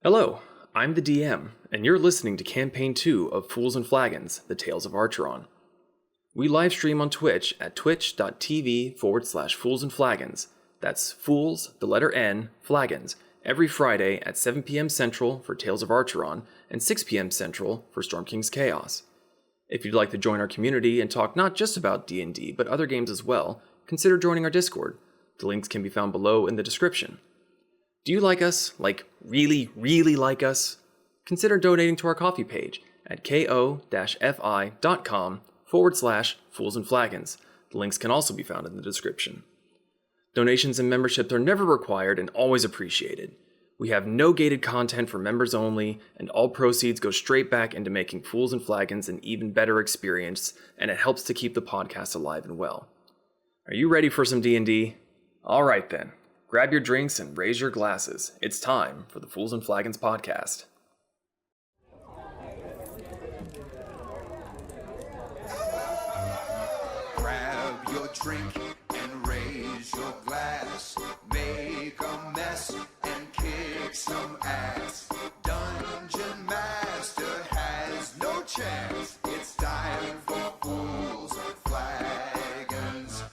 Hello, I'm the DM, and you're listening to Campaign 2 of Fools and Flagons, The Tales of Archeron. We livestream on Twitch at twitch.tv/Fools&Flagons. That's Fools, the letter N, Flagons, every Friday at 7 p.m. Central for Tales of Archeron and 6 p.m. Central for Storm King's Chaos. If you'd like to join our community and talk not just about D&D, but other games as well, consider joining our Discord. The links can be found below in the description. Do you like us? Like, really, really like us? Consider donating to our coffee page at ko-fi.com/Fools&Flagons. The links can also be found in the description. Donations and memberships are never required and always appreciated. We have no gated content for members only, and all proceeds go straight back into making Fools and Flagons an even better experience, and it helps to keep the podcast alive and well. Are you ready for some D&D? All right then. Grab your drinks and raise your glasses. It's time for the Fools and Flagons podcast. Grab your drink and raise your glass. Make a mess and kick some ass. Dungeon Master has no chance. It's time for Fools and Flagons.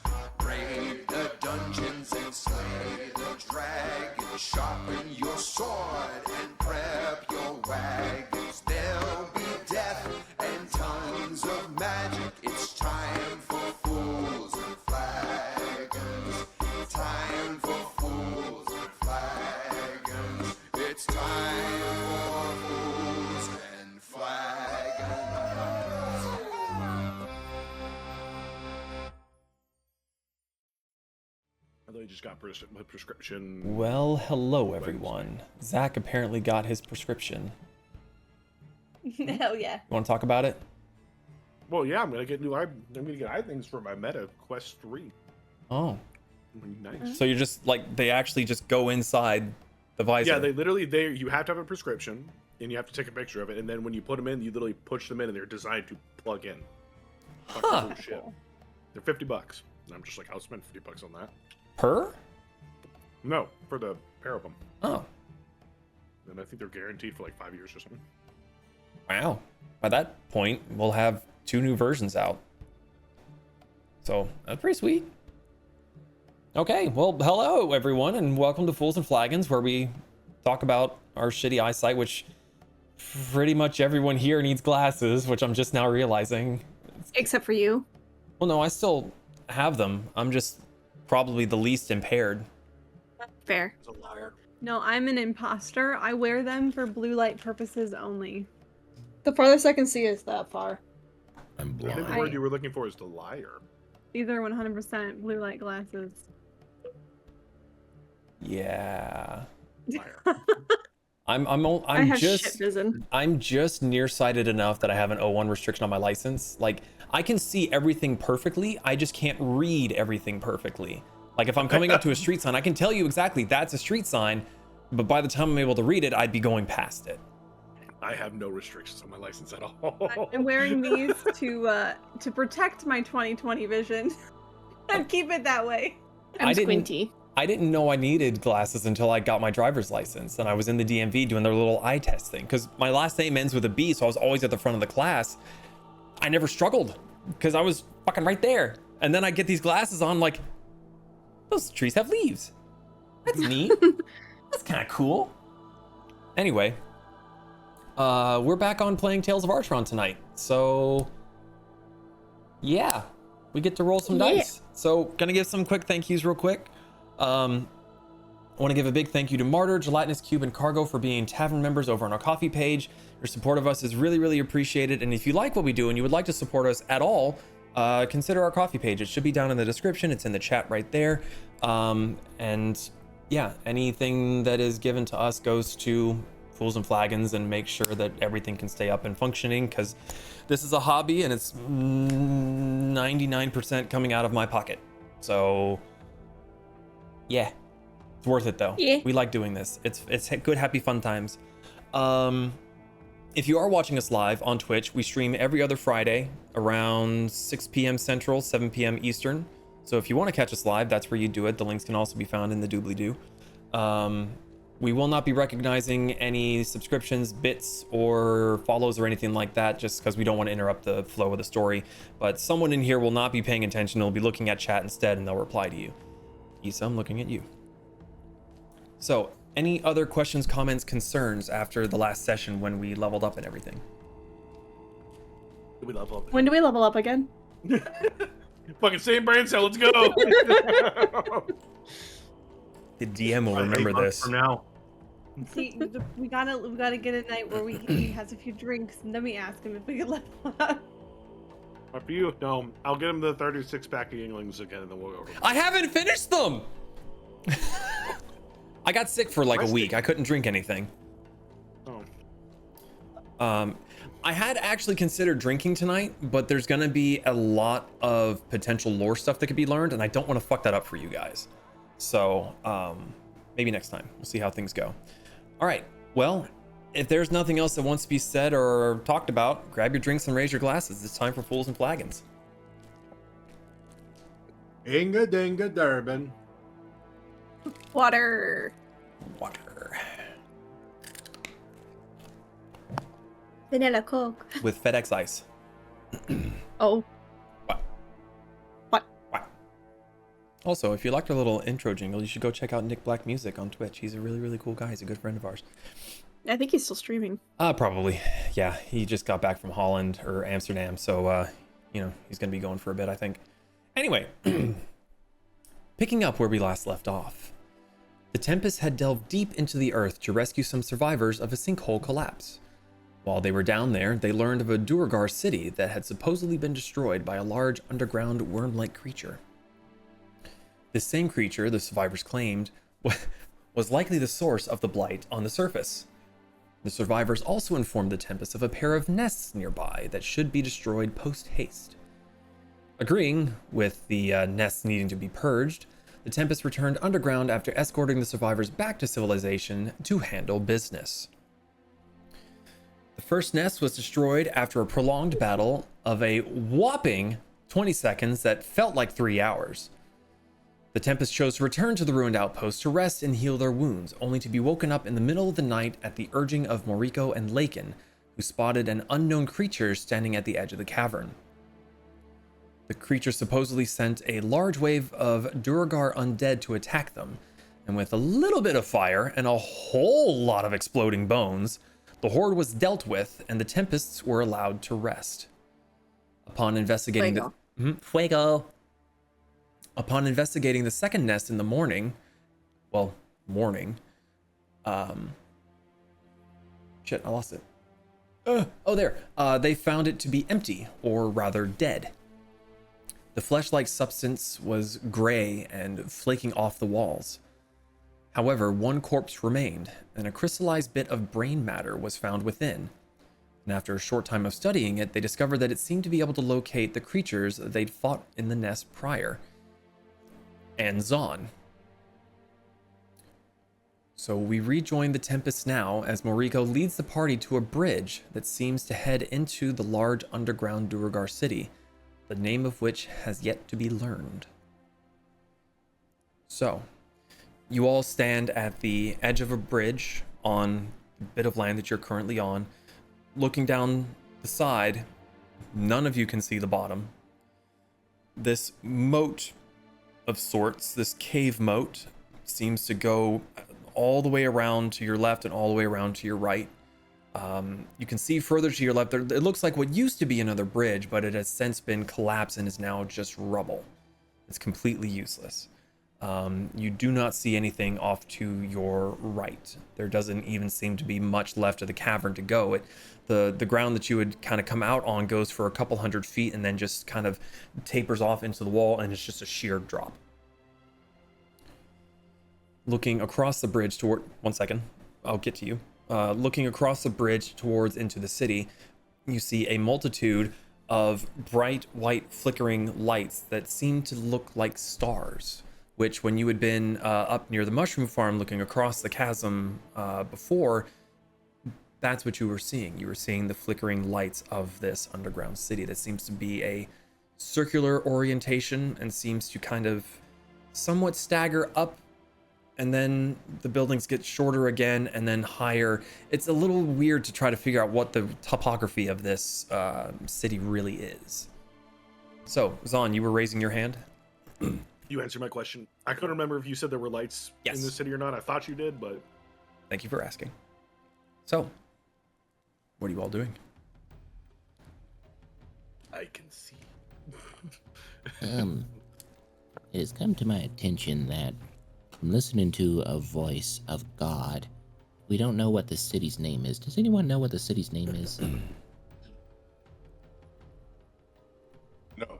Raid the dungeons and slay the dragon. Sharpen your sword and prep your wagons. There'll be death and tons of magic. It's time for Fools and Flagons. Time for Fools and Flagons. It's time for Fools and Flagons. I thought you just got my prescription. Well, hello everyone. Zach apparently got his prescription. Hell yeah. You want to talk about it? Well, yeah, I'm gonna get eye things for my meta quest 3. Oh. Nice. So you're just like, they actually just go inside the visor. Yeah, you have to have a prescription, and you have to take a picture of it, and then when you put them in, you literally push them in, and they're designed to plug in. Huh. Cool shit. They're $50, and I'm just like, I'll spend $50 on that. Per? No, for the pair of them, Oh. and I think they're guaranteed for like 5 years or something. Wow. By that point, we'll have 2 new versions out. So, that's pretty sweet. Okay, well, hello everyone, and welcome to Fools and Flagons, where we talk about our shitty eyesight, which pretty much everyone here needs glasses, which I'm just now realizing. Except for you. Well, no, I still have them. I'm just probably the least impaired. Fair. He's a liar. No, I'm an imposter. I wear them for blue light purposes only. The farthest I can see is that far. I'm I think the word you were looking for is the liar. These are 100% blue light glasses. Yeah. Liar. I have shit vision. I'm just nearsighted enough that I have an O1 restriction on my license. Like, I can see everything perfectly, I just can't read everything perfectly. Like, if I'm coming up to a street sign, I can tell you exactly that's a street sign, but by the time I'm able to read it, I'd be going past it. I have no restrictions on my license at all. I'm wearing these to protect my 20/20 vision and keep it that way. I'm squinty. I didn't know I needed glasses until I got my driver's license, and I was in the DMV doing their little eye test thing, because my last name ends with a B, so I was always at the front of the class. I never struggled, because I was fucking right there. And then I get these glasses on, like, those trees have leaves. That's neat. That's kind of cool. Anyway, we're back on playing Tales of Archeron tonight, so yeah, we get to roll some dice. So, gonna give some quick thank yous real quick. I want to give a big thank you to Martyr, Gelatinous Cube, and Cargo for being tavern members over on our coffee page. Your support of us is really, really appreciated. And if you like what we do and you would like to support us at all, consider our coffee page. It should be down in the description. It's in the chat right there. And yeah, anything that is given to us goes to Fools and Flagons and make sure that everything can stay up and functioning, because this is a hobby and it's 99% coming out of my pocket. So yeah, it's worth it though. Yeah. We like doing this. It's good, happy, fun times. If you are watching us live on Twitch, we stream every other Friday around 6 p.m. Central, 7 p.m. Eastern. So if you want to catch us live, that's where you do it. The links can also be found in the doobly-doo. We will not be recognizing any subscriptions, bits, or follows or anything like that, just because we don't want to interrupt the flow of the story. But someone in here will not be paying attention. They'll be looking at chat instead, and they'll reply to you. Issa, I'm looking at you. So, any other questions, comments, concerns after the last session when we leveled up and everything? We level up. When do we level up again? Fucking same brain cell. Let's go. The DM will remember this. From now. See, we gotta get a night where he has a few drinks, and then we ask him if we could level up. Up for you. No, I'll get him the 36 pack of Yinglings again, and then we'll go. I haven't finished them! I got sick for like a week. I couldn't drink anything. Oh. I had actually considered drinking tonight, but there's gonna be a lot of potential lore stuff that could be learned, and I don't want to fuck that up for you guys. So, maybe next time. We'll see how things go. All right. Well, if there's nothing else that wants to be said or talked about, grab your drinks and raise your glasses. It's time for Fools and Flagons. Inga dinga Durban. Water. Water. Vanilla Coke. With FedEx Ice. Oh. Also, if you liked our little intro jingle, you should go check out Nick Black Music on Twitch. He's a really, really cool guy. He's a good friend of ours. I think he's still streaming. Probably. Yeah, he just got back from Holland or Amsterdam, so, you know, he's going to be going for a bit, I think. Anyway, picking up where we last left off. The Tempests had delved deep into the earth to rescue some survivors of a sinkhole collapse. While they were down there, they learned of a Duergar city that had supposedly been destroyed by a large underground worm-like creature. This same creature, the survivors claimed, was likely the source of the blight on the surface. The survivors also informed the Tempests of a pair of nests nearby that should be destroyed post-haste. Agreeing with the nests needing to be purged, the Tempests returned underground after escorting the survivors back to civilization to handle business. The first nest was destroyed after a prolonged battle of a whopping 20 seconds that felt like 3 hours. The Tempests chose to return to the ruined outpost to rest and heal their wounds, only to be woken up in the middle of the night at the urging of Moriko and Lakin, who spotted an unknown creature standing at the edge of the cavern. The creature supposedly sent a large wave of Duergar undead to attack them, and with a little bit of fire and a whole lot of exploding bones, the horde was dealt with and the Tempests were allowed to rest. Upon investigating Fuego. Upon investigating the second nest in the morning, shit, I lost it. They found it to be empty, or rather dead. The flesh-like substance was gray and flaking off the walls. However, one corpse remained, and a crystallized bit of brain matter was found within. And after a short time of studying it, they discovered that it seemed to be able to locate the creatures they'd fought in the nest prior. And Zaan. So we rejoin the Tempests now as Moriko leads the party to a bridge that seems to head into the large underground Duergar city, the name of which has yet to be learned. So, you all stand at the edge of a bridge on a bit of land that you're currently on. Looking down the side, none of you can see the bottom. This moat of sorts, this cave moat, seems to go all the way around to your left and all the way around to your right. You can see further to your left, it looks like what used to be another bridge, but it has since been collapsed and is now just rubble. It's completely useless. You do not see anything off to your right. There doesn't even seem to be much left of the cavern to go. The ground that you would kind of come out on goes for a couple hundred feet and then just kind of tapers off into the wall, and it's just a sheer drop. Looking across the bridge toward, one second, I'll get to you. Looking across the bridge towards into the city, you see a multitude of bright white flickering lights that seem to look like stars, which when you had been up near the mushroom farm looking across the chasm before, that's what you were seeing. You were seeing the flickering lights of this underground city that seems to be a circular orientation and seems to kind of somewhat stagger up and then the buildings get shorter again and then higher. It's a little weird to try to figure out what the topography of this city really is. So, Zaan, you were raising your hand? You answered my question. I couldn't remember if you said there were lights Yes. in the city or not. I thought you did, but Thank you for asking. So, what are you all doing? I can see. It has come to my attention that I'm listening to a voice of God. We don't know what the city's name is. Does anyone know what the city's name is? No.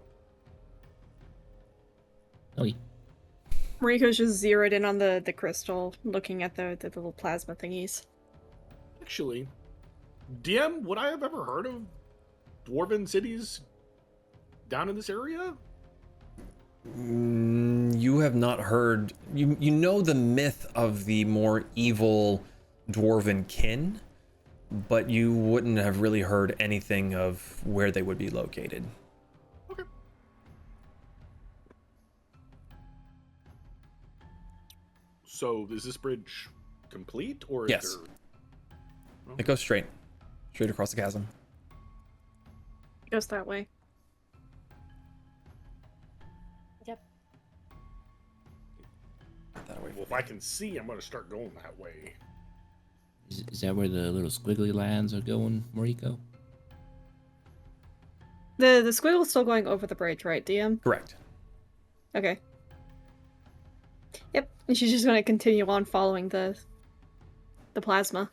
Okay. Mariko's just zeroed in on the crystal, looking at the little plasma thingies. Actually, DM, would I have ever heard of dwarven cities down in this area? You have not heard. You know the myth of the more evil dwarven kin, but you wouldn't have really heard anything of where they would be located. Okay. So is this bridge complete, or is Yes. there... It goes straight across the chasm. Goes that way. Yep. Get that away Well, if I can see, I'm gonna start going that way. Is that where the little squiggly lines are going, Moriko? The squiggle's still going over the bridge, right, DM? Correct. Okay. Yep. And she's just gonna continue on following the plasma.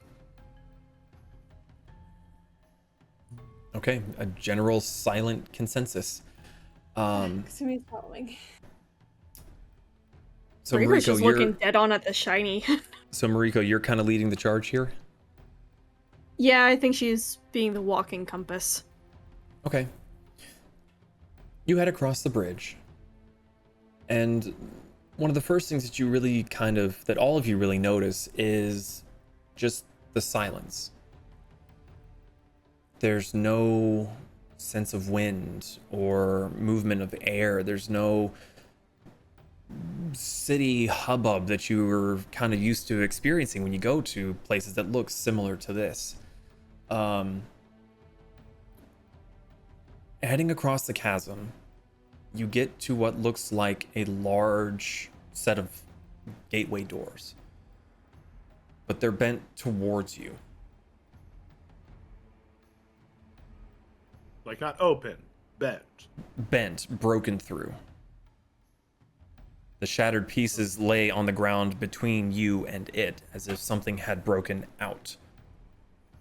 Okay, a general silent consensus. Kasumi's following. So Mariko's just Moriko, looking you're dead on at the shiny. you're kind of leading the charge here. Yeah, I think she's being the walking compass. Okay. You head across the bridge, and one of the first things that you really that all of you really notice is just the silence. There's no sense of wind or movement of air. There's no city hubbub that you were kind of used to experiencing when you go to places that look similar to this. Heading across the chasm, you get to what looks like a large set of gateway doors, but they're bent towards you. Like, not open, bent. Broken through. The shattered pieces lay on the ground between you and it, as if something had broken out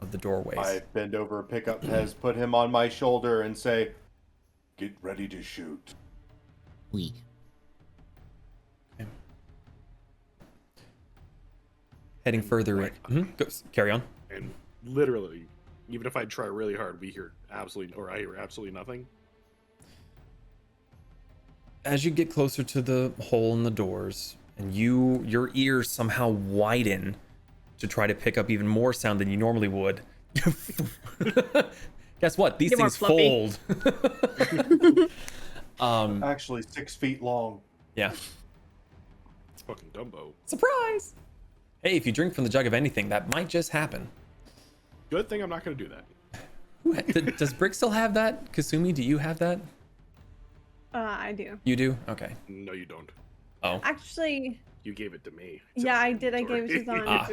of the doorways. I bend over, pick up Pez, put him on my shoulder, and say, "Get ready to shoot." We. Heading further in. Carry on. And literally, even if I try really hard, I hear absolutely nothing. As you get closer to the hole in the doors, and your ears somehow widen to try to pick up even more sound than you normally would. Guess what? These Get more things fluffy. fold. Actually, 6 feet long. Yeah. It's fucking Dumbo. Surprise! Hey, if you drink from the jug of anything, that might just happen. Good thing I'm not going to do that. Does Brick still have that? Kasumi, do you have that? I do. You do? Okay. No, you don't. Oh, Actually, You gave it to me. yeah, I did. I gave it to Zaan. Ah.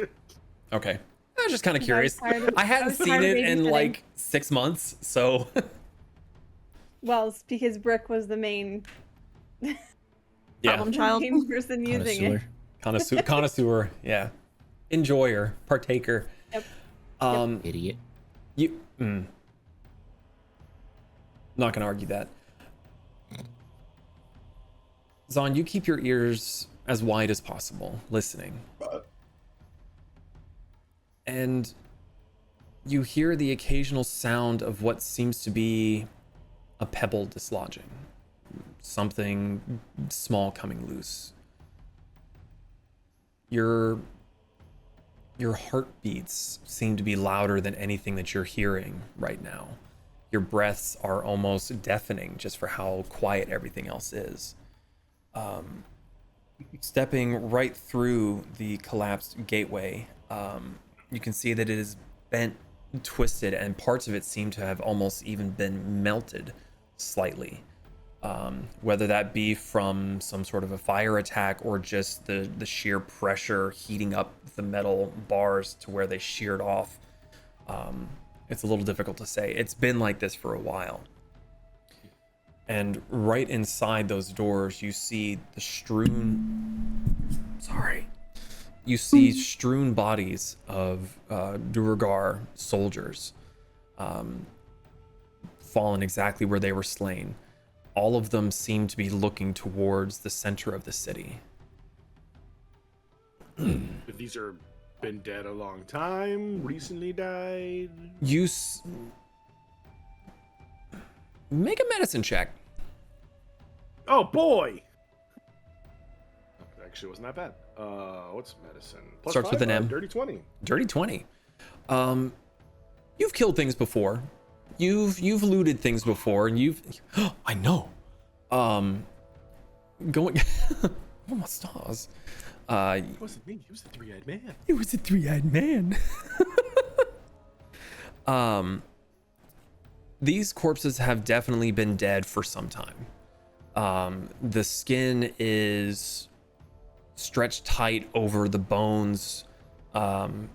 okay. I was just kind of I was curious. tired of- I I hadn't was seen tired of it in babysitting. like 6 months, so Well, it's because Brick was the main, yeah. Problem child. main person using it. Connoisseur, yeah. Enjoyer, partaker. Yep. Idiot. Not gonna argue that. Zaan, you keep your ears as wide as possible, listening. And you hear the occasional sound of what seems to be a pebble dislodging. Something small coming loose. Your heartbeats seem to be louder than anything that you're hearing right now. Your breaths are almost deafening just for how quiet everything else is. Stepping right through the collapsed gateway, you can see that it is bent, twisted, and parts of it seem to have almost even been melted slightly. Whether that be from some sort of a fire attack or just the sheer pressure heating up the metal bars to where they sheared off. It's a little difficult to say. It's been like this for a while. And right inside those doors, you see the you see strewn bodies of Duergar soldiers, fallen exactly where they were slain. All of them seem to be looking towards the center of the city. If these are been dead a long time, recently died. Make a medicine check. Oh boy! Actually, wasn't that bad. What's medicine? Plus Starts with 5, an M. Dirty 20. Dirty 20. You've killed things before. You've looted things before, and I know. Going. Oh my stars. It wasn't me. He was the three-eyed man. It was a three-eyed man. These corpses have definitely been dead for some time. The skin is stretched tight over the bones, and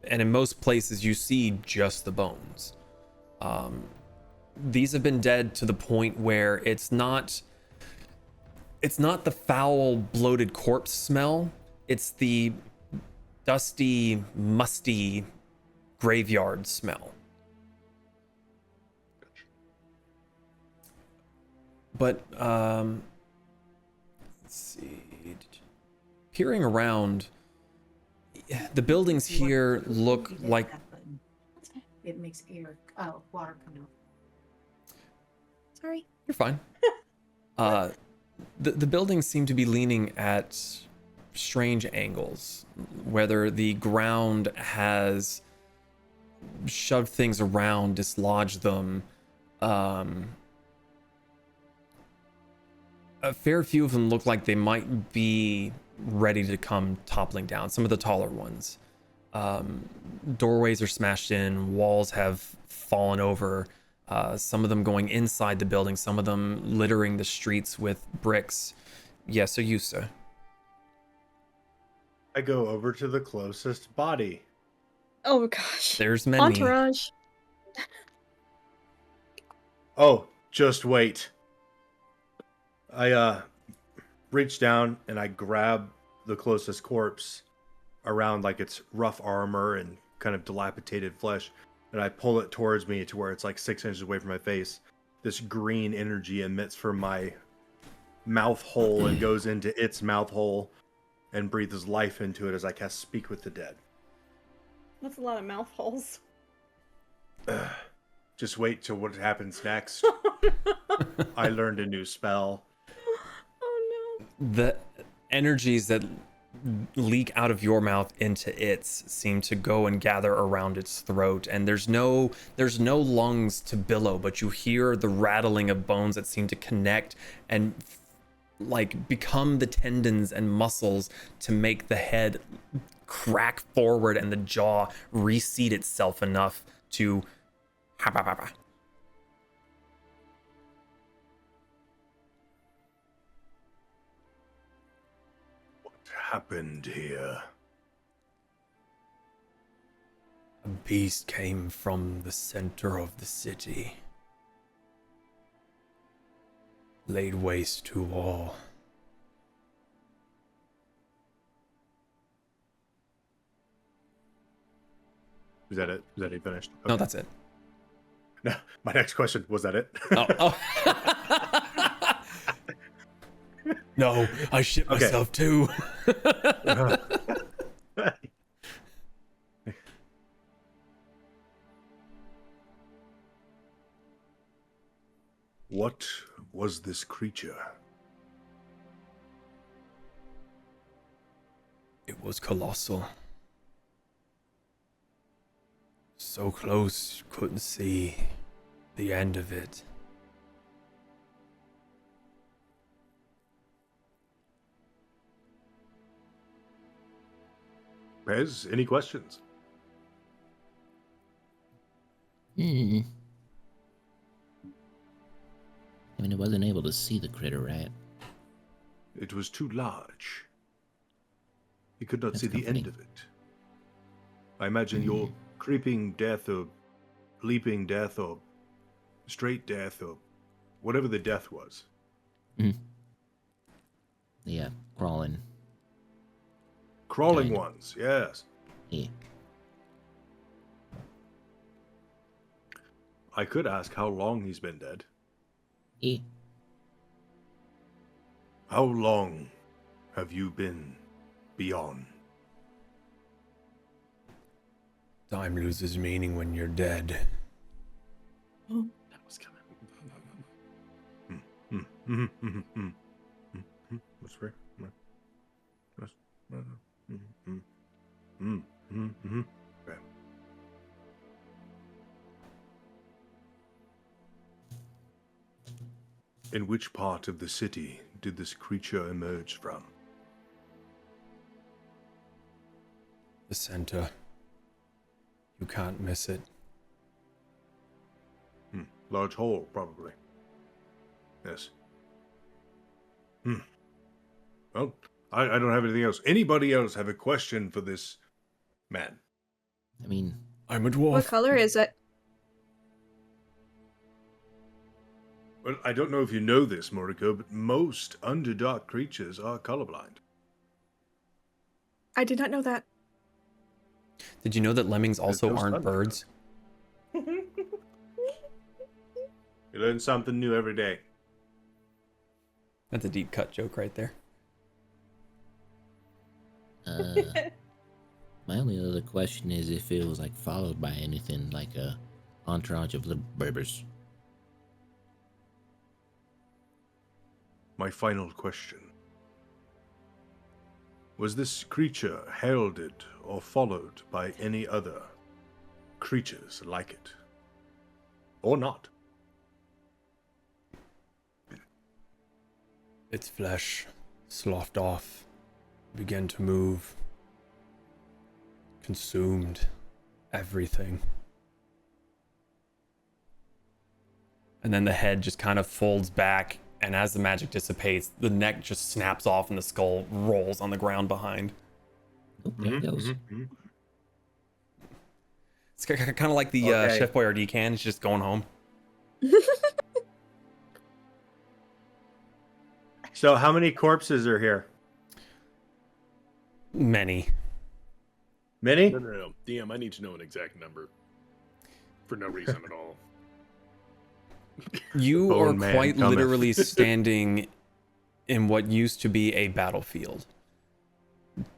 in most places you see just the bones. These have been dead to the point where it's not the foul, bloated corpse smell. It's the dusty, musty graveyard smell. But let's see. Peering around, the buildings here look like. It makes water come out. Sorry. You're fine. The buildings seem to be leaning at strange angles, whether the ground has shoved things around, dislodged them. A fair few of them look like they might be ready to come toppling down. Some of the taller ones. Doorways are smashed in, walls have fallen over. Some of them going inside the building, some of them littering the streets with bricks. Yes, you, sir. I go over to the closest body. Oh gosh. There's many. Entourage. Oh, just wait. I reach down and I grab the closest corpse around like its rough armor and kind of dilapidated flesh, and I pull it towards me to where it's like 6 inches away from my face. This green energy emits from my mouth hole and goes into its mouth hole and breathes life into it as I cast Speak with the Dead. That's a lot of mouth holes. Just wait till what happens next. I learned a new spell. Oh no. The energies that leak out of your mouth into its seem to go and gather around its throat, and there's no lungs to billow, but you hear the rattling of bones that seem to connect and like become the tendons and muscles to make the head crack forward and the jaw reseat itself enough to Happened here? A beast came from the center of the city, laid waste to all. Is that it? Is that it finished? Okay. No, that's it. No, my next question, was that it? Oh. No, I shit myself too. What was this creature? It was colossal. So close, couldn't see the end of it. Pez, any questions? Hmm. I mean, I wasn't able to see the critter, right? It was too large. He could not That's see the end comforting. of it. I imagine your creeping death or leaping death or straight death or whatever the death was. Yeah, crawling. Crawling Kind. ones, yes. Yeah. I could ask how long he's been dead. Yeah. How long have you been beyond? Time loses meaning when you're dead. That was coming. What's right? Okay. In which part of the city did this creature emerge from? The center. You can't miss it. Large hole, probably. Yes. Well, I don't have anything else. Anybody else have a question for this man? I mean, I'm a dwarf. What color is it? Well, I don't know if you know this, Moriko, but most Underdark creatures are colorblind. I did not know that. Did you know that lemmings also no aren't sun. birds? You learn something new every day. That's a deep cut joke right there. my only other question is if it was like followed by anything like a entourage of little berbers. My final question. Was this creature heralded or followed by any other creatures like it? Or not? Its flesh sloughed off, began to move, consumed everything. And then the head just kind of folds back, and as the magic dissipates, the neck just snaps off and the skull rolls on the ground behind. Oh, there it goes. It's kind of like the Okay. Chef Boyardee can. It's just going home. So how many corpses are here? Many. Many? No. DM, I need to know an exact number. For no reason at all. You Bone are man quite cometh. literally standing in what used to be a battlefield.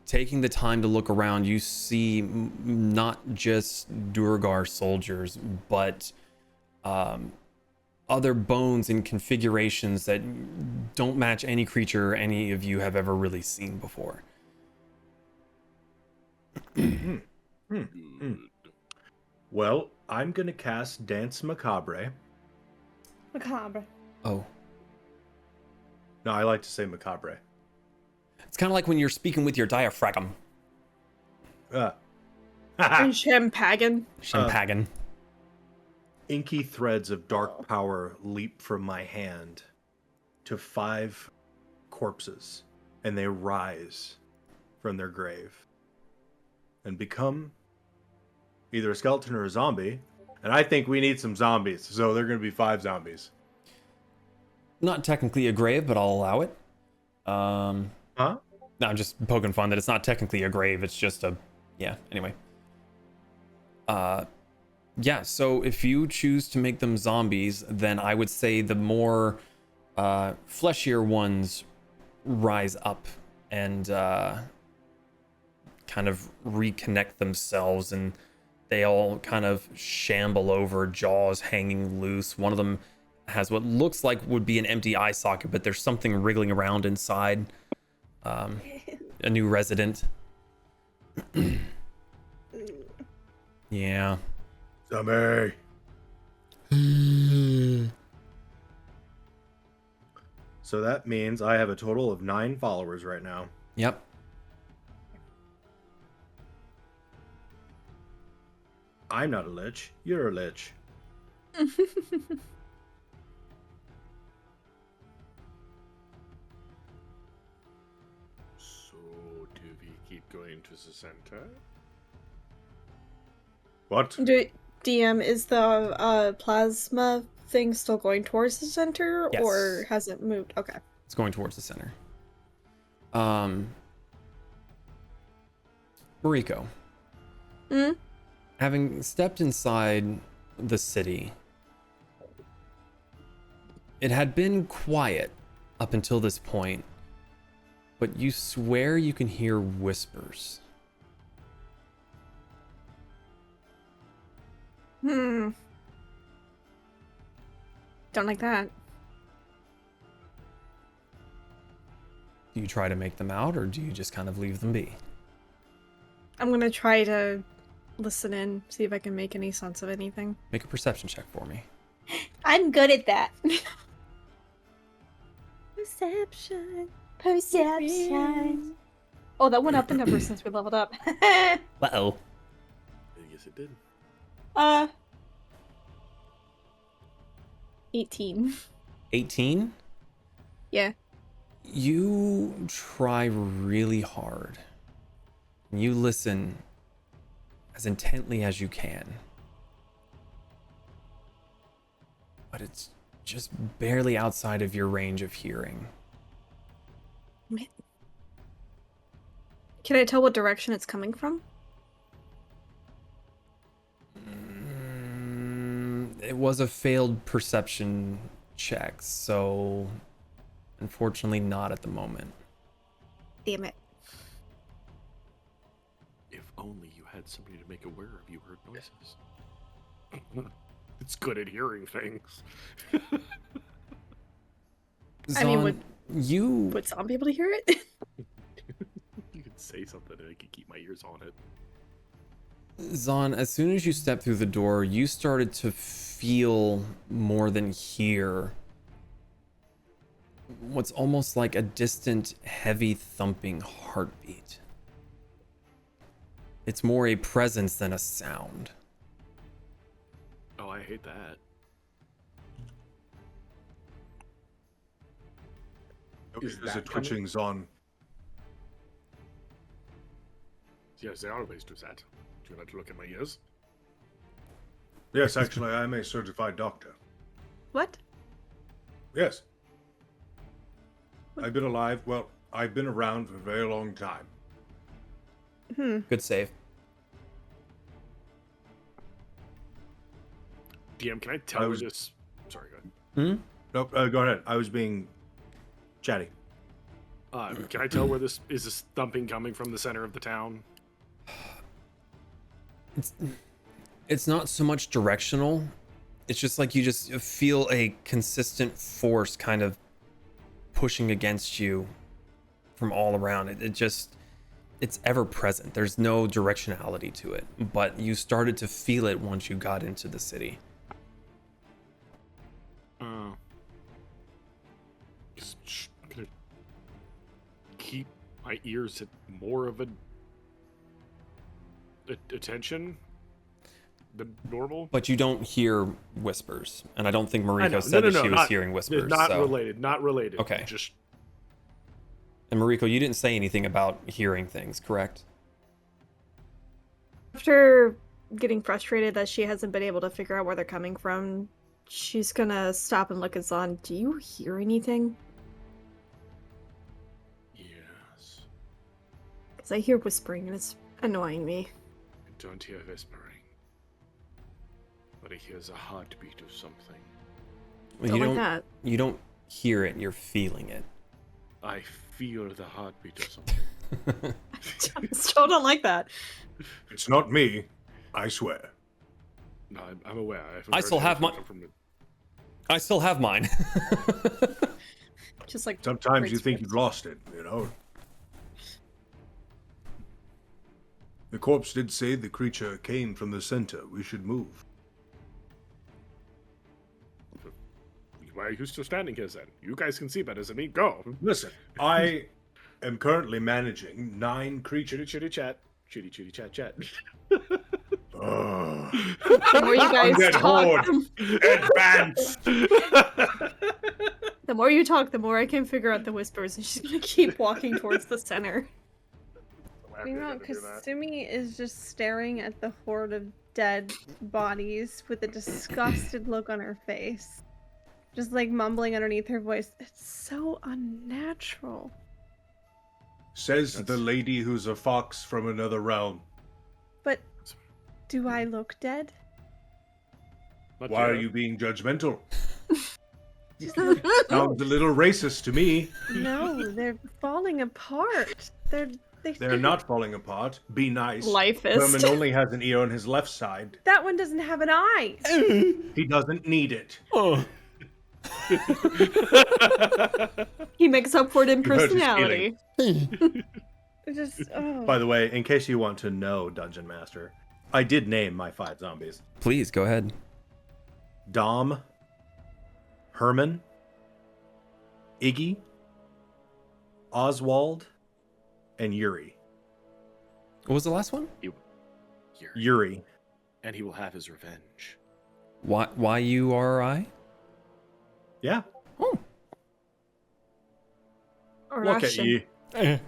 Taking the time to look around, you see not just Duergar soldiers, but other bones and configurations that don't match any creature any of you have ever really seen before. Well, I'm going to cast Dance Macabre. Macabre. Oh. No, I like to say Macabre. It's kind of like when you're speaking with your diaphragm. And Shempagan. Shimpagan. Inky threads of dark power leap from my hand to 5 corpses, and they rise from their grave and become either a skeleton or a zombie. And I think we need some zombies, so they're going to be 5 zombies. Not technically a grave, but I'll allow it. Huh? No, I'm just poking fun that it's not technically a grave. It's just a, yeah. Anyway. Yeah. So if you choose to make them zombies, then I would say the more fleshier ones rise up and kind of reconnect themselves, and they all kind of shamble over, jaws hanging loose. One of them has what looks like would be an empty eye socket, but there's something wriggling around inside. A new resident. Yeah. Zombie. So that means I have a total of 9 followers right now. Yep. I'm not a lich. You're a lich. So, do we keep going to the center? What? DM, is the plasma thing still going towards the center, Yes. or has it moved? Okay. It's going towards the center. Moriko. Hmm? Having stepped inside the city, it had been quiet up until this point, but you swear you can hear whispers. Don't like that. Do you try to make them out, or do you just kind of leave them be? I'm gonna try to listen in, see if I can make any sense of anything. Make a perception check for me. I'm good at that. Perception. Perception. Oh, that went up in number since we leveled up. Uh-oh. I guess it did. 18. 18? Yeah. You try really hard. You listen as intently as you can. But it's just barely outside of your range of hearing. Can I tell what direction it's coming from? It was a failed perception check, so unfortunately not at the moment. Damn it. If only you had somebody to make aware of you heard noises. It's good at hearing things. I mean, Zaan, you Would Zaan be able to hear it? You could say something and I could keep my ears on it. Zaan, as soon as you stepped through the door, you started to feel more than hear what's almost like a distant, heavy thumping heartbeat. It's more a presence than a sound. Oh, I hate that. There's a twitching Zaan. Yes, they always do that. Do you like to look at my ears? Yes, actually, I'm a certified doctor. What? Yes. I've been alive. Well, I've been around for a very long time. Good save. DM, can I tell I where was- this... Sorry, go ahead. Nope, go ahead. I was being chatty. Can I tell where this... Is this thumping coming from the center of the town? It's not so much directional. It's just like you just feel a consistent force kind of pushing against you from all around. It's ever present. There's no directionality to it, but you started to feel it once you got into the city. Just gonna keep my ears at more of a attention than normal. But you don't hear whispers, and I don't think I know. Moriko said that she was not- hearing whispers. Not so. related. Not related. Okay. Just And Moriko, you didn't say anything about hearing things, correct? After getting frustrated that she hasn't been able to figure out where they're coming from, she's gonna stop and look at Zaan. Do you hear anything? yes. Because I hear whispering and it's annoying me. I don't hear whispering, but I hear the heartbeat of something. Well, Don't like that. You don't hear it, you're feeling it. I feel the heartbeat of something. Still don't like that. It's not me, I swear. No, I'm aware. haven't I heard still have anything my- from it. I still have mine. Just like Sometimes you breaks think ribs. you've lost it, you know? The corpse did say the creature came from the center. We should move. Why are you still standing here then? You guys can see better than me. Go. Listen, I am currently managing 9 creatures. Chitty chitty chat. Chitty chitty chat chat. The more you guys Undead talk, horde. Advance. the more you talk, the more I can figure out the whispers, and she's gonna keep walking towards the center. Meanwhile, Kasumi is just staring at the horde of dead bodies with a disgusted look on her face. Just like mumbling underneath her voice, it's so unnatural. Says the lady who's a fox from another realm. But do I look dead? Why are you being judgmental? Sounds a little racist to me. No, they're falling apart. They're not falling apart. Be nice. Lifeist. Herman only has an ear on his left side. That one doesn't have an eye. He doesn't need it. Oh. He makes up for it in You hurt his personality. Just oh. By the way, in case you want to know, Dungeon Master, I did name my 5 zombies. Please go ahead. Dom, Herman, Iggy, Oswald, and Yuri. What was the last one? Yuri. And he will have his revenge. Why URI? Yeah. Oh. Or Look at Russian. you.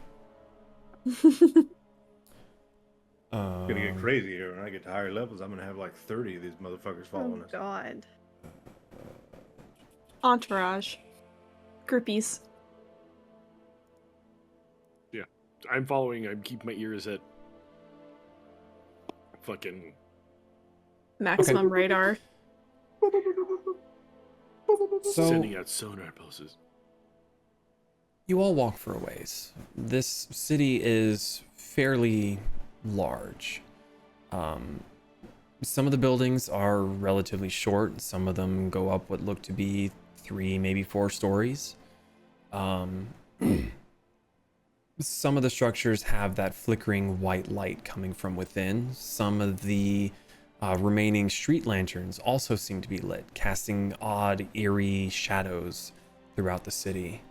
Um, Gonna get crazy here. When I get to higher levels, I'm gonna have like 30 of these motherfuckers following Oh us. God. Entourage. Groupies. Yeah. I'm following. I'm keeping my ears at fucking... Maximum radar. So sending out sonar pulses. you all walk for a ways. This city is fairly large. Some of the buildings are relatively short. Some of them go up what look to be 3, maybe 4 stories. Some of the structures have that flickering white light coming from within. Some of the remaining street lanterns also seem to be lit, casting odd, eerie shadows throughout the city.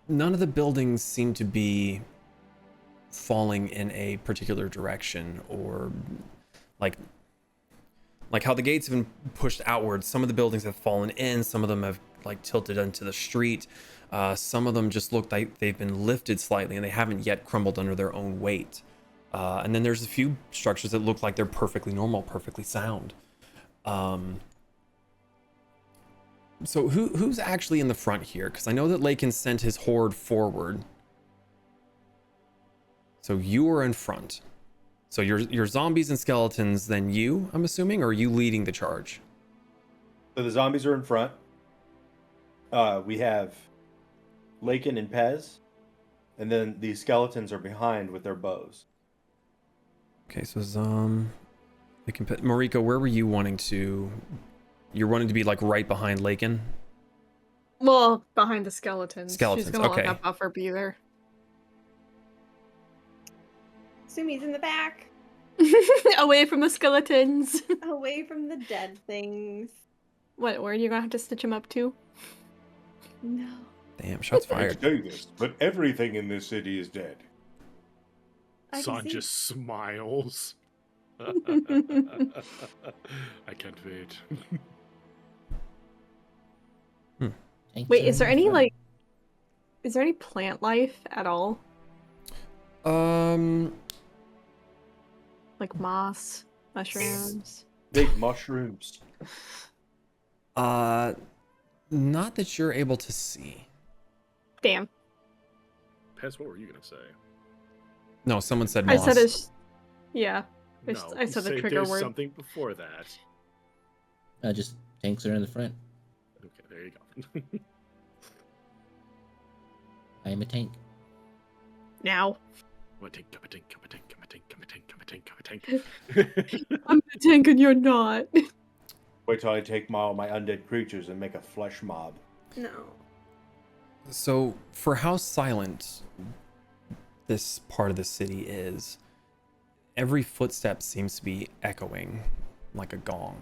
None of the buildings seem to be falling in a particular direction, or like how the gates have been pushed outwards. Some of the buildings have fallen in, some of them have like tilted into the street. Some of them just look like they've been lifted slightly and they haven't yet crumbled under their own weight. And then there's a few structures that look like they're perfectly normal, perfectly sound. So who's actually in the front here? Because I know that Lakin sent his horde forward. So you are in front. So you're zombies and skeletons, then you, I'm assuming, or are you leading the charge? So the zombies are in front. We have Lakin and Pez, and then the skeletons are behind with their bows. Okay, so Moriko, where were you wanting to? You're wanting to be like right behind Lakin? Well, behind the skeletons. Skeletons, She's gonna okay. let that buffer be there. Sumi's in the back, Away from the skeletons. away from the dead things. What, where are you gonna have to stitch him up to? No. Damn, shots fired. say this, but everything in this city is dead. I can Zaan see. just smiles. I can't wait. Thanks Wait, so is there much any for- is there any plant life at all? Like moss, mushrooms? Big mushrooms. Not that you're able to see. Damn. Pez, what were you gonna say? No, someone said I moss. said it. Yeah. I No, said the say trigger there's word. something before that. Just tanks are in the front. Okay, there you go. I am a tank. Now. I'm a tank, I'm a tank, I'm a tank, I'm a tank, I'm a tank, I'm a tank, I'm a tank. I'm the tank and you're not. Wait till I take all my undead creatures and make a flesh mob. No. So, for how silent this part of the city is, every footstep seems to be echoing like a gong.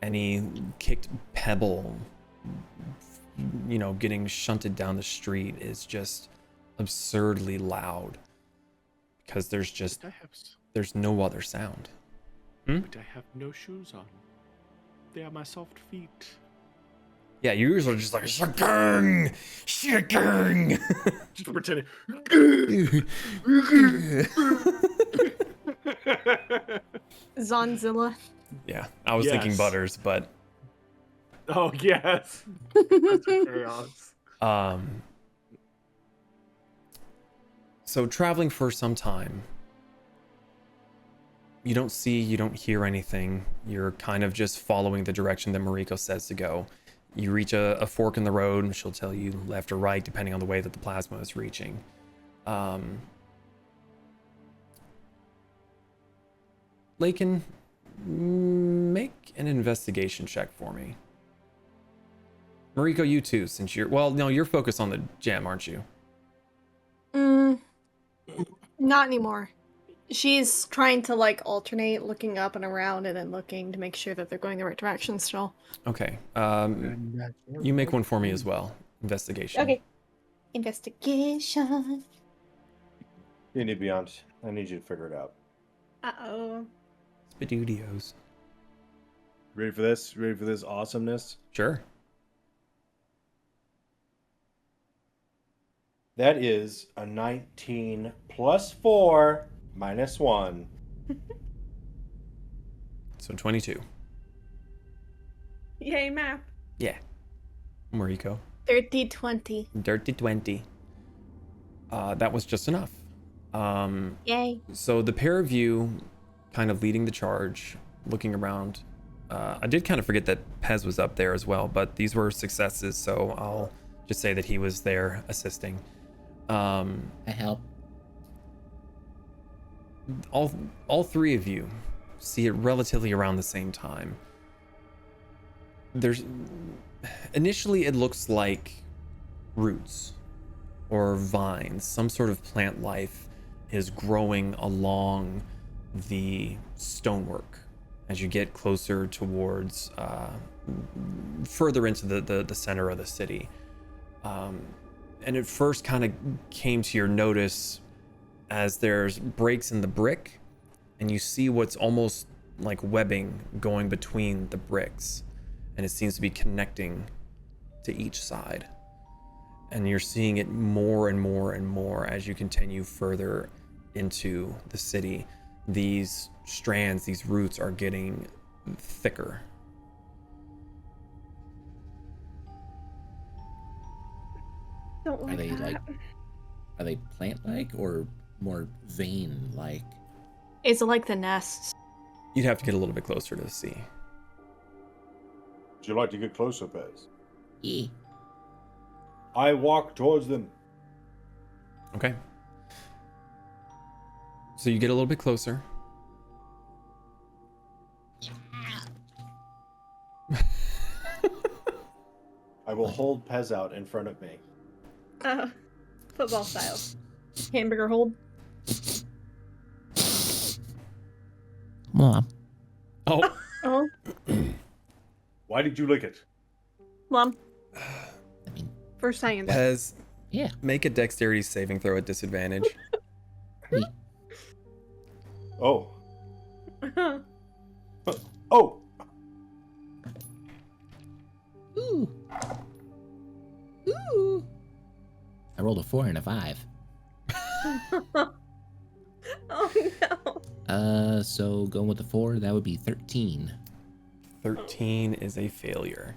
Any kicked pebble, getting shunted down the street is just absurdly loud because there's no other sound. But I have no shoes on. They are my soft feet. Yeah, yours are just like shaking. Just pretending. Zaanzilla. Yeah, I was thinking Yes. Butters, but Oh yes. That's chaos. So traveling for some time, you don't see, you don't hear anything. You're kind of just following the direction that Moriko says to go. You reach a fork in the road, and she'll tell you left or right, depending on the way that the plasma is reaching. Lakin, make an investigation check for me. Moriko, you too, since you're focused on the gem, aren't you? Not anymore. She's trying to like alternate looking up and around and then looking to make sure that they're going the right direction still. Okay. You make one for me as well. Investigation. Okay. Investigation. You need beyond. I need you to figure it out. Uh-oh. Spadoodios. Ready for this? Ready for this awesomeness? Sure. That is a 19 plus 4 minus 1. So 22. Yay, map. Yeah. Moriko. 30-20. Dirty 20. That was just enough. Yay. So the pair of you kind of leading the charge, looking around. I did kind of forget that Pez was up there as well, but these were successes, so I'll just say that he was there assisting. I help. All three of you see it relatively around the same time. Initially it looks like roots or vines, some sort of plant life is growing along the stonework as you get closer towards further into the center of the city. And it first kind of came to your notice as there's breaks in the brick, and you see what's almost like webbing going between the bricks, and it seems to be connecting to each side. And you're seeing it more and more and more as you continue further into the city. These strands, these roots are getting thicker. Don't Are like they that. are they plant-like or more vein-like? Is it like the nests? You'd have to get a little bit closer to see. Would you like to get closer, Pez? Yeah. I walk towards them. Okay. So you get a little bit closer. I will hold Pez out in front of me. Football style. Hamburger hold? Mom. Oh. Oh, Why did you lick it? Mom. I mean, For science. Pez, yeah. make a dexterity saving throw at disadvantage. Oh. Oh! Ooh. Ooh. I rolled a 4 and a 5. Oh no. So going with the 4, that would be 13. 13 is a failure.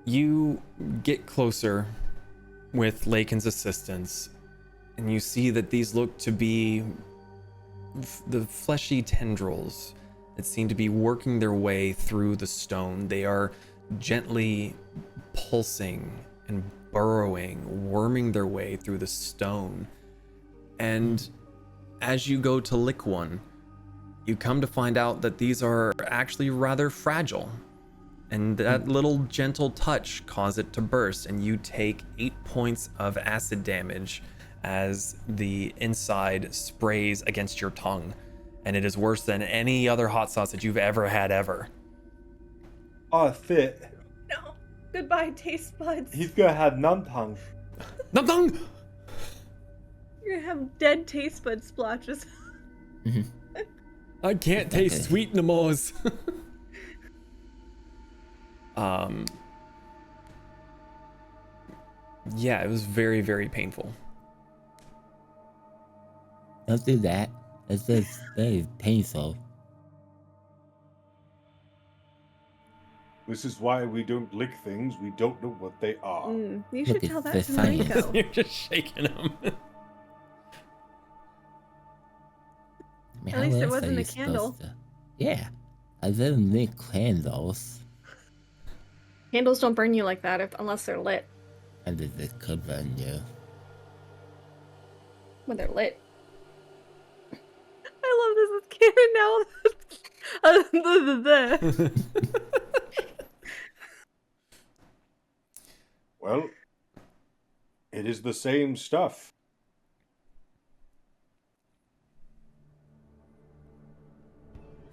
You get closer with Lakin's assistance, and you see that these look to be the fleshy tendrils that seem to be working their way through the stone. They are gently pulsing and burrowing, worming their way through the stone. And as you go to lick one, you come to find out that these are actually rather fragile. And that little gentle touch caused it to burst, and you take 8 points of acid damage as the inside sprays against your tongue. And it is worse than any other hot sauce that you've ever had ever. Oh, fit. No. Goodbye, taste buds. He's gonna have numb tongue. Num num! You're gonna have dead taste bud splotches. I can't taste sweet no more. Yeah, it was very, very painful. Don't do that. It's just very painful. This is why we don't lick things we don't know what they are. You Look should at tell that the to science. Moriko. You're just shaking them. I mean, At least it else are wasn't you a candle. supposed to- Yeah, I didn't make candles. Candles don't burn you like that unless they're lit. And it could burn you. When they're lit. I love this with Karen now. Well, it is the same stuff.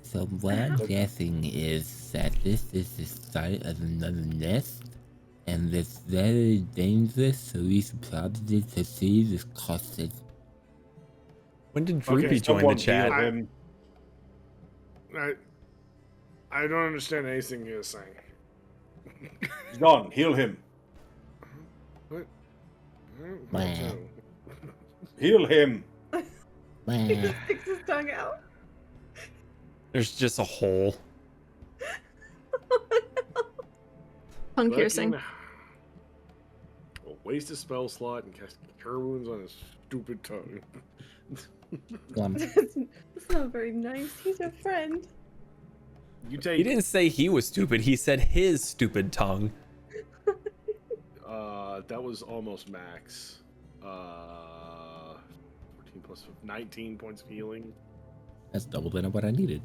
So what I'm guessing is that this is the start of another nest, and it's very dangerous, so we should probably proceed with caution. When did Droopy join the chat? I don't understand anything you're saying. Zaan, heal him. What? Wow. Heal him. He just sticks his tongue out. There's just a hole. Tongue piercing. Well, waste a spell slot and cast cure wounds on his stupid tongue. That's not very nice. He's a friend. You take. He didn't say he was stupid. He said his stupid tongue. That was almost max. 14 plus 19 points of healing. That's double than what I needed.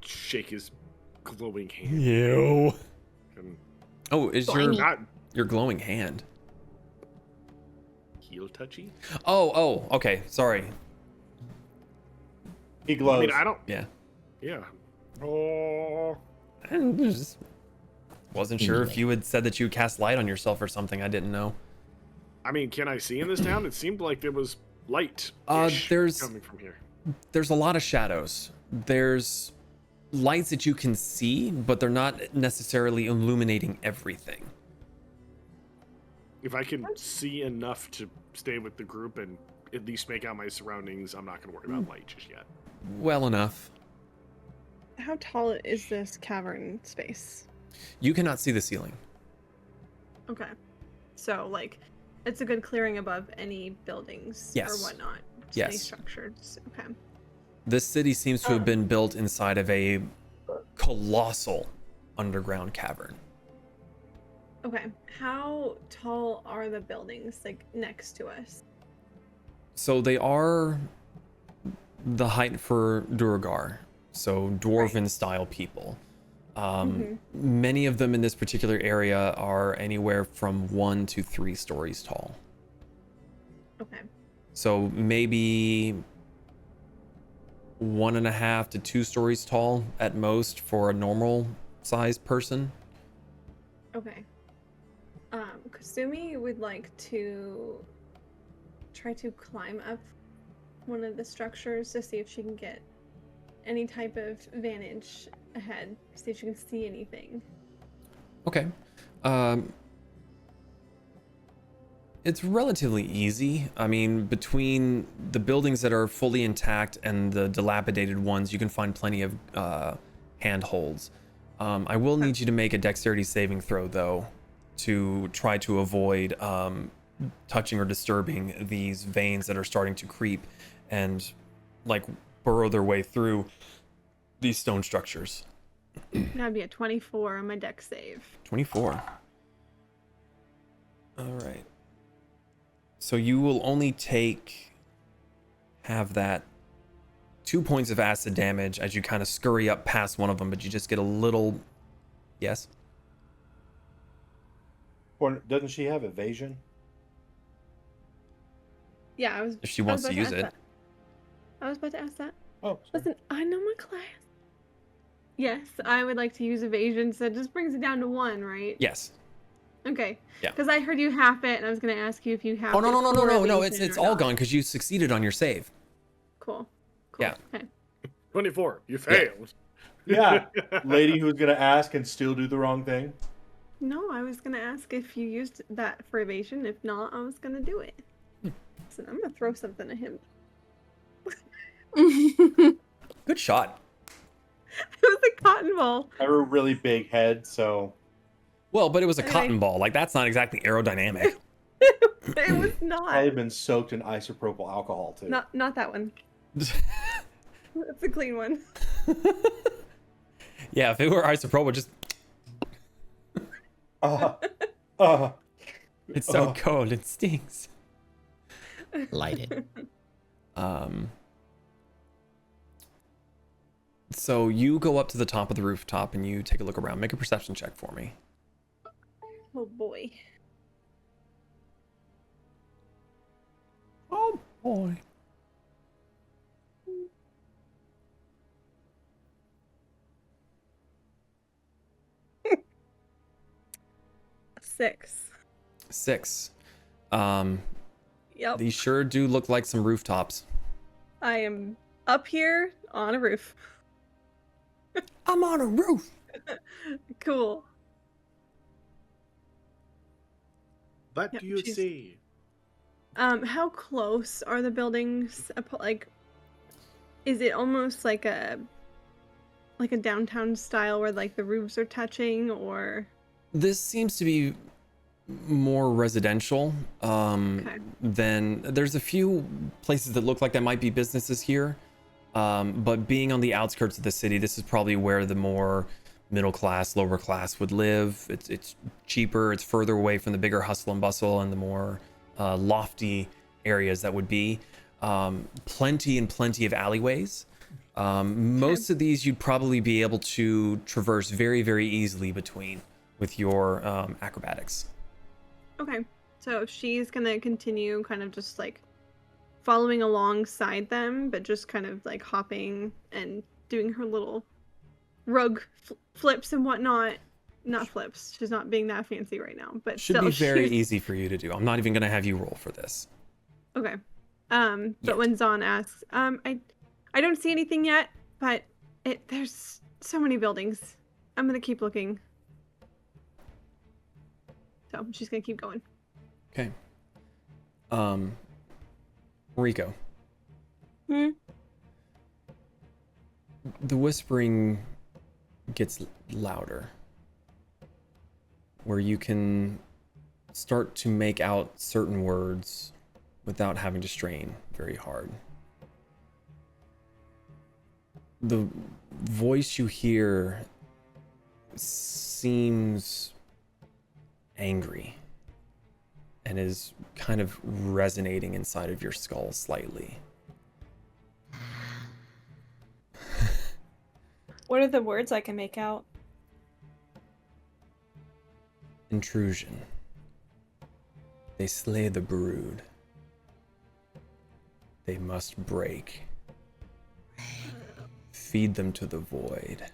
Shake his glowing hand. Ew. And Oh, is not your glowing hand? heal touchy. Oh, okay. Sorry. He glows. I mean, I don't. Yeah. Yeah. Oh. I just wasn't sure if you had said that you cast light on yourself or something. I didn't know. I mean, can I see in this town? It seemed like there was light. There's coming from here. There's a lot of shadows. There's lights that you can see, but they're not necessarily illuminating everything. If I can see enough to stay with the group and at least make out my surroundings, I'm not going to worry about light just yet. Well enough. How tall is this cavern space? You cannot see the ceiling. Okay. So, like, it's a good clearing above any buildings Yes. or whatnot. Just Yes. any structures. Okay. This city seems to have been built inside of a colossal underground cavern. Okay. How tall are the buildings, like, next to us? So they are the height for Duergar, so dwarven style people. Many of them in this particular area are anywhere from 1 to 3 stories tall. Okay. So maybe 1.5 to 2 stories tall at most for a normal sized person. Okay. Kasumi would like to try to climb up one of the structures to see if she can get any type of vantage ahead, see if she can see anything. Okay. It's relatively easy. I mean, between the buildings that are fully intact and the dilapidated ones, you can find plenty of handholds. I will need you to make a dexterity saving throw, though, to try to avoid touching or disturbing these veins that are starting to creep and, like, burrow their way through these stone structures. That'd be a 24 on my dex save. 24. All right. So you will only have that 2 points of acid damage as you kind of scurry up past one of them, but you just get a little. Yes. Or doesn't she have evasion? Yeah, If she wants to use it. I was about to ask that. Oh, sorry. Listen, I know my class. Yes, I would like to use evasion, so it just brings it down to 1, right? Yes. Okay. Yeah. Because I heard you half it, and I was going to ask you if you half Oh, no, it no, no, no, for no, no. evasion It's or all not. gone because you succeeded on your save. Cool. Yeah. Okay. 24. You failed. Yeah. Lady who's gonna ask and still do the wrong thing. No, I was going to ask if you used that for evasion. If not, I was going to do it. So I'm going to throw something at him. Good shot. It was a cotton ball. I have a really big head, so. Well, but it was a Anyway. cotton ball. Like, that's not exactly aerodynamic. It was not. Probably been soaked in isopropyl alcohol too. Not that one. That's a clean one. Yeah, if it were isopropyl, just it's so cold, it stings. Light it. So you go up to the top of the rooftop and you take a look around. Make a perception check for me. Oh boy. Oh boy. Six. 6. Yep. These sure do look like some rooftops. I am up here on a roof. I'm on a roof. Cool. What Yep, do you she's- see? How close are the buildings? Like, is it almost like a downtown style where like the roofs are touching, or? This seems to be more residential than there's a few places that look like there might be businesses here, but being on the outskirts of the city, this is probably where the more middle class, lower class would live. It's cheaper, it's further away from the bigger hustle and bustle and the more lofty areas that would be. Plenty of alleyways. Most of these you'd probably be able to traverse very, very easily between with your acrobatics. Okay, so she's gonna continue kind of just like following alongside them, but just kind of like hopping and doing her little rug flips and whatnot. Not flips. She's not being that fancy right now, but Should still, be very she's... easy for you to do. I'm not even gonna have you roll for this. Okay. But when Zaan asks, I don't see anything yet, but there's so many buildings. I'm gonna keep looking. So she's gonna keep going. Okay. Moriko. The whispering gets louder, where you can start to make out certain words without having to strain very hard. The voice you hear seems angry and is kind of resonating inside of your skull slightly. What are the words I can make out? Intrusion. They slay the brood. They must break. Feed them to the void.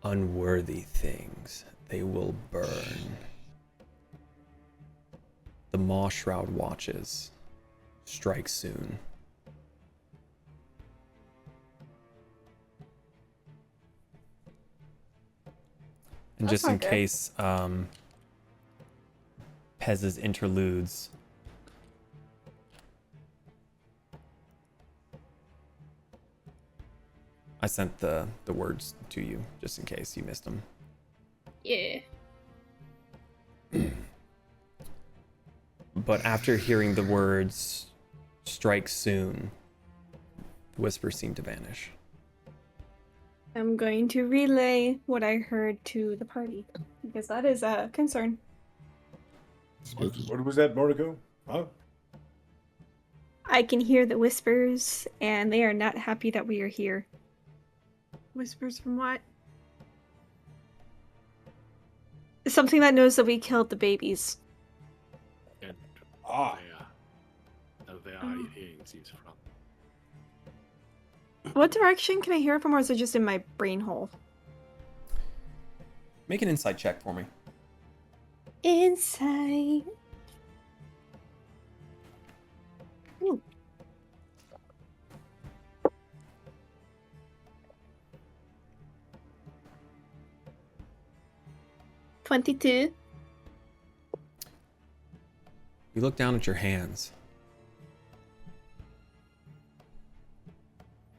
Unworthy things they will burn. The Maw Shroud watches. Strike soon. And That's just in not good. case Pez's interludes I sent the words to you just in case you missed them. Yeah. But after hearing the words strike soon, the whispers seem to vanish. I'm going to relay what I heard to the party because that is a concern. Spooky. What was that, Moriko? Huh? I can hear the whispers, and they are not happy that we are here. Whispers from what? Something that knows that we killed the babies. And Ah. where are you hearing these from? What direction can I hear it from, or is it just in my brain hole? Make an insight check for me. Insight. Ooh. $22. You look down at your hands.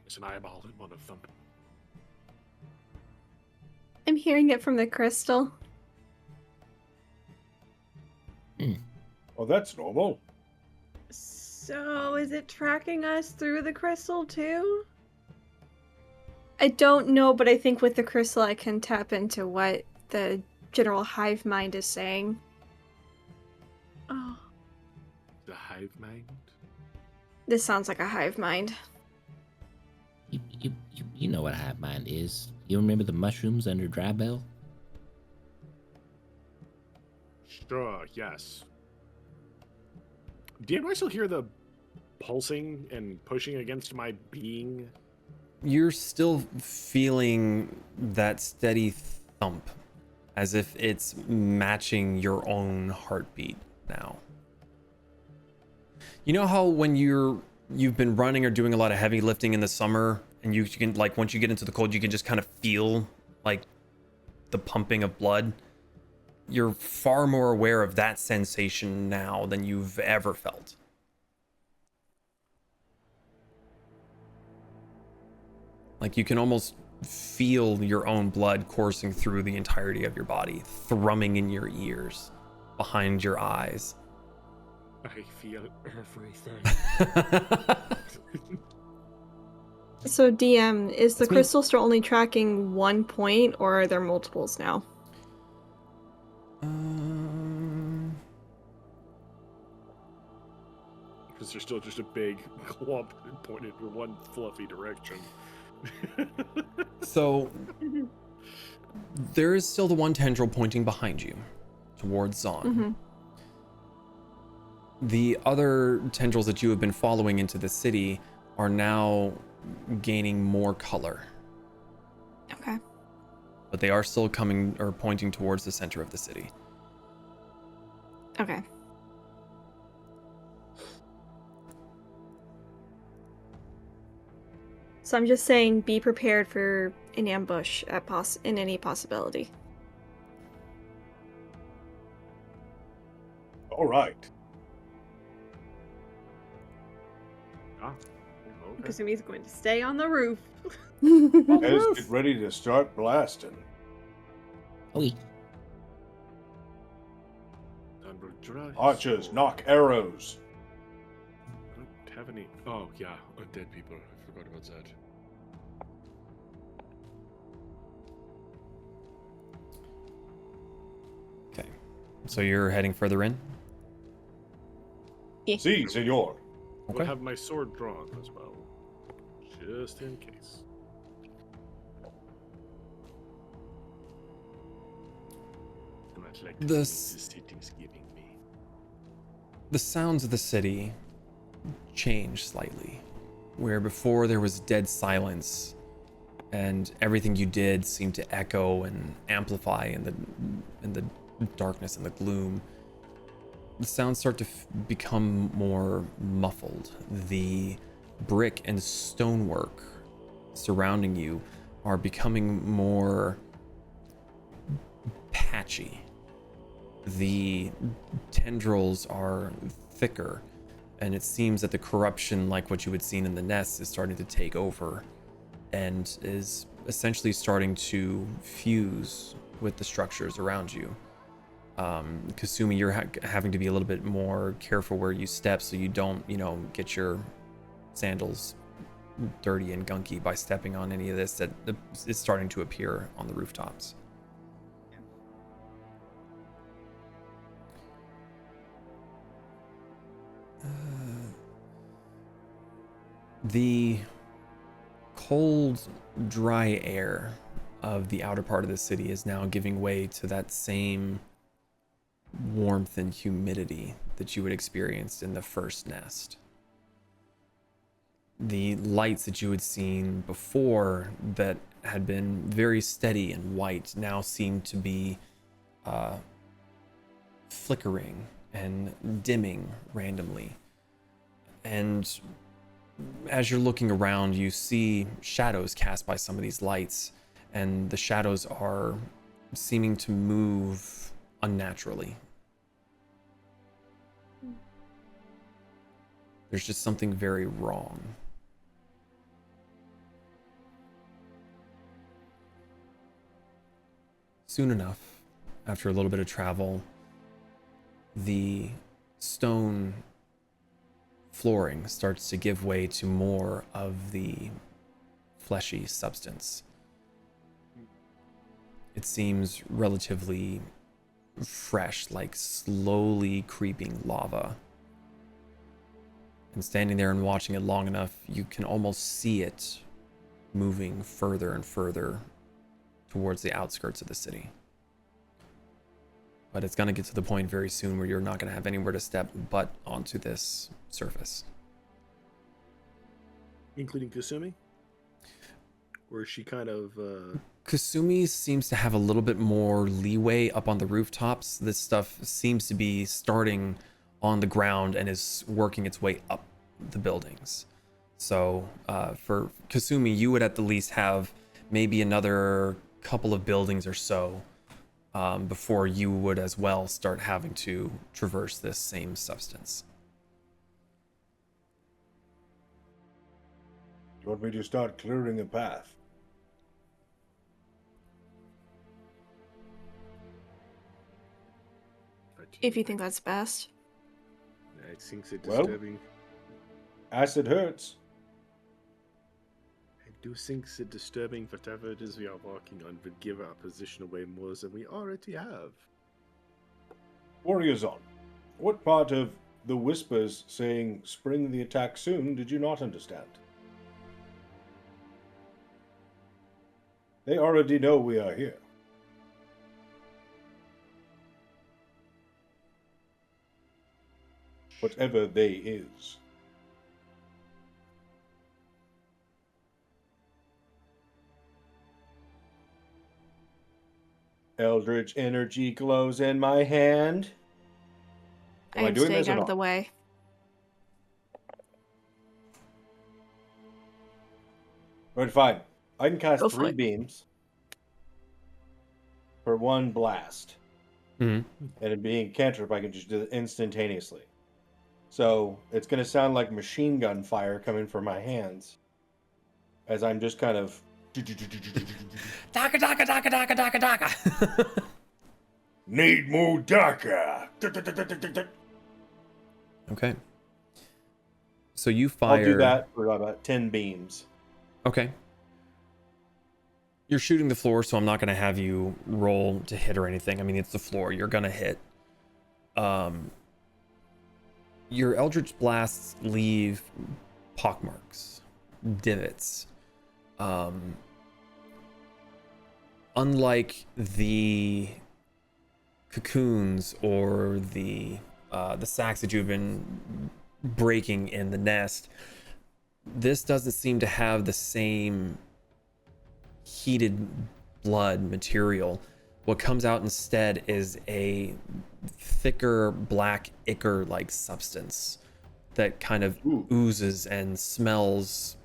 There's an eyeball in one of them. I'm hearing it from the crystal. Well, that's normal. So, is it tracking us through the crystal too? I don't know, but I think with the crystal I can tap into what the general hive mind is saying. Oh. The hive mind? This sounds like a hive mind. You know what a hive mind is. You remember the mushrooms under Dry Bell? Sure, yes. Do I still hear the pulsing and pushing against my being? You're still feeling that steady thump, as if it's matching your own heartbeat now. You know how when you've been running or doing a lot of heavy lifting in the summer, and you can, like, once you get into the cold, you can just kind of feel like the pumping of blood? You're far more aware of that sensation now than you've ever felt. Like, you can almost feel your own blood coursing through the entirety of your body, thrumming in your ears, behind your eyes. I feel everything. So DM, is the crystal still only tracking one point, or are there multiples now? Because there's still just a big clump pointed in one fluffy direction. So there is still the one tendril pointing behind you towards Zaan. Mm-hmm. The other tendrils that you have been following into the city are now gaining more color. Okay. But they are still coming or pointing towards the center of the city. Okay. So I'm just saying, be prepared for an ambush in any possibility. All right. Ah, I okay. presume he's going to stay on the roof. Let's get ready to start blasting. Oh, Archers, knock arrows. I don't have any. Oh, yeah, undead people. I forgot about that. Okay. So you're heading further in? Yeah. Si, senor. I'll have my sword drawn as well, just in case. Much like The city's giving me. The sounds of the city change slightly. Where before there was dead silence and everything you did seemed to echo and amplify in the darkness and the gloom, the sounds start to become more muffled. The brick and stonework surrounding you are becoming more patchy. The tendrils are thicker, and it seems that the corruption, like what you had seen in the nests, is starting to take over and is essentially starting to fuse with the structures around you. Kasumi, you're having to be a little bit more careful where you step so you don't, get your sandals dirty and gunky by stepping on any of this that is starting to appear on the rooftops. The cold, dry air of the outer part of the city is now giving way to that same warmth and humidity that you had experienced in the first nest. the lights that you had seen before that had been very steady and white now seem to be flickering and dimming randomly. And as you're looking around, you see shadows cast by some of these lights, and the shadows are seeming to move unnaturally. There's just something very wrong. Soon enough, after a little bit of travel, the stone flooring starts to give way to more of the fleshy substance. It seems relatively fresh, like slowly creeping lava. And standing there and watching it long enough, you can almost see it moving further and further towards the outskirts of the city. But it's going to get to the point very soon where you're not going to have anywhere to step but onto this surface. Including Kasumi? Or is she kind of... Kasumi seems to have a little bit more leeway up on the rooftops. This stuff seems to be starting on the ground and is working its way up the buildings. So for Kasumi, you would at the least have maybe another couple of buildings or so before you would as well start having to traverse this same substance. Do you want me to start clearing a path? If you think that's best. I think it's Well, disturbing. Acid hurts. I do think it's disturbing whatever it is we are working on would give our position away more than we already have. Warriors on. What part of the whispers saying spring the attack soon did you not understand? They already know we are here. Whatever they is. Eldritch energy glows in my hand. I am staying out of the way. Right, fine. I can cast Go for 3 it. beams for 1 blast. Mm-hmm. And it being cantrip, I can just do it instantaneously. So it's going to sound like machine gun fire coming from my hands as I'm just kind of... Daka, daka, daka, daka, daka, daka. Need more daka. Okay. So you fire... I'll do that for about 10 beams. Okay. You're shooting the floor, so I'm not going to have you roll to hit or anything. I mean, it's the floor. You're going to hit. Your Eldritch Blasts leave pockmarks, divots. Unlike the cocoons or the sacks that you've been breaking in the nest, this doesn't seem to have the same heated blood material. What comes out instead is a thicker black ichor-like substance that kind of oozes and smells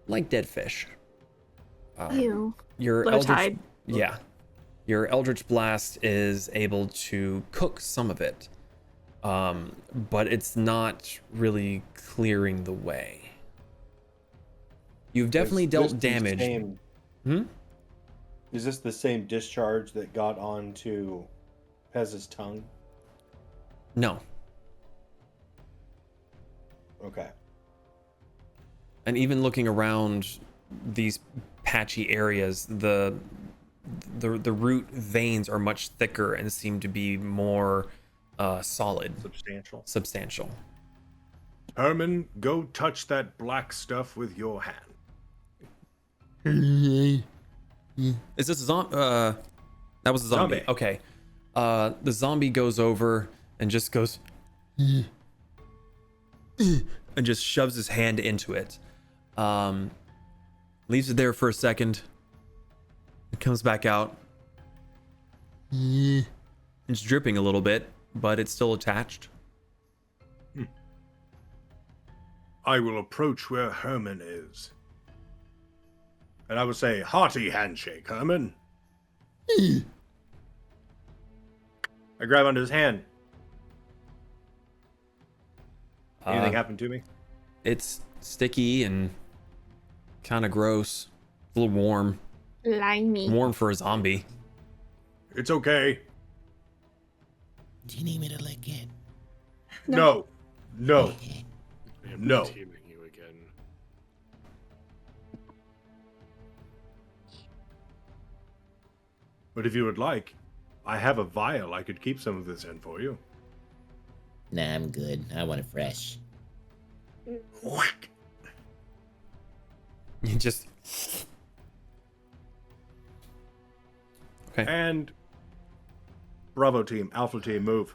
like dead fish. Ew. Your Low tide. Yeah. Your Eldritch Blast is able to cook some of it, but it's not really clearing the way. You've definitely dealt damage. Is this the same discharge that got onto Pez's tongue? No. Okay. And even looking around these patchy areas, the root veins are much thicker and seem to be more solid. Substantial. Herman, go touch that black stuff with your hand. Is this a zombie? That was a zombie. Okay. The zombie goes over and just goes, and just shoves his hand into it. Leaves it there for a second. It comes back out. It's dripping a little bit, but it's still attached. I will approach where Herman is. And I will say, hearty handshake, Herman. I grab onto his hand. Anything happened to me? It's sticky and kind of gross. A little warm. Limey. Warm for a zombie. It's okay. Do you need me to lick it? No. No. I am No. teaming you again. But if you would like, I have a vial I could keep some of this in for you. Nah, I'm good. I want it fresh. Whack. You just... Okay. And Bravo team, Alpha team, move.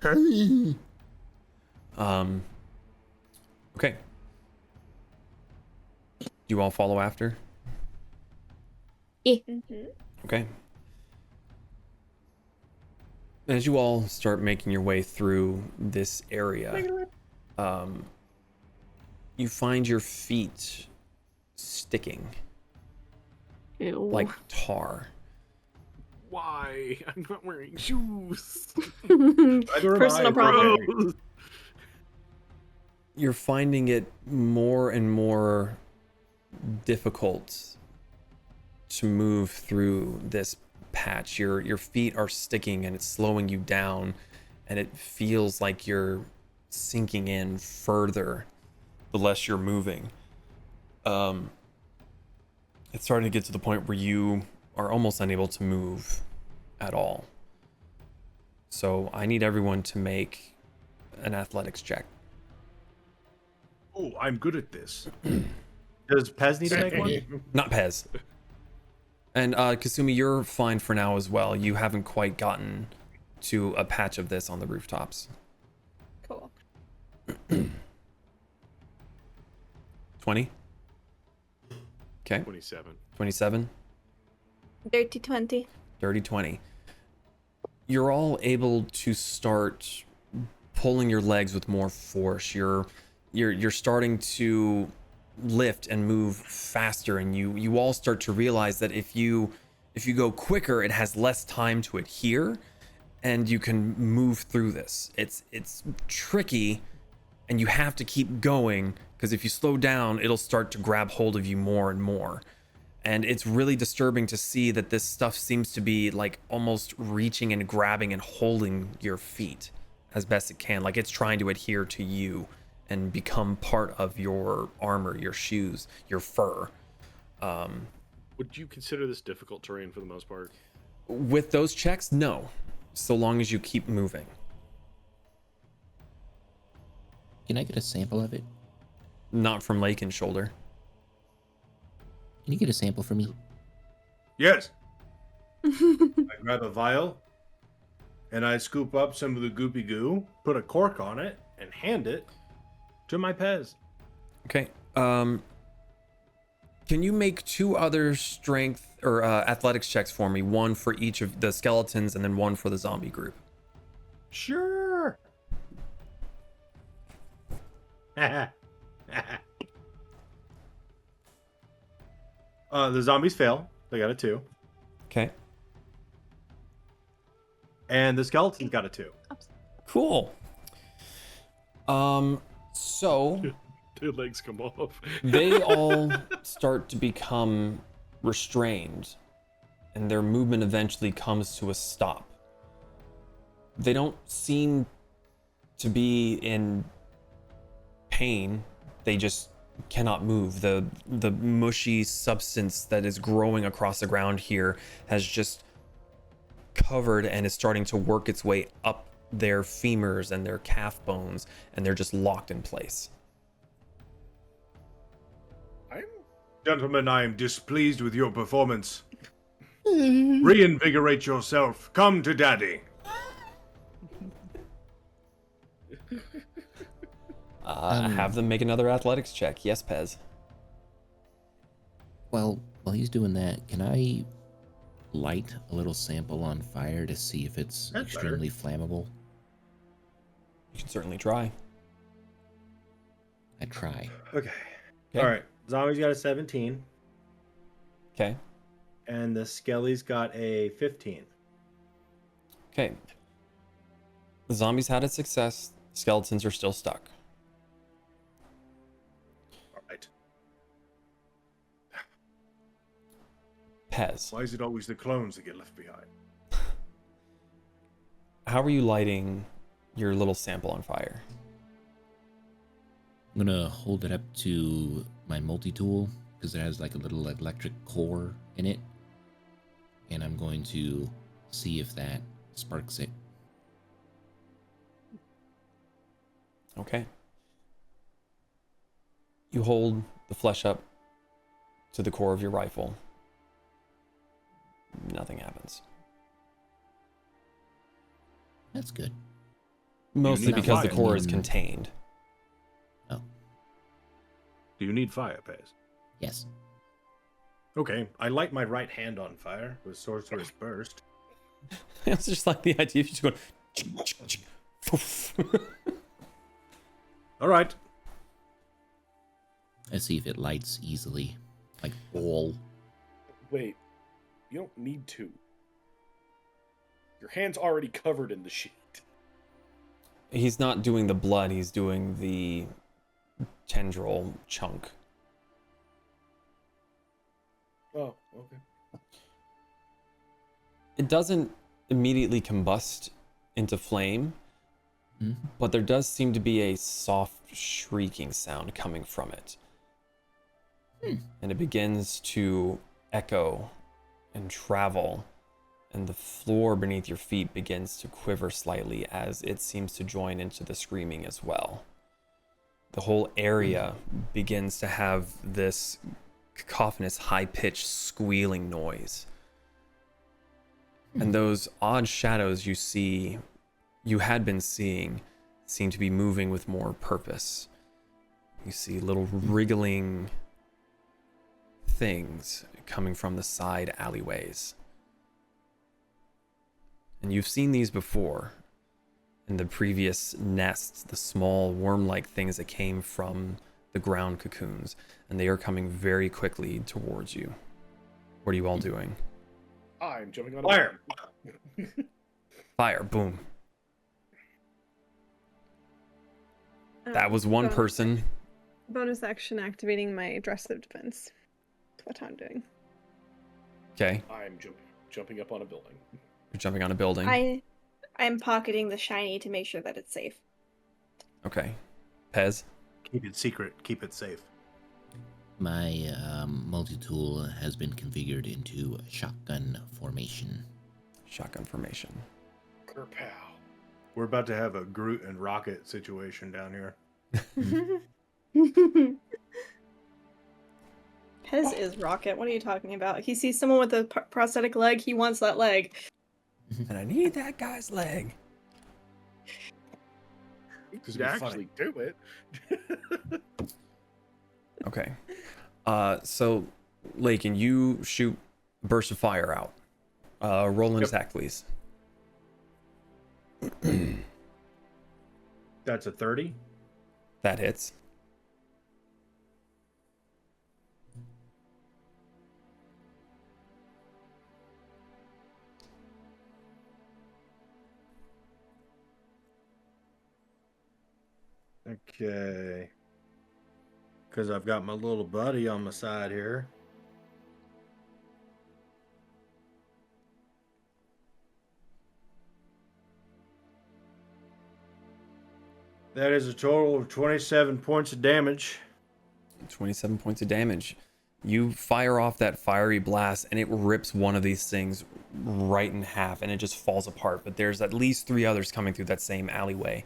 Okay. Do you all follow after? Okay. As you all start making your way through this area, you find your feet sticking Ew. like tar. Why? I'm not wearing shoes. Personal problem. You're finding it more and more difficult to move through this patch. Your feet are sticking and it's slowing you down, and it feels like you're sinking in further the less you're moving. It's starting to get to the point where you are almost unable to move at all. So I need everyone to make an athletics check. Oh, I'm good at this. Does Pez need to make one? Not Pez. And Kasumi, you're fine for now as well. You haven't quite gotten to a patch of this on the rooftops. Cool. 20? Okay. 27. 27? Dirty 20. Dirty 20. You're all able to start pulling your legs with more force. You're starting to lift and move faster, and you all start to realize that if you go quicker, it has less time to adhere, and you can move through this. It's tricky, and you have to keep going, because if you slow down, it'll start to grab hold of you more and more. And it's really disturbing to see that this stuff seems to be like almost reaching and grabbing and holding your feet as best it can, like it's trying to adhere to you and become part of your armor, your shoes, your fur. Would you consider this difficult terrain for the most part? With those checks, no. So long as you keep moving. Can I get a sample of it? Not from Lakin's shoulder. Can you get a sample for me? Yes. I grab a vial, and I scoop up some of the goopy goo, put a cork on it, and hand it to my Pez. Okay. Can you make 2 other strength or athletics checks for me? One for each of the skeletons and then one for the zombie group. Sure. The zombies fail. They got a 2. Okay. And the skeletons got a 2. Cool. So Their legs come off. they all start to become restrained, and their movement eventually comes to a stop. They don't seem to be in pain. They just cannot move. The mushy substance that is growing across the ground here has just covered and is starting to work its way up their femurs and their calf bones, and they're just locked in place. Gentlemen, I am displeased with your performance. Reinvigorate yourself. Come to daddy. Have them make another athletics check. Yes, Pez. Well, while he's doing that, can I light a little sample on fire to see if it's That's extremely flammable? You can certainly try. I try. Okay. Okay. All right. Zombie's got a 17, Okay. and the Skelly's got a 15. Okay. The zombies had a success. Skeletons are still stuck. All right. Pez, Why is it always the clones that get left behind? how are you lighting your little sample on fire? I'm gonna hold it up to my multi-tool because it has like a little electric core in it, and I'm going to see if that sparks it. Okay. You hold the flesh up to the core of your rifle. Nothing happens. That's good. Mostly need because the fire. core is contained. Oh, Do you need fire, Pez? yes. Okay. I light my right hand on fire with Sorcerer's Burst. It's just like the idea of just going. All right. Let's see if it lights easily. Like all. Wait, you don't need to. Your hand's already covered in the sheet. He's not doing the blood, he's doing the tendril chunk. Oh, okay. It doesn't immediately combust into flame, but there does seem to be a soft shrieking sound coming from it. And it begins to echo and travel, and the floor beneath your feet begins to quiver slightly as it seems to join into the screaming as well. The whole area begins to have this cacophonous, high-pitched squealing noise. And those odd shadows you had been seeing, seem to be moving with more purpose. You see little wriggling things coming from the side alleyways. And you've seen these before in the previous nests, the small worm-like things that came from the ground cocoons, and they are coming very quickly towards you. What are you all doing? I'm jumping on Fire. Fire, boom. That was one person. Bonus action activating my aggressive defense. That's what I'm doing. Okay, I'm jumping up on a building. you're jumping on a building. I'm pocketing the shiny to make sure that it's safe. Okay. Pez? Keep it secret. Keep it safe. My multi-tool has been configured into shotgun formation. Shotgun formation. Kerpow. We're about to have a Groot and Rocket situation down here. Pez is Rocket. What are you talking about? He sees someone with a prosthetic leg. He wants that leg. And I need that guy's leg. Because we actually do it. Okay. So, Lakin, you shoot a burst of fire out. Roll an attack, please. That's a 30. That hits. Okay. Because I've got my little buddy on my side here. That is a total of 27 points of damage. 27 points of damage. You fire off that fiery blast and it rips one of these things right in half and it just falls apart. But there's at least 3 others coming through that same alleyway.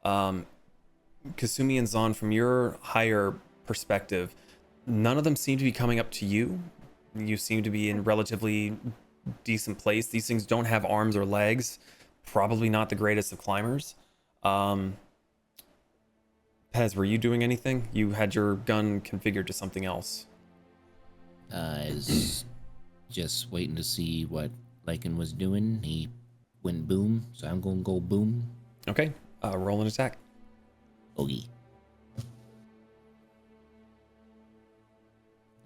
Kasumi and Zaan, from your higher perspective, none of them seem to be coming up to you. You seem to be in relatively decent place. These things don't have arms or legs. Probably not the greatest of climbers. Pez, were you doing anything? You had your gun configured to something else. I was just waiting to see what Lakin was doing. He went boom, so I'm gonna go boom. Okay, roll an attack. Oogie.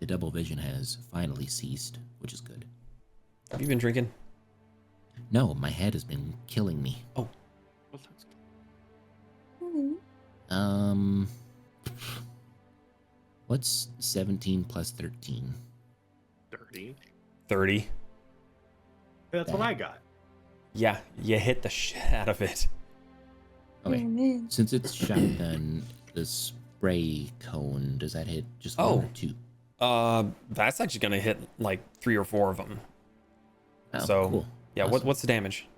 The double vision has finally ceased, which is good. Have you been drinking? No, my head has been killing me. Oh. What's 17 plus 13? 30. That's what I got. Yeah, you hit the shit out of it. Okay. Since it's shotgun, the spray cone, does that hit just one or two? That's actually gonna hit like 3 or 4 of them. Oh, So, cool. yeah, Awesome. what's the damage?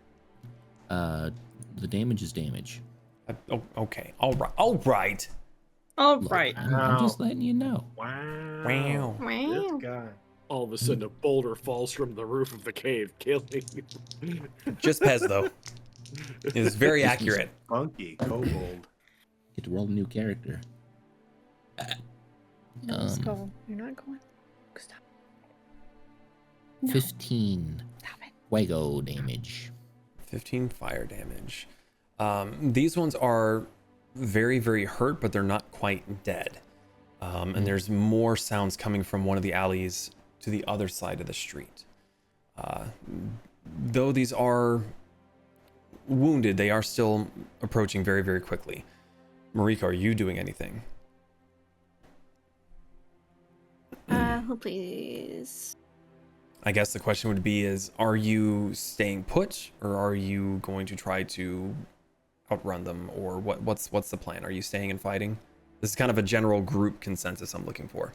The damage is damage. Oh, okay. All right. Look, I'm just letting you know. Wow. This guy. All of a sudden, a boulder falls from the roof of the cave, killing you. Just Pez, though. It is very accurate. Funky kobold. Get to roll a new character. No, Skull, you're not going. Stop. No. 15 fuego damage. 15 fire damage. These ones are very, very hurt, but they're not quite dead. And there's more sounds coming from one of the alleys to the other side of the street. Though these are wounded, they are still approaching very, very quickly. Moriko, are you doing anything? Please. I guess the question would be is, are you staying put, or are you going to try to outrun them, or what's the plan? Are you staying and fighting? This is kind of a general group consensus I'm looking for.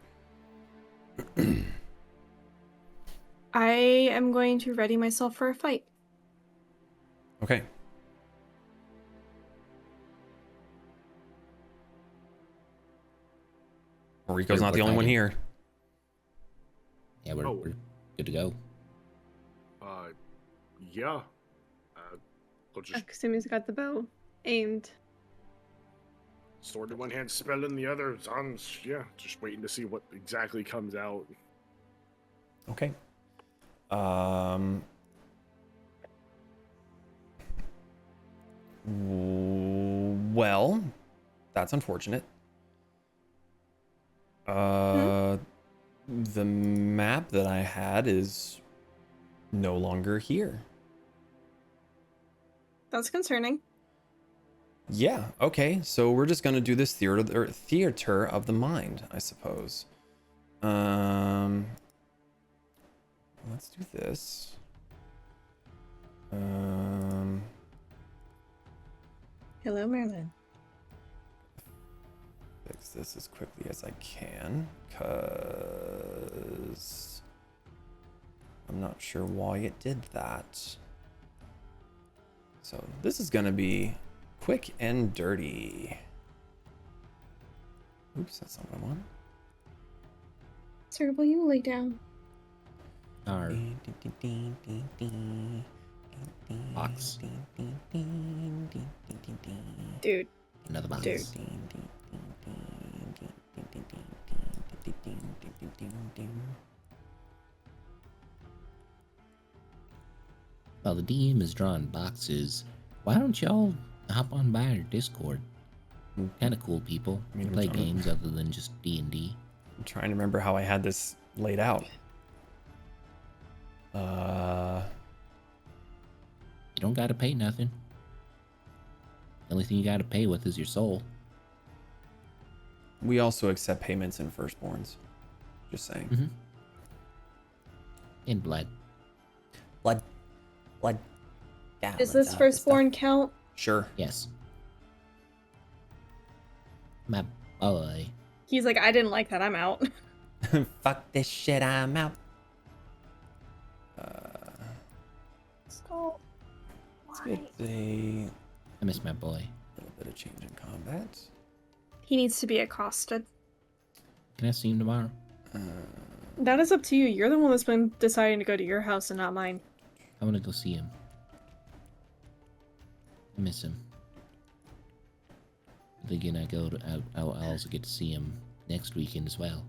I am going to ready myself for a fight. Okay. Moriko's not the only one here. Yeah, we're good to go. Yeah. I'll just Kasimi's got the bow aimed. sword in one hand, spell in the other. Zaan's, yeah, just waiting to see what exactly comes out. Okay. Well, that's unfortunate. The map that I had is no longer here. That's concerning. Yeah, okay. So we're just gonna do this theater of the mind, I suppose. Let's do this. Hello, Merlin. Fix this as quickly as I can, cause I'm not sure why it did that. So this is gonna be quick and dirty. Oops, that's not what I want. Sir, will you lay down? Our box. Dude. Another box. Dude. While the DM is drawing boxes, why don't y'all hop on by our Discord? We're kind of cool people. We play games other than just D&D. I'm trying to remember how I had this laid out. You don't gotta pay nothing. The only thing you gotta pay with is your soul. We also accept payments in firstborns. Just saying. Mm-hmm. In blood. Blood. Does this firstborn count? Sure. Yes. My boy. He's like, I didn't like that. I'm out. Fuck this shit. I'm out. Skull. Let's get a I miss my boy. little bit of change in combat. He needs to be accosted. Can I see him tomorrow? That is up to you. You're the one that's been deciding to go to your house and not mine. I wanna go see him. I miss him. Thinking I go to, I'll also get to see him next weekend as well.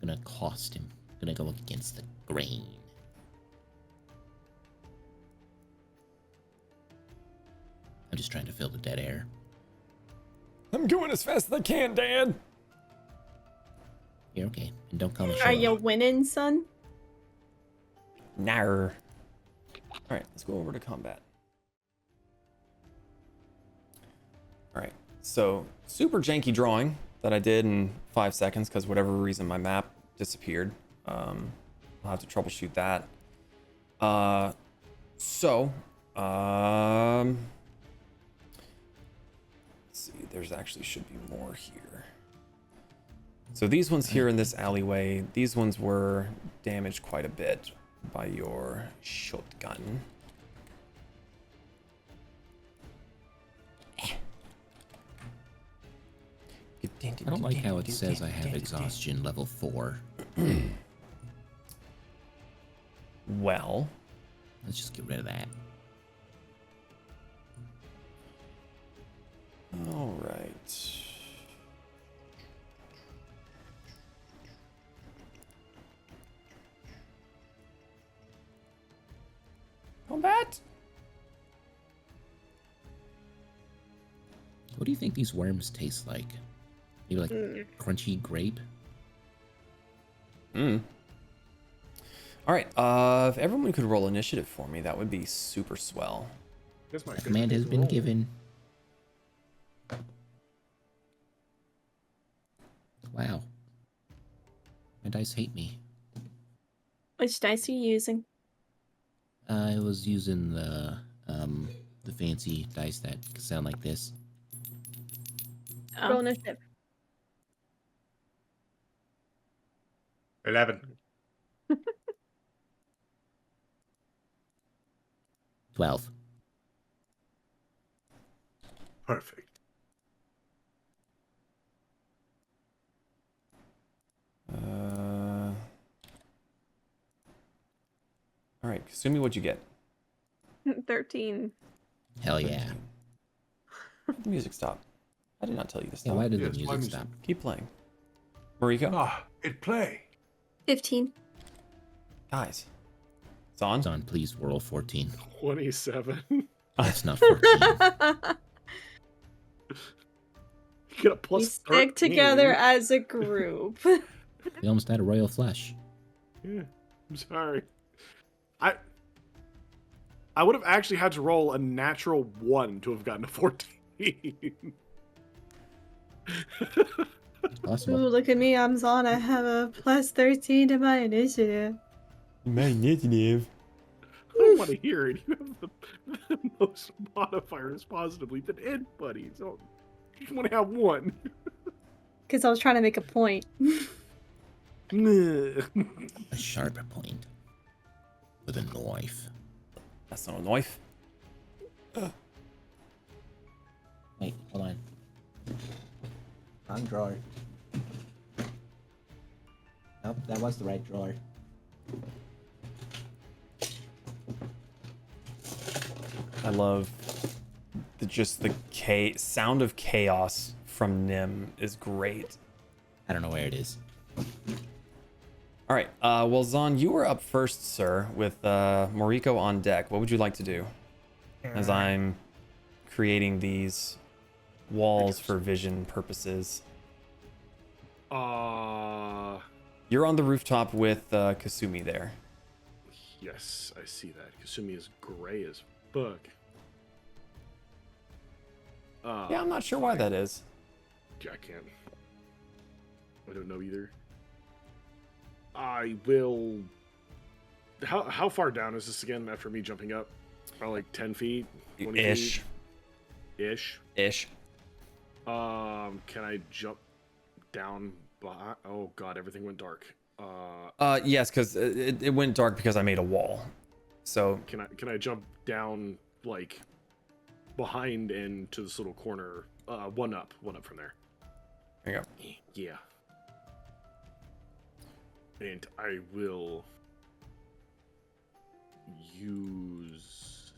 Gonna cost him. Gonna go against the grain. I'm just trying to fill the dead air. I'm going as fast as I can, Dad. You're okay. And don't call me Are short. you winning, son? Nar. Alright, let's go over to combat. Alright, so super janky drawing that I did in 5 seconds because whatever reason my map disappeared. I'll have to troubleshoot that. Let's see, there's actually should be more here. So these ones here in this alleyway, these ones were damaged quite a bit by your shotgun. I don't like how it says I have exhaustion level 4. Well, let's just get rid of that. All right. Combat. What do you think these worms taste like? Maybe like crunchy grape? All right. If everyone could roll initiative for me, that would be super swell. That's my Command has been given. Wow. My dice hate me. Which dice are you using? I was using the fancy dice that sound like this. Roll initiative. 11. 12. Perfect. All right, Kasumi, what'd you get? 13. Hell yeah. The music stopped. I did not tell you to Yeah, stop. why did the music stop? Keep playing. Moriko? Ah, it play. 15. Guys. Zaan? Zaan, please roll 14. 27. That's not 14. You get a We plus stick 13. together as a group. We almost had a royal flush. Yeah, I'm sorry. I would have actually had to roll a natural 1 to have gotten a 14. Possible. Ooh, look at me, I'm Zaan. I have a plus 13 to my initiative. My initiative. I don't want to hear it. You have the most modifiers positively than anybody. So you just want to have 1. Because I was trying to make a point. A sharp point. With a knife. That's not a knife. Wait, hold on. Wrong drawer. Nope, that was the right drawer. I love just the sound of chaos from Nim is great. I don't know where it is. All right. Well, Zaan, you were up first, sir, with Moriko on deck. What would you like to do? As I'm creating these walls for vision purposes. You're on the rooftop with Kasumi there. Yes, I see that. Kasumi is gray as fuck. Yeah, I'm not sure why that is. I can't. I don't know either. I will. How far down is this again after me jumping up? Probably like 10 feet? 20 Ish. feet? Ish. Ish. Can I jump down behind? Oh god, everything went dark. Yes, because it went dark because I made a wall. So Can I jump down like behind and to this little corner? One up from there. There you go. Yeah. And I will use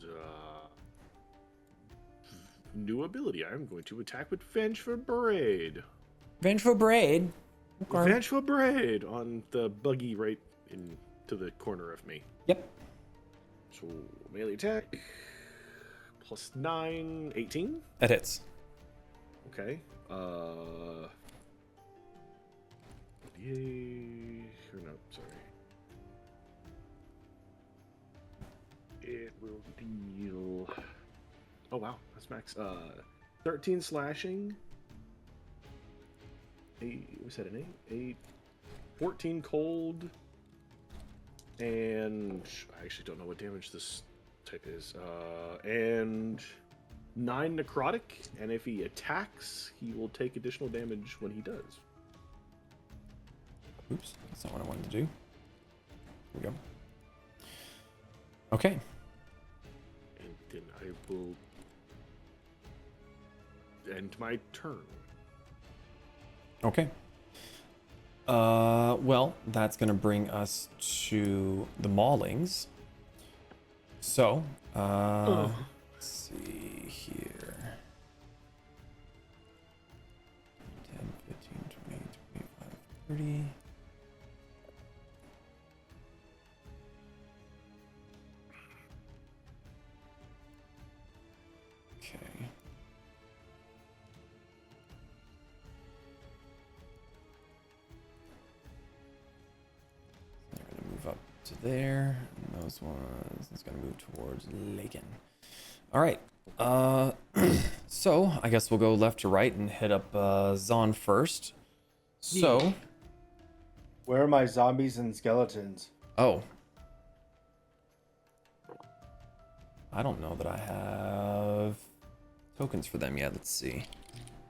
new ability. I'm going to attack with Vengeful Braid. Vengeful Braid. Okay. Vengeful Braid on the buggy right into the corner of me. Yep. So melee attack plus 9, 18. That hits. Okay. Yay. Or no, sorry. It will deal. Oh wow, that's max. 13 slashing. 8. We said an 8. 14 cold. And I actually don't know what damage this type is. And 9 necrotic. And if he attacks, he will take additional damage when he does. Oops, that's not what I wanted to do. Here we go. Okay. And then I will end my turn. Okay. Well, that's gonna bring us to the maulings. So, let's see here. 10, 15, 20, 25, 30. Okay. They're gonna move up to there, and those ones, it's gonna move towards Lakin. All right. So I guess we'll go left to right and hit up Zaan first. So, Where are my zombies and skeletons? oh, I don't know that I have tokens for them yet. Let's see.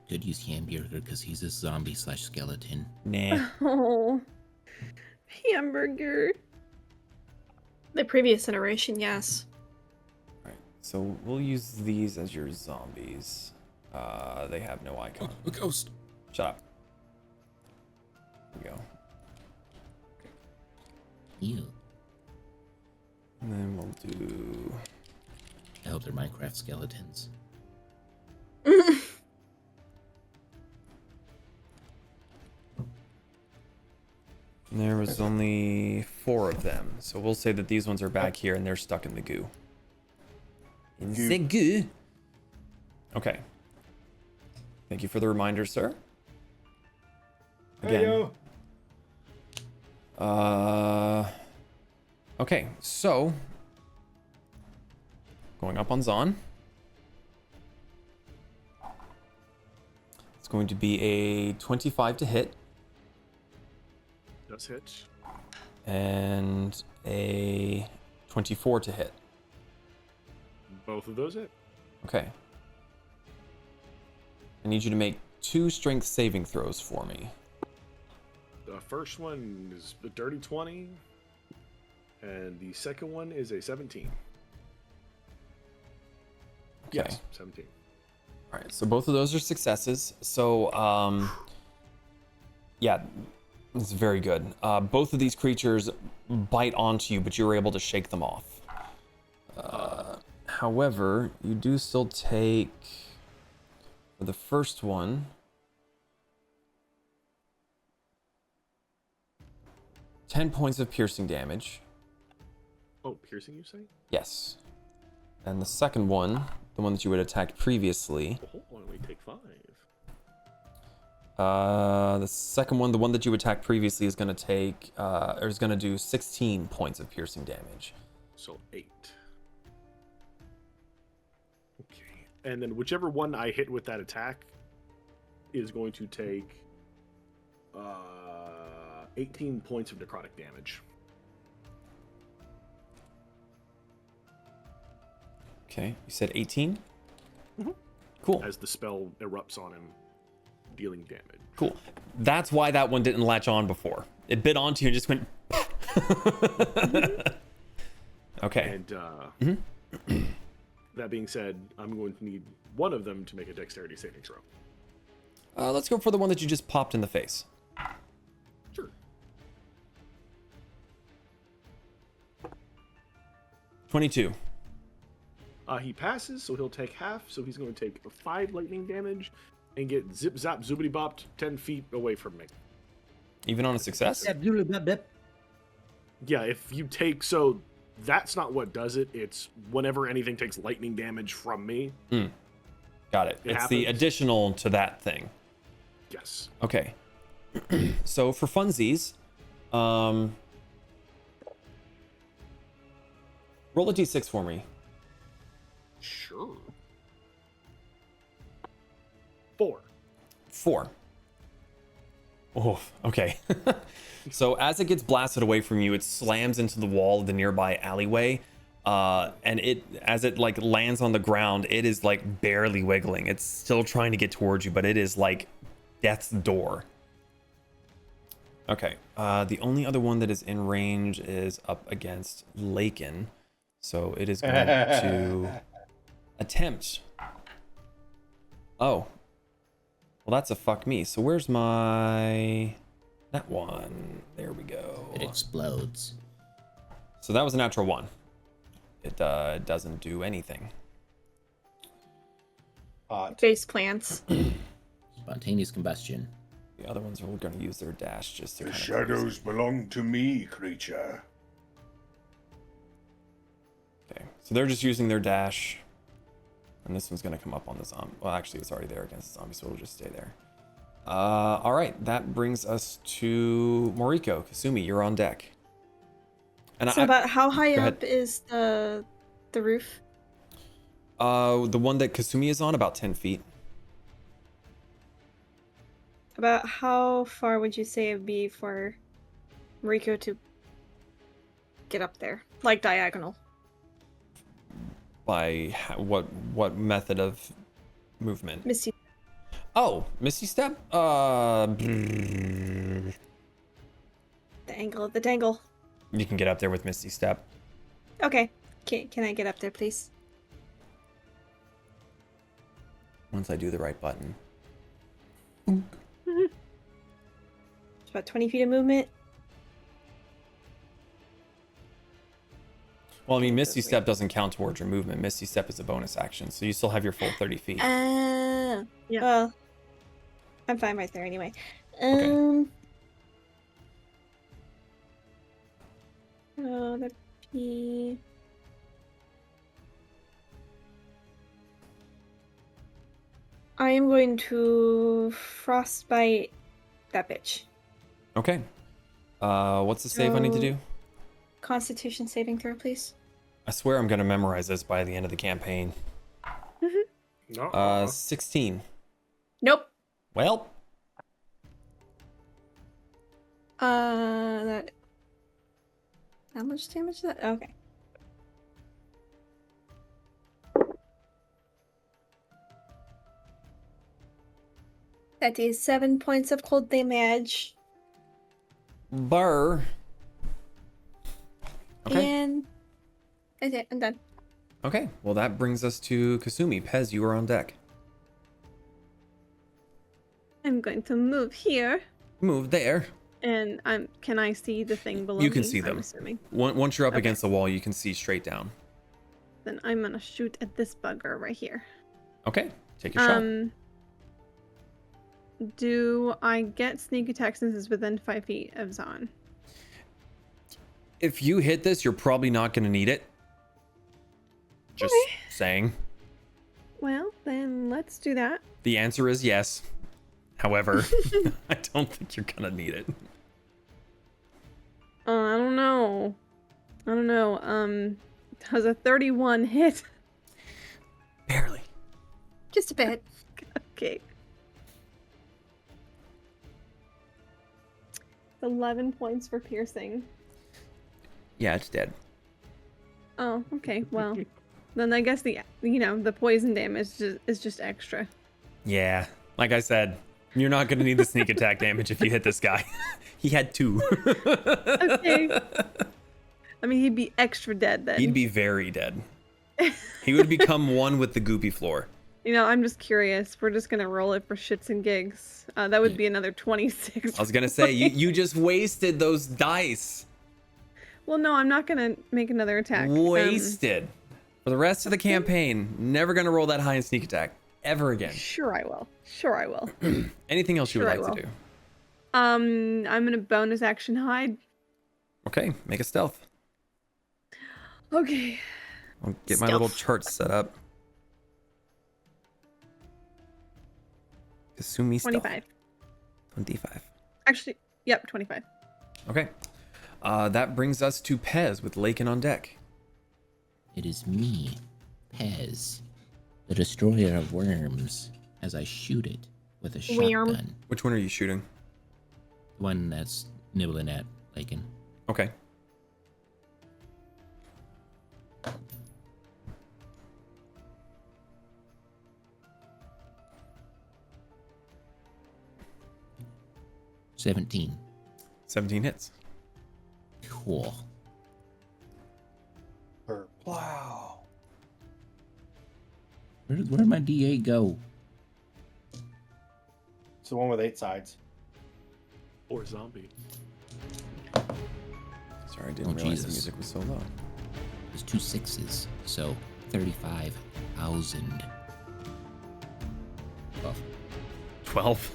Could use Hamburger because he's a zombie / skeleton. Nah. Oh, hamburger. The previous iteration, yes. Alright, so we'll use these as your zombies. They have no icon. A ghost. Shut up. There we go. Ew. And then we'll do... I hope they're Minecraft skeletons. There was only 4 of them, so we'll say that these ones are back here and they're stuck in the goo. In the goo. Okay. Thank you for the reminder, sir. Again. Okay, so going up on Zaan. It's going to be a 25 to hit. Does hit. And a 24 to hit. Both of those hit. Okay. I need you to make 2 strength saving throws for me. The first one is a dirty 20. And the second one is a 17. Okay. Yes, 17. All right, so both of those are successes. So, yeah, it's very good. Both of these creatures bite onto you, but you were able to shake them off. However, you do still take, for the first one, 10 points of piercing damage. Oh, piercing, you say? Yes. And the second one, the one that you had attacked previously. Oh, hold on, we take 5. The second one, the one that you attacked previously, is going to take, or is going to do 16 points of piercing damage. So 8. Okay. And then whichever one I hit with that attack is going to take 18 points of necrotic damage. Okay, you said 18? Mm-hmm. Cool. As the spell erupts on him, dealing damage. Cool. That's why that one didn't latch on before. It bit onto you and just went... Okay. And that being said, I'm going to need one of them to make a dexterity saving throw. Let's go for the one that you just popped in the face. Sure. 22. He passes, so he'll take half. So he's going to take 5 lightning damage and get zip zap zoobity bopped 10 feet away from me. Even on a success? Yeah, if you take, so that's not what does it. It's whenever anything takes lightning damage from me. Got it. It's the additional to that thing. Yes. Okay. So for funsies, roll a d6 for me. Sure. 4. 4. Oh, okay. So as it gets blasted away from you, it slams into the wall of the nearby alleyway. And as it like lands on the ground, it is like barely wiggling. It's still trying to get towards you, but it is like death's door. Okay. The only other one that is in range is up against Lakin. So it is going to attempt. Oh. Well, that's a fuck me. So where's my... That one. There we go. It explodes. So that was a natural 1. It doesn't do anything. Face plants. Spontaneous combustion. The other ones are going to use their dash just to The kind of shadows belong to me, creature. Okay, so they're just using their dash. And this one's going to come up on the zombie. Well, actually, it's already there against the zombie, so it'll just stay there. All right, that brings us to Moriko. Kasumi, you're on deck. And So about how high Go up ahead. is the roof? The one that Kasumi is on, about 10 feet. About how far would you say it would be for Moriko to get up there? Like diagonal. By what method of movement? Misty. Oh, Misty Step? The angle of the dangle. You can get up there with Misty Step. Okay. Can I get up there, please? Once I do the right button. It's about 20 feet of movement. Well, I mean, Misty Step doesn't count towards your movement. Misty Step is a bonus action, so you still have your full 30 feet. Yeah. Well, I'm fine right there anyway. Okay. Oh, that'd be... I am going to frostbite that bitch. Okay. What's the save I need to do? Constitution saving throw, please. I swear I'm gonna memorize this by the end of the campaign. 16. Nope. Well, That... How much damage is that? Okay. That is 7 points of cold damage. burr. Okay. And that's it. I'm done. Okay. Well, that brings us to Kasumi. Pez, you are on deck. I'm going to move here. Move there. And can I see the thing below me? You can see them. I'm assuming. Once you're up Okay. against the wall, you can see straight down. Then I'm gonna shoot at this bugger right here. Okay. Take your shot. Do I get sneak attack since it's within 5 feet of Zaan? If you hit this, you're probably not going to need it. Just saying. Well, then let's do that. The answer is yes. However, I don't think you're going to need it. I don't know. Does a 31 hit? Barely. Just a bit. Okay. 11 points for piercing. Yeah, it's dead. Oh, okay. Well, then I guess the poison damage is just extra. Yeah. Like I said, you're not going to need the sneak attack damage if you hit this guy. He had 2. Okay. I mean, he'd be extra dead then. He'd be very dead. He would become one with the goopy floor. I'm just curious. We're just gonna roll it for shits and gigs. That would be another 26. I was going to say, you just wasted those dice. Well, no, I'm not gonna make another attack. Wasted. For the rest of the campaign, never gonna roll that high in sneak attack ever again. Sure I will. Sure I will. Anything else you Sure would I like will. to do? I'm gonna bonus action hide. Okay, make a stealth. Okay. I'll get my little chart set up. Kasumi stealth. 25. 25. Actually, yep, 25. Okay. That brings us to Pez with Lakin on deck. It is me, Pez, the destroyer of worms, as I shoot it with a shotgun. Which one are you shooting? The one that's nibbling at Lakin. Okay. $17. 17 hits. Cool. Wow. Where'd my D8 go? It's the one with 8 sides. Or zombie. Sorry, I didn't realize the music was so low. There's 2 6s, so 35,000. 12. 12.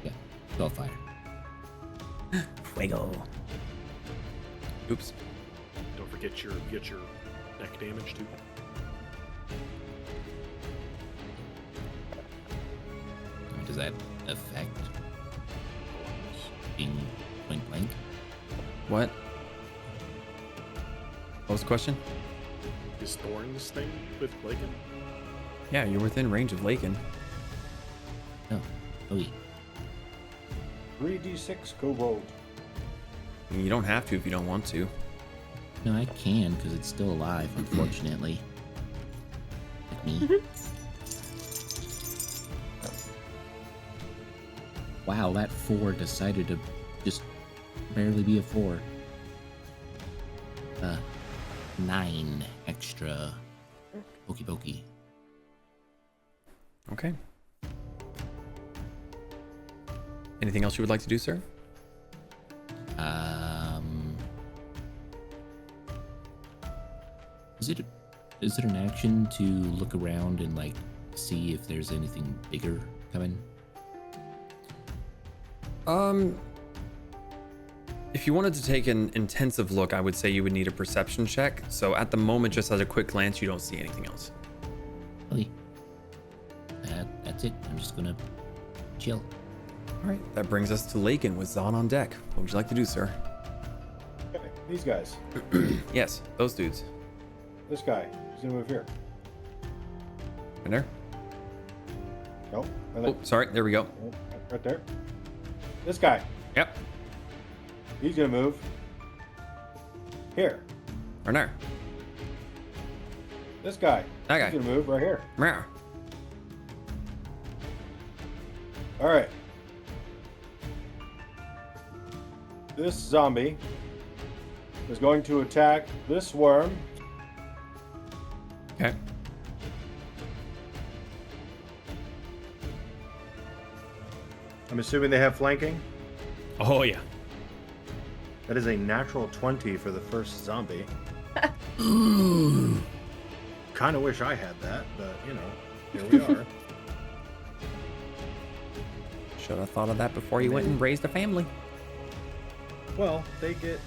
Yeah, 12 fire. Fuego. Oops. Don't forget your neck damage too. Does that affect being point blank? What? What was the question? Is Thorns thing with Lakin? Yeah, you're within range of Lakin. No. Oh, yeah. 3d6 go rolled. You don't have to if you don't want to. No, I can because it's still alive, unfortunately. Like me. Wow, that 4 decided to just barely be a 4. 9 extra. Pokey pokey. Okay. Anything else you would like to do, sir? Is it an action to look around and like see if there's anything bigger coming? If you wanted to take an intensive look, I would say you would need a perception check. So at the moment, just at a quick glance, you don't see anything else. Okay. That's it. I'm just gonna chill. All right, that brings us to Lakin with Zaan on deck. What would you like to do, sir? Okay, these guys. Yes, those dudes. This guy. He's gonna move here. Right there? Nope. Oh, sorry. There we go. Right there. This guy. Yep. He's gonna move here. Right there. This guy. That guy. He's gonna move right here. Meow. All right. This zombie is going to attack this worm. Okay. I'm assuming they have flanking. Oh, yeah. That is a natural 20 for the first zombie. Kind of wish I had that, but you know, here we are. Should have thought of that before you went and raised a family. Well, they get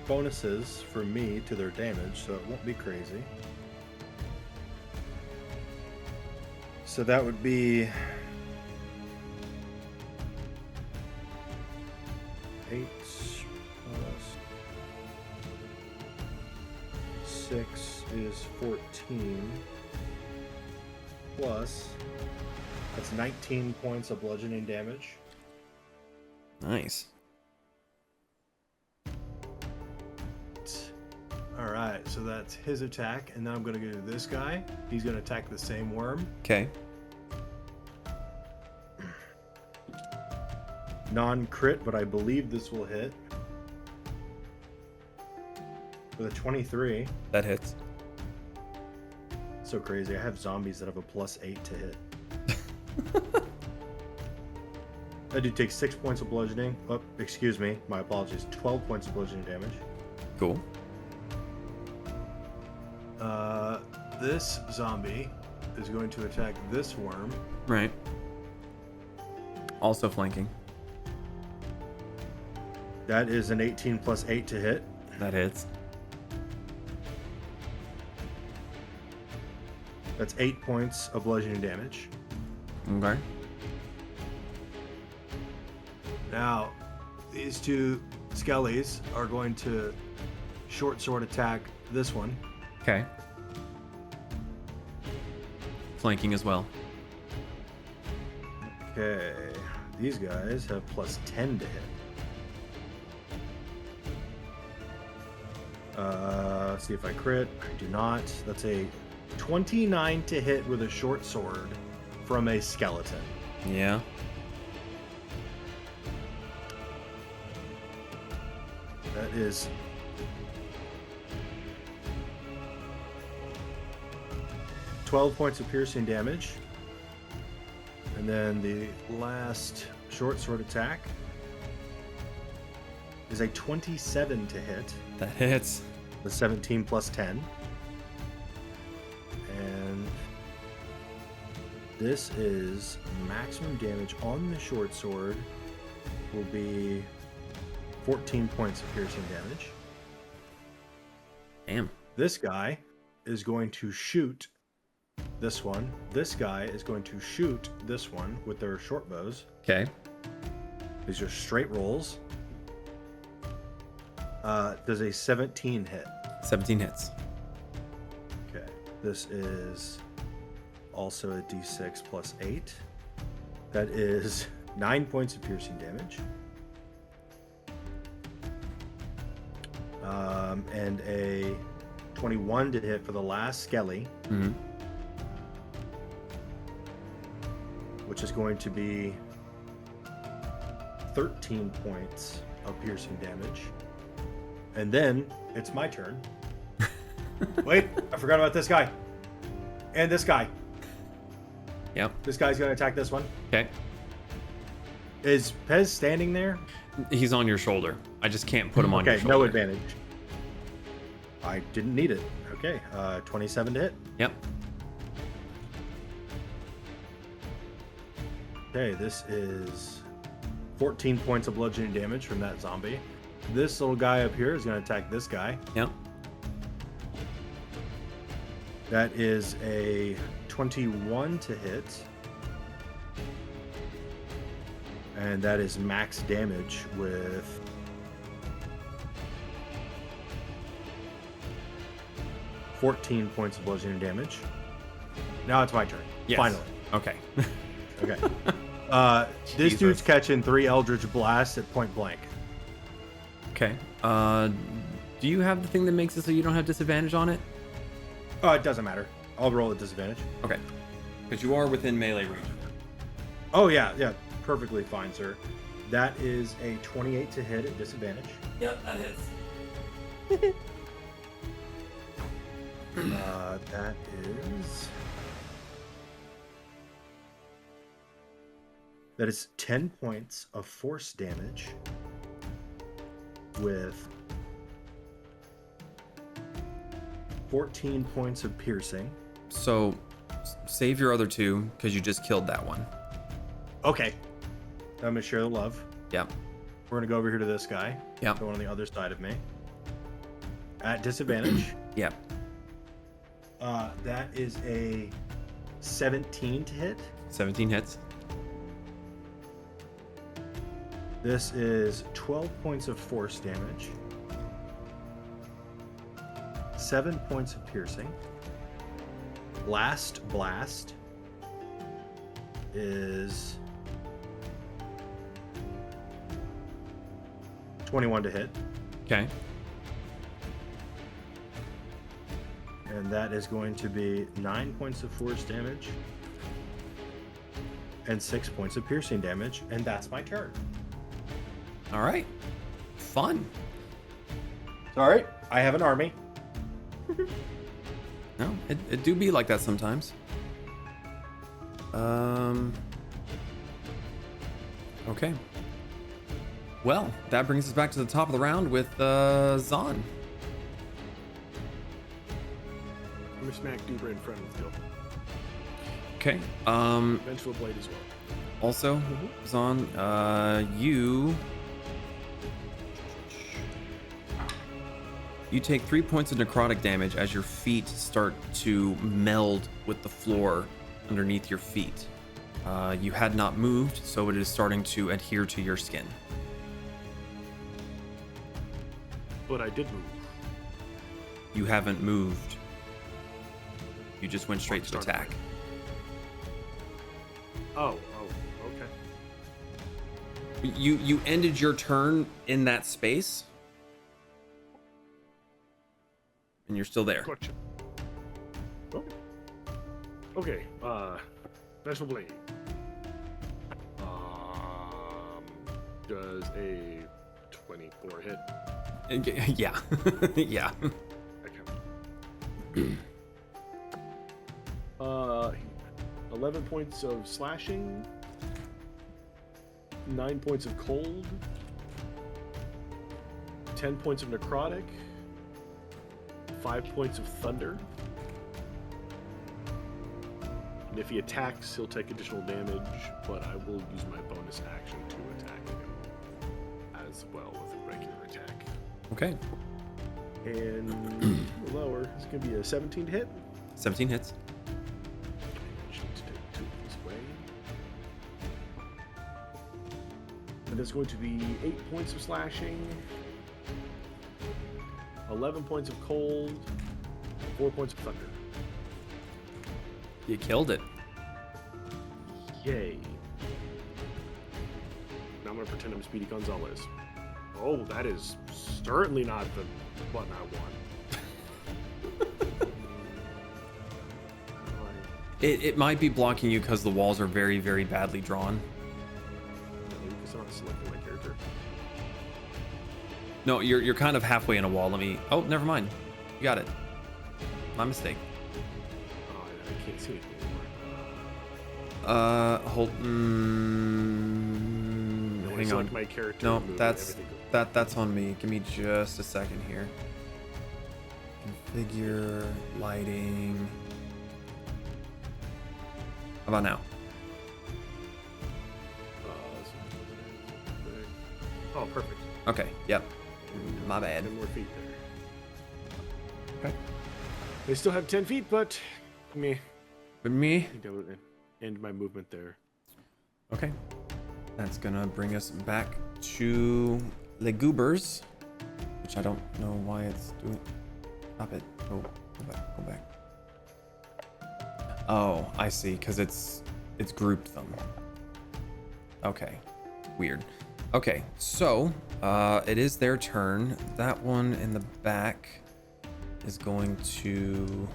bonuses from me to their damage, so it won't be crazy. So that would be 8 plus 6 is 14 plus that's 19 points of bludgeoning damage. Nice. Alright, so that's his attack, and then I'm gonna go to this guy. He's gonna attack the same worm. Okay. Non-crit, but I believe this will hit. With a 23. That hits. So crazy. I have zombies that have a +8 to hit. That dude takes 6 points of bludgeoning. Oh, excuse me. My apologies. 12 points of bludgeoning damage. Cool. this zombie is going to attack this worm. Right. Also flanking. That is an 18 plus 8 to hit. That hits. That's 8 points of bludgeoning damage. Okay. Now, these two skellies are going to short sword attack this one. Okay. Flanking as well. Okay. These guys have plus 10 to hit. Let's see if I crit. I do not. That's a 29 to hit with a short sword from a skeleton. Yeah. That is 12 points of piercing damage. And then the last short sword attack is a 27 to hit. That hits. The 17 plus 10. And this is maximum damage on the short sword will be 14 points of piercing damage. Damn. This guy is going to shoot this one. This guy is going to shoot this one with their short bows. Okay. These are straight rolls. Does a 17 hit? 17 hits. Okay. This is also a d6 plus 8. That is 9 points of piercing damage. And a 21 to hit for the last skelly. Mm-hmm. Which is going to be 13 points of piercing damage. And then it's my turn. Wait, I forgot about this guy. And this guy. Yep. This guy's going to attack this one. Okay. Is Pez standing there? He's on your shoulder. I just can't put him on your Okay, shoulder. no advantage. I didn't need it. Okay, 27 to hit. Yep. Okay, this is 14 points of bludgeoning damage from that zombie. This little guy up here is going to attack this guy. Yep. That is a 21 to hit. And that is max damage with 14 points of bludgeoning damage. Now it's my turn. Yes. Finally. Okay. Okay. This dude's catching 3 Eldritch Blasts at point blank. Okay. Do you have the thing that makes it so you don't have disadvantage on it? It doesn't matter. I'll roll at disadvantage. Okay. Because you are within melee range. Oh, yeah. Perfectly fine, sir. That is a 28 to hit at disadvantage. Yep, that hits. That is... That is 10 points of force damage with 14 points of piercing. So, save your other 2, because you just killed that one. Okay. I'm going to share the love. Yep. We're going to go over here to this guy. Yep. The one on the other side of me. At disadvantage. Yep. That is a 17 to hit. 17 hits. This is 12 points of force damage. 7 points of piercing. Last blast is 21 to hit. Okay. And that is going to be 9 points of force damage and 6 points of piercing damage. And that's my turn. All right. Fun. Sorry, I have an army. No, it do be like that sometimes. Okay. Well, that brings us back to the top of the round with Zaan. I'm gonna smack Duber in front of the deal. Okay. Vengeful Blade as well. Also, Zaan, you take 3 points of necrotic damage as your feet start to meld with the floor underneath your feet. You had not moved, so it is starting to adhere to your skin. But I did move. You haven't moved. You just went straight to attack. Oh, okay. You ended your turn in that space, and you're still there. Gotcha. Okay. Vengeful Blade. Does a 24 hit? Yeah. Yeah. Okay. 11 points of slashing, 9 points of cold, 10 points of necrotic, 5 points of thunder. And if he attacks, he'll take additional damage, but I will use my bonus action to attack him as well with a regular attack. Okay. And lower, it's going to be a 17 to hit. 17 hits. And there's going to be 8 points of slashing, 11 points of cold, 4 points of thunder. You killed it. Yay. Now I'm going to pretend I'm Speedy Gonzalez. Oh, that is certainly not the button I want. It might be blocking you because the walls are very, very badly drawn. It's not selecting my character. No, you're kind of halfway in a wall. Let me... Oh, never mind. You got it. My mistake. Oh, I can't see anything Hold... hang on. My character No, that's on me. Give me just a second here. Configure, lighting... How about now? Oh, perfect. Okay, yep. My bad. 10 more feet there. Okay. They still have 10 feet, but me. But me? I think that would end my movement there. Okay. That's gonna bring us back to the goobers, which I don't know why it's doing. Stop it. Go back. Go back. Oh, I see. Because it's grouped them. Okay. Weird. Okay, so it is their turn. That one in the back is going to...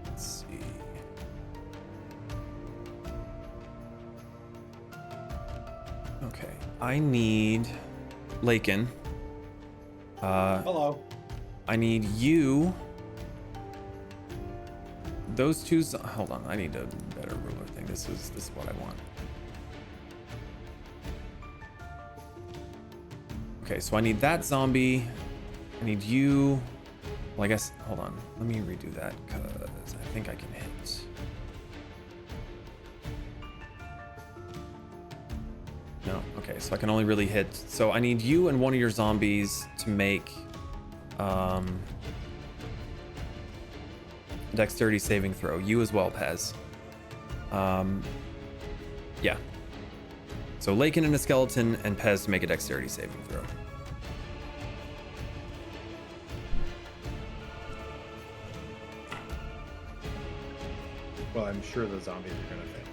Let's see. Okay, I need Lakin. Hello. I need you. Those two. Hold on, I need a better ruler thing. This is what I want. Okay, so I need that zombie. I need you. Well, I guess. Hold on. Let me redo that because I think I can hit. No. Okay, so I can only really hit. So I need you and one of your zombies to make. Dexterity saving throw. You as well, Pez. Yeah. So Lakin and a skeleton and Pez to make a dexterity saving throw. Well, I'm sure the zombies are gonna fail.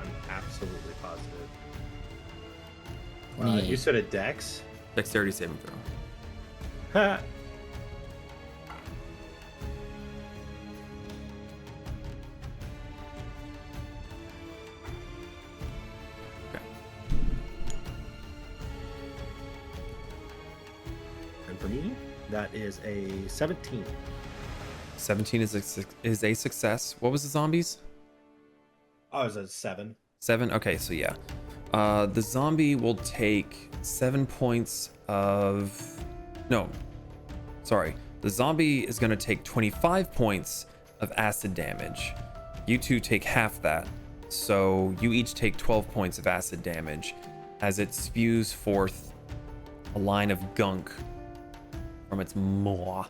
I'm absolutely positive. You said a dex? Dexterity saving throw. Ha! For me, that is a 17. 17 is a success. What was the zombies? Oh, it was a 7. 7? Okay, so yeah. The zombie will take 7 points of... No. Sorry. The zombie is going to take 25 points of acid damage. You two take half that. So you each take 12 points of acid damage as it spews forth a line of gunk from its maw.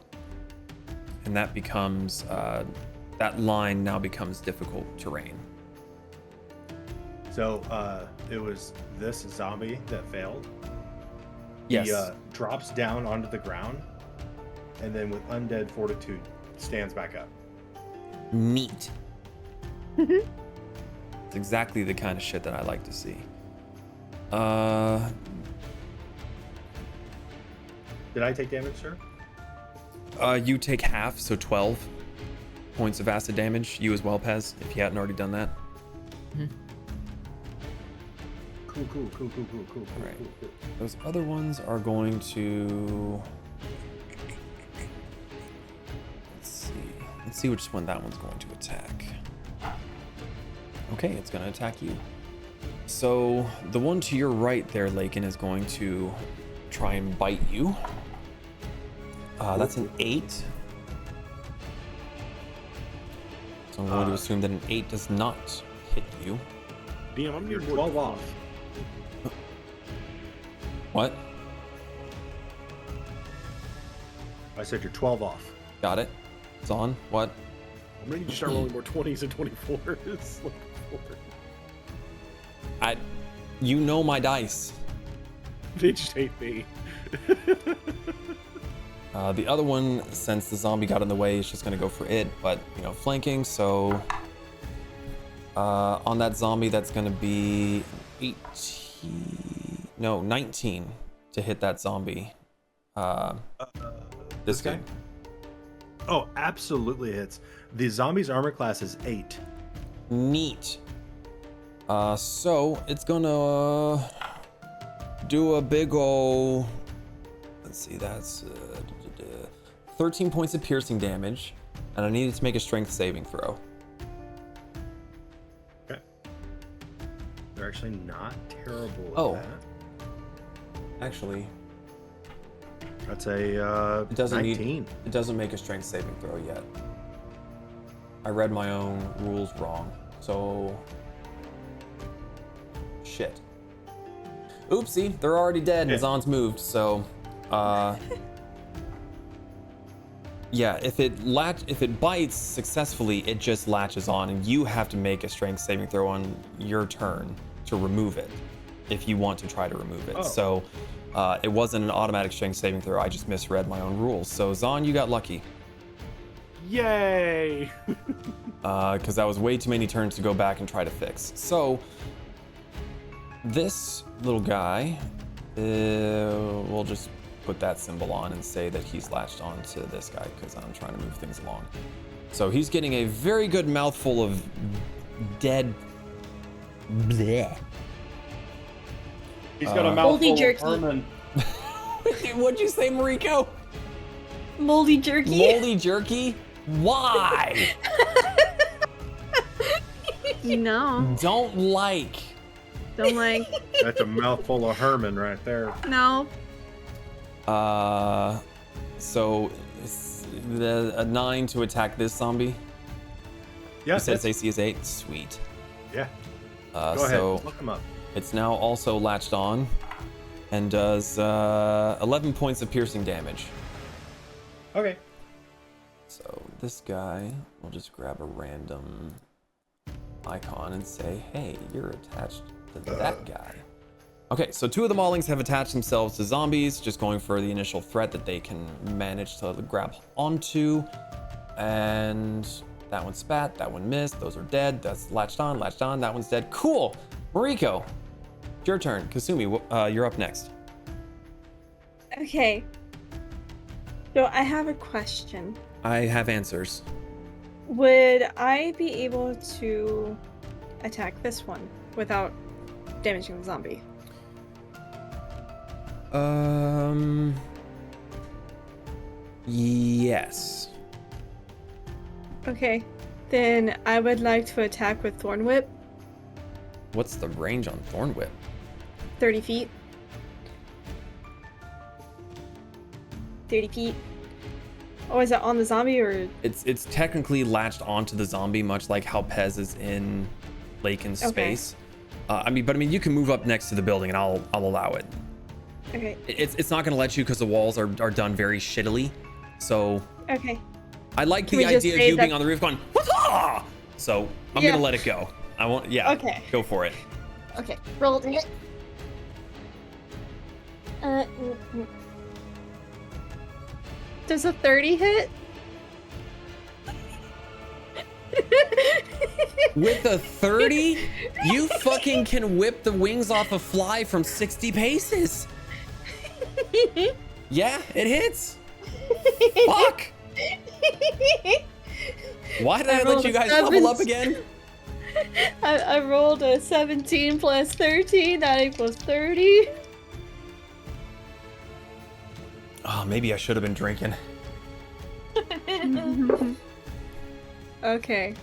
And that becomes... that line now becomes difficult terrain. So it was this zombie that failed. Yes. He drops down onto the ground, and then with undead fortitude stands back up. Neat. It's exactly the kind of shit that I like to see. Did I take damage, sir? You take half, so 12 points of acid damage. You as well, Pez, if you hadn't already done that. Cool. All right. Those other ones are going to... Let's see which one that one's going to attack. Okay, it's going to attack you. So the one to your right there, Lakin, is going to try and bite you. That's an 8. So I'm going to assume that an 8 does not hit you. Damn, I'm You're near 12 off. What? I said you're 12 off. Got it. Zaan, what? I'm ready to start rolling more 20s and 24s. You know my dice. They just hate me. The other one, since the zombie got in the way, is just going to go for it, but, flanking, so... on that zombie, that's going to be 19 to hit that zombie. This guy? Oh, absolutely hits. The zombie's armor class is 8. Neat. So it's gonna do a big ol'... Let's see, that's 13 points of piercing damage, and I need it to make a strength saving throw. Okay. They're actually not terrible at Oh. that. Actually, That's a it doesn't 19. it doesn't make a strength saving throw yet. I read my own rules wrong, so shit. Oopsie, they're already dead and Zaan's moved, so yeah, if it bites successfully, it just latches on, and you have to make a strength saving throw on your turn to remove it, if you want to try to remove it. Oh. So it wasn't an automatic strength saving throw. I just misread my own rules. So Zaan, you got lucky. Yay! Because that was way too many turns to go back and try to fix. So this little guy, we'll just put that symbol on and say that he's latched on to this guy because I'm trying to move things along. So he's getting a very good mouthful of dead bleh. He's got a Moldy mouthful of jerky. Herman. What'd you say, Moriko? Moldy jerky. Moldy jerky? Why? No, Don't like. don't like. That's a mouthful of Herman right there. No. So a 9 to attack this zombie. Yeah, You said its AC is 8. Sweet. yeah. Go Go ahead. so Look him up. it's now also latched on and does 11 points of piercing damage. Okay. So this guy, we'll just grab a random icon and say, hey, you're attached to that guy. Okay, so 2 of the maulings have attached themselves to zombies, just going for the initial threat that they can manage to grab onto. And that one spat, that one missed, those are dead. That's latched on, that one's dead. Cool! Moriko, it's your turn. Kasumi, you're up next. Okay. So I have a question. I have answers. Would I be able to attack this one without damaging the zombie? Yes. Okay. Then I would like to attack with Thorn Whip, What's the range on Thorn Whip? 30 feet. 30 feet. Oh, is it on the zombie or? It's technically latched onto the zombie, much like how Pez is in Lakin's space. I mean, you can move up next to the building, and I'll allow it. Okay. It's not gonna let you because the walls are done very shittily. So. Okay. I like Can the we just idea of say you that- being on the roof going, "Huzzah!" So I'm Yeah. gonna let it go. I won't. Yeah. Okay. Go for it. Okay. Roll to hit. Does a 30 hit? With a 30, you fucking can whip the wings off a fly from 60 paces. Yeah, it hits. Fuck. Why did I let you guys level up again? I rolled a 17 plus 13, that equals 30. Oh, maybe I should have been drinking. Okay.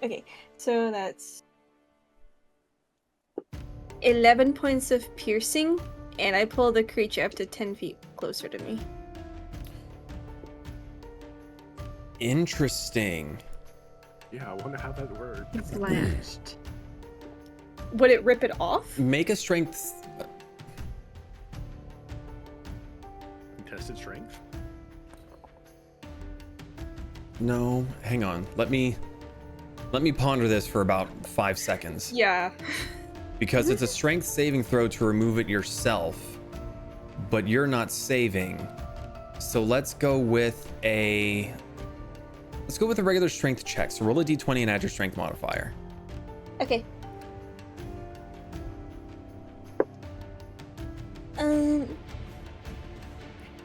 Okay, so that's 11 points of piercing, and I pull the creature up to 10 feet closer to me. Interesting. Yeah, I wonder how that worked. It's lashed. Would it rip it off? Make a strength. Contested strength? No, hang on. Let me ponder this for about 5 seconds. Yeah. Because it's a strength saving throw to remove it yourself, but you're not saving. So let's go with a regular strength check. So roll a d20 and add your strength modifier. Okay.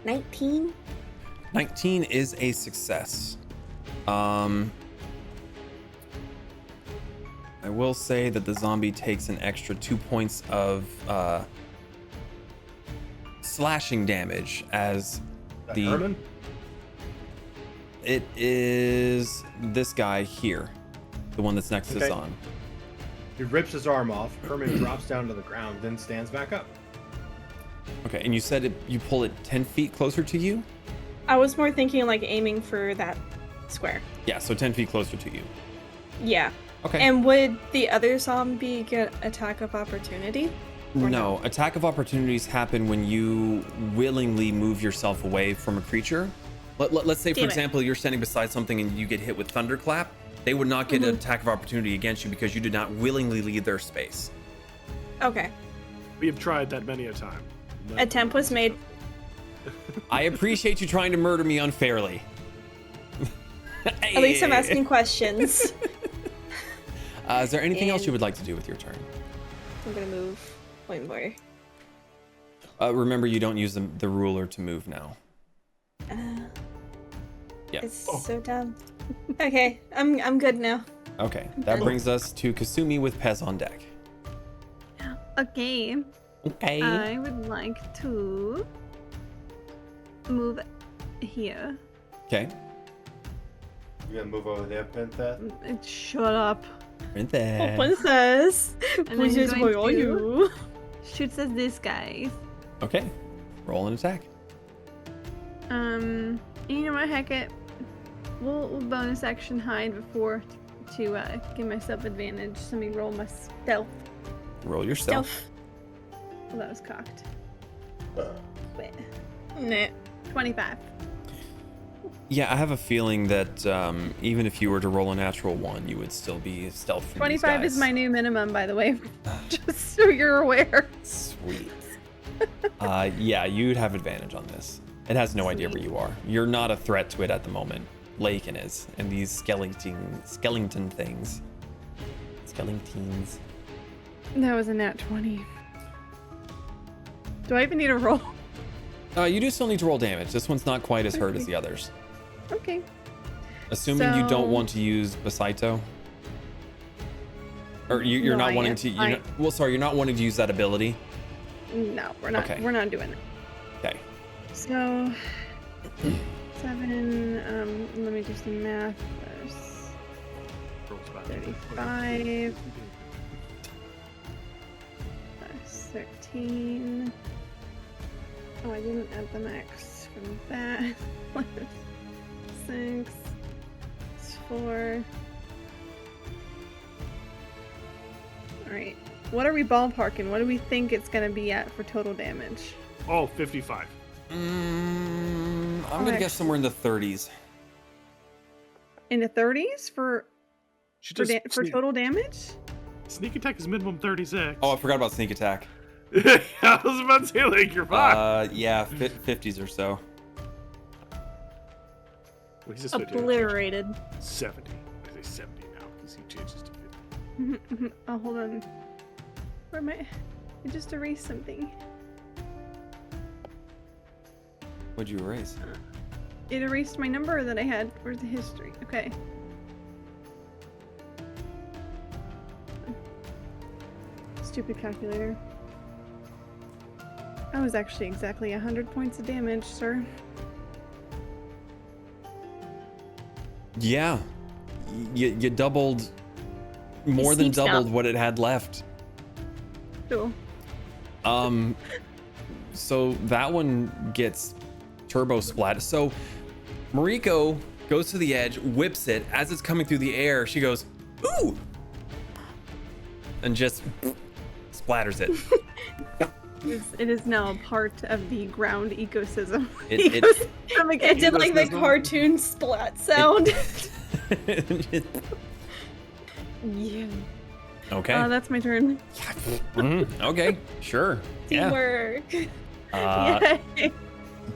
19. 19 is a success. I will say that the zombie takes an extra 2 points of slashing damage as the Herman? It is this guy here, the one that's next to Okay. Zaan. He rips his arm off. Herman drops down to the ground, then stands back up. Okay, and you said you pull it 10 feet closer to you? I was more thinking like aiming for that square. Yeah, so 10 feet closer to you. Yeah. Okay. And would the other zombie get attack of opportunity? Or No, attack of opportunities happen when you willingly move yourself away from a creature. Let's say, for Damn it. example, you're standing beside something and you get hit with thunderclap. They would not get an attack of opportunity against you because you did not willingly leave their space. Okay. We have tried that many a time. No. Attempt was made. I appreciate you trying to murder me unfairly. At least I'm asking questions. Is there anything else you And- would like to do with your turn? I'm gonna move one more. Remember, you don't use the ruler to move now. Yeah. It's so dumb. Okay, I'm good now. Okay, that brings us to Kasumi with Pez on deck. Okay. Okay. I would like to move here. Okay. You gonna move over there, Pentha? Shut up. Princess. Princess. And I'm Princess, going where are to- you? Shoots at this guy. Okay. Roll an attack. You know what? Heck it. We'll bonus action hide before to give myself advantage. So let me roll my stealth. Roll your stealth. Well, that was cocked. Wait. Nah. 25. Yeah, I have a feeling that even if you were to roll a natural 1, you would still be stealth from 25 these is guys. my new minimum, by the way. Just so you're aware. Sweet. Yeah, you'd have advantage on this. It has no idea where you are. You're not a threat to it at the moment. Lakin is, and these skeleton things. Skeletons. That was a nat 20. Do I even need a roll? You do still need to roll damage. This one's not quite as hurt as the others. Okay. Assuming you So- don't want to use Basaito. Or you're No, not I wanting am. to. You're not wanting to use that ability. No, we're not. Okay. We're not doing it. Okay. So 7. Let me do some math first. 35. 6. 13. Oh, I didn't add the max from that. 6. It's 4. Alright. What are we ballparking? What do we think it's gonna be at for total damage? Oh, 55. I'm gonna guess somewhere in the 30s. In the 30s for total damage? Sneak attack is minimum 36. Oh, I forgot about sneak attack. I was about to say, like, you're fine. Yeah, 50s or so. Well, he's just Obliterated. 70. I say 70 now because he changes to 50. Oh, hold on. Where am I? I just erased something. What'd you erase? It erased my number that I had for the history. Okay. Stupid calculator. That was actually exactly 100 points of damage, sir. Yeah. You doubled, more than doubled what it had left. Cool. So that one gets turbo splat. So Moriko goes to the edge, whips it. As it's coming through the air, she goes, ooh! And just splatters it. It is now a part of the ground ecosystem. It did like the cartoon splat sound. Yeah. Okay. That's my turn. Okay, sure. Yeah. Teamwork. Yay.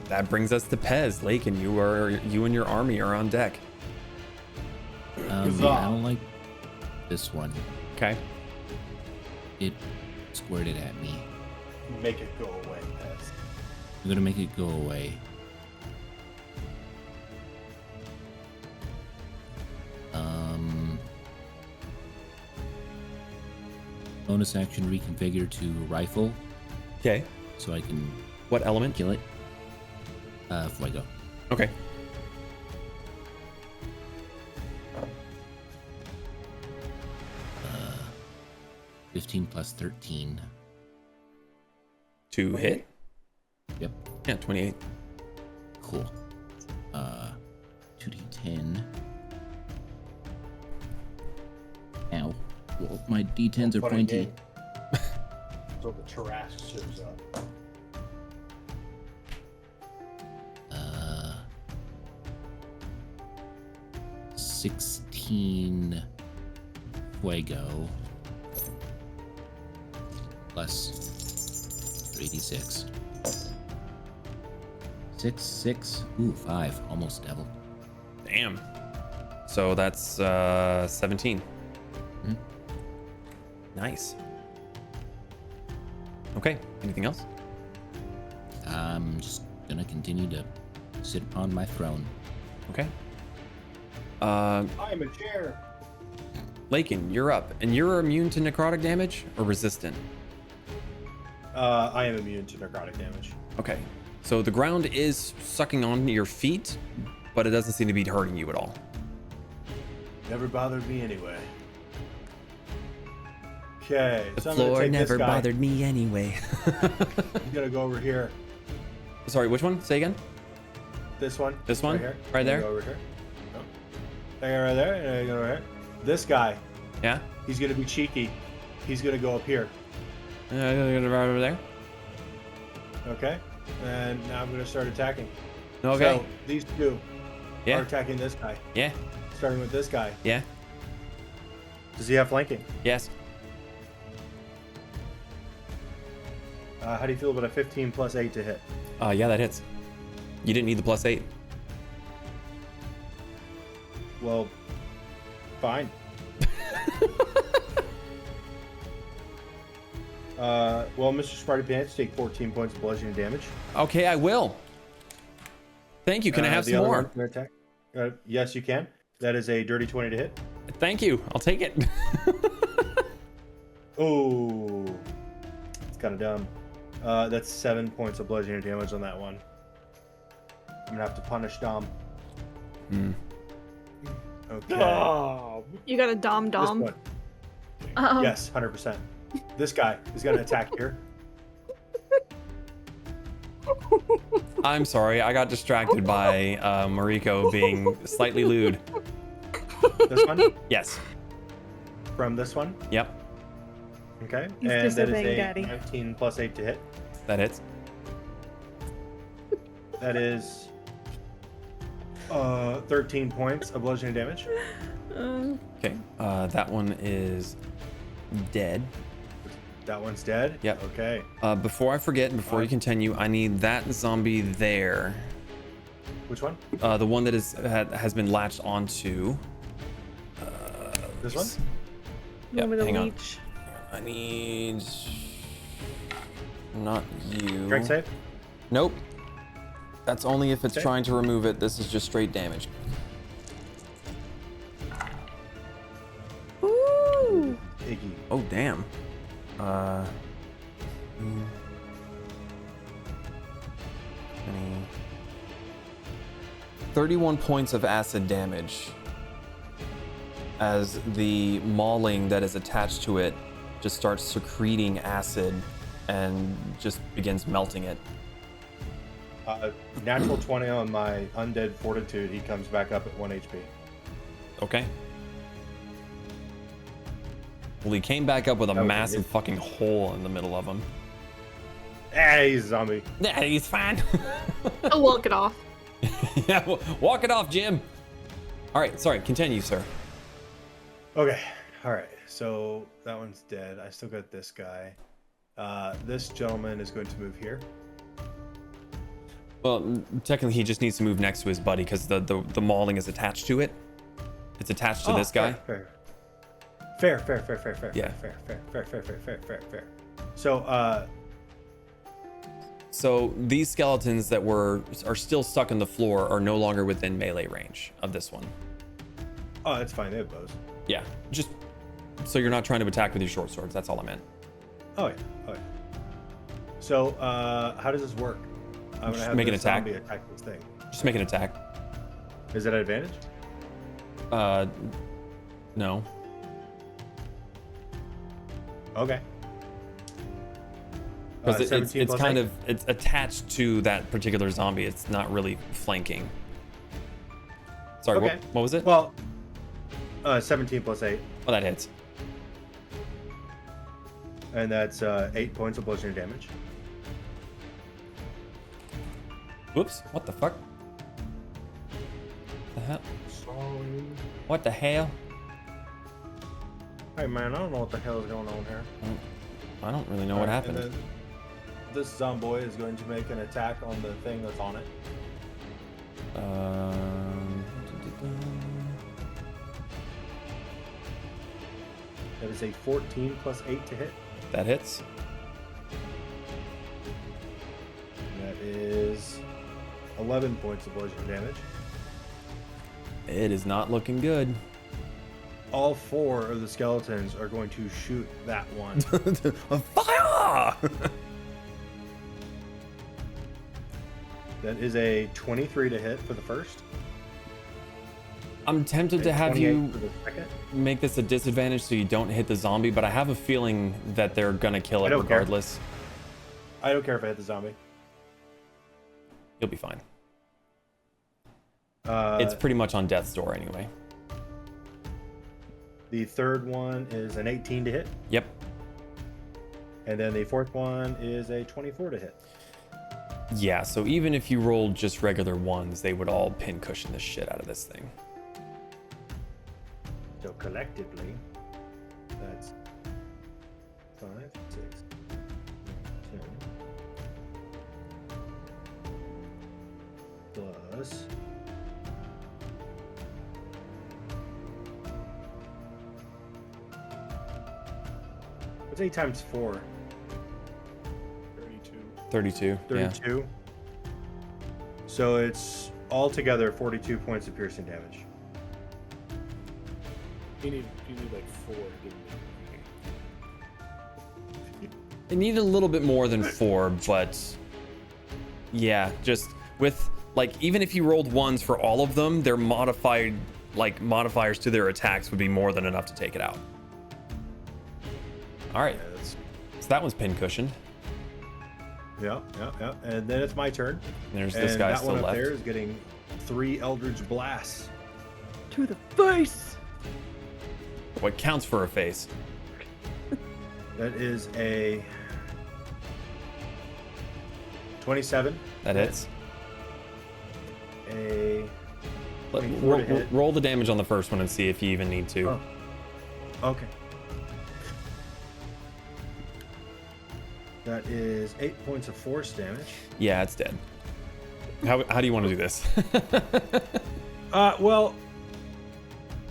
That brings us to Pez. Lakin, you and your army are on deck. I don't like this one. Okay. It squirted at me. Make it go away, Pez. I'm gonna make it go away. Bonus action reconfigure to rifle. Okay. So I can. What element? Kill it. Fuego. Okay. Uh, 15 plus 13. To hit? Yep. Yeah, 28. Cool. 2d10. Ow. Well, my d10s are pointy. So the Tarrasque shows up. 16 fuego plus 3d6. 6. Ooh, 5. Almost double. Damn. So that's 17. Hmm. Nice. Okay. Anything else? I'm just gonna continue to sit on my throne. Okay. I'm a chair. Lakin, you're up, and you're immune to necrotic damage or resistant? I am immune to necrotic damage. Okay. So the ground is sucking on your feet, but it doesn't seem to be hurting you at all. Never bothered me anyway. Okay, The so I'm gonna floor take never this guy. bothered me anyway. I'm gonna go over here. Sorry, which one? Say again. This one. This one? Right here. Right there? Go over here. Oh. There, right there. And I go over here. This guy. Yeah? He's gonna be cheeky. He's gonna go up here. Right over there. Okay. And now I'm gonna start attacking. Okay. So these two Yeah. are attacking this guy. Yeah. Starting with this guy. Yeah. Does he have flanking? Yes. How do you feel about a 15 plus 8 to hit? Yeah, that hits. You didn't need the +8. Well, fine. Well, Mr. Smarty Pants, take 14 points of bludgeoning damage. Okay, I will. Thank you. Can I have the some other more? one, attack. Yes, you can. That is a dirty 20 to hit. Thank you. I'll take it. Oh, it's kind of dumb. That's 7 points of bludgeoning damage on that one. I'm gonna have to punish Dom. Hmm. Okay. Oh, You got a dom This dom. one. Uh-oh. Yes, 100%. This guy is gonna attack here. I'm sorry, I got distracted by Moriko being slightly lewd. This one? Yes. From this one? Yep. Okay. He's and that is disobeying a Daddy. 19 plus 8 to hit. That hits. That is 13 points of bludgeoning damage. Okay. That one is dead. That one's dead? Yep. Okay. Before I forget, before you continue, I need that zombie there. Which one? The one that has been latched onto. This one? Yep, Moment of hang on. leech. I need... Not you. Strength save? Nope. That's only if it's Okay. trying to remove it. This is just straight damage. Ooh. Iggy. Oh, damn. 31 points of acid damage as the mauling that is attached to it just starts secreting acid and just begins melting it. Natural 20 on my undead fortitude. He comes back up at 1 HP. Okay. Well, he came back up with a Okay, massive fucking hole in the middle of him. Hey, he's a zombie. Yeah, he's fine. I'll walk it off. Yeah, walk it off, Jim. All right, sorry, continue, sir. Okay. All right. So that one's dead. I still got this guy. This gentleman is going to move here. Well, technically, he just needs to move next to his buddy because the mauling is attached to it. It's attached to this guy. Fair. Yeah. Fair. So, these skeletons that are still stuck in the floor are no longer within melee range of this one. oh, that's fine. They have bows. Yeah, just so you're not trying to attack with your short swords. That's all I meant. Oh yeah. So, how does this work? I'm Just gonna have make an this attack. zombie attack this thing. Just make an attack. Is it an advantage? No. Okay. Because it's 17 plus kind 8? of it's attached to that particular zombie. It's not really flanking. Sorry, Okay. what was it? Well, 17 plus 8, Oh, that hits. and that's 8 points of bludgeoning damage. Whoops! What the fuck? The hell? Sorry. What the hell? Hey man, I don't know what the hell is going on here. I don't really know what Alright, and happened. then this zomboid is going to make an attack on the thing that's on it. That is a 14 plus 8 to hit. That hits. That is 11 points of bludgeoning damage. It is not looking good. All 4 of the skeletons are going to shoot that one. Fire! That is a 23 to hit for the first. I'm tempted to and have 28 you for the second. make this a disadvantage so you don't hit the zombie, but I have a feeling that they're gonna kill I it don't care. regardless. I don't care if I hit the zombie. You'll be fine. It's pretty much on death's door anyway. The third one is an 18 to hit, Yep. and then the fourth one is a 24 to hit. Yeah, so even if you rolled just regular ones, they would all pin cushion the shit out of this thing. So collectively, that's 5, 6, 10, plus 8 times 4? 32. 32. Yeah. So it's altogether 42 points of piercing damage. You need like 4, didn't you? It needed a little bit more than 4, but yeah, just with like even if you rolled ones for all of them, their modifiers to their attacks would be more than enough to take it out. All right, Yeah, that's so that one's pin cushioned. Yeah. And then it's my turn. There's And this guy that still one up left. there is getting 3 Eldritch Blasts. To the face. What counts for a face? That is a 27. That hits. A Let, 24 to hit. roll the damage on the first one and see if you even need to. Oh. Okay. That is 8 points of force damage. Yeah, it's dead. How do you want to do this? Well,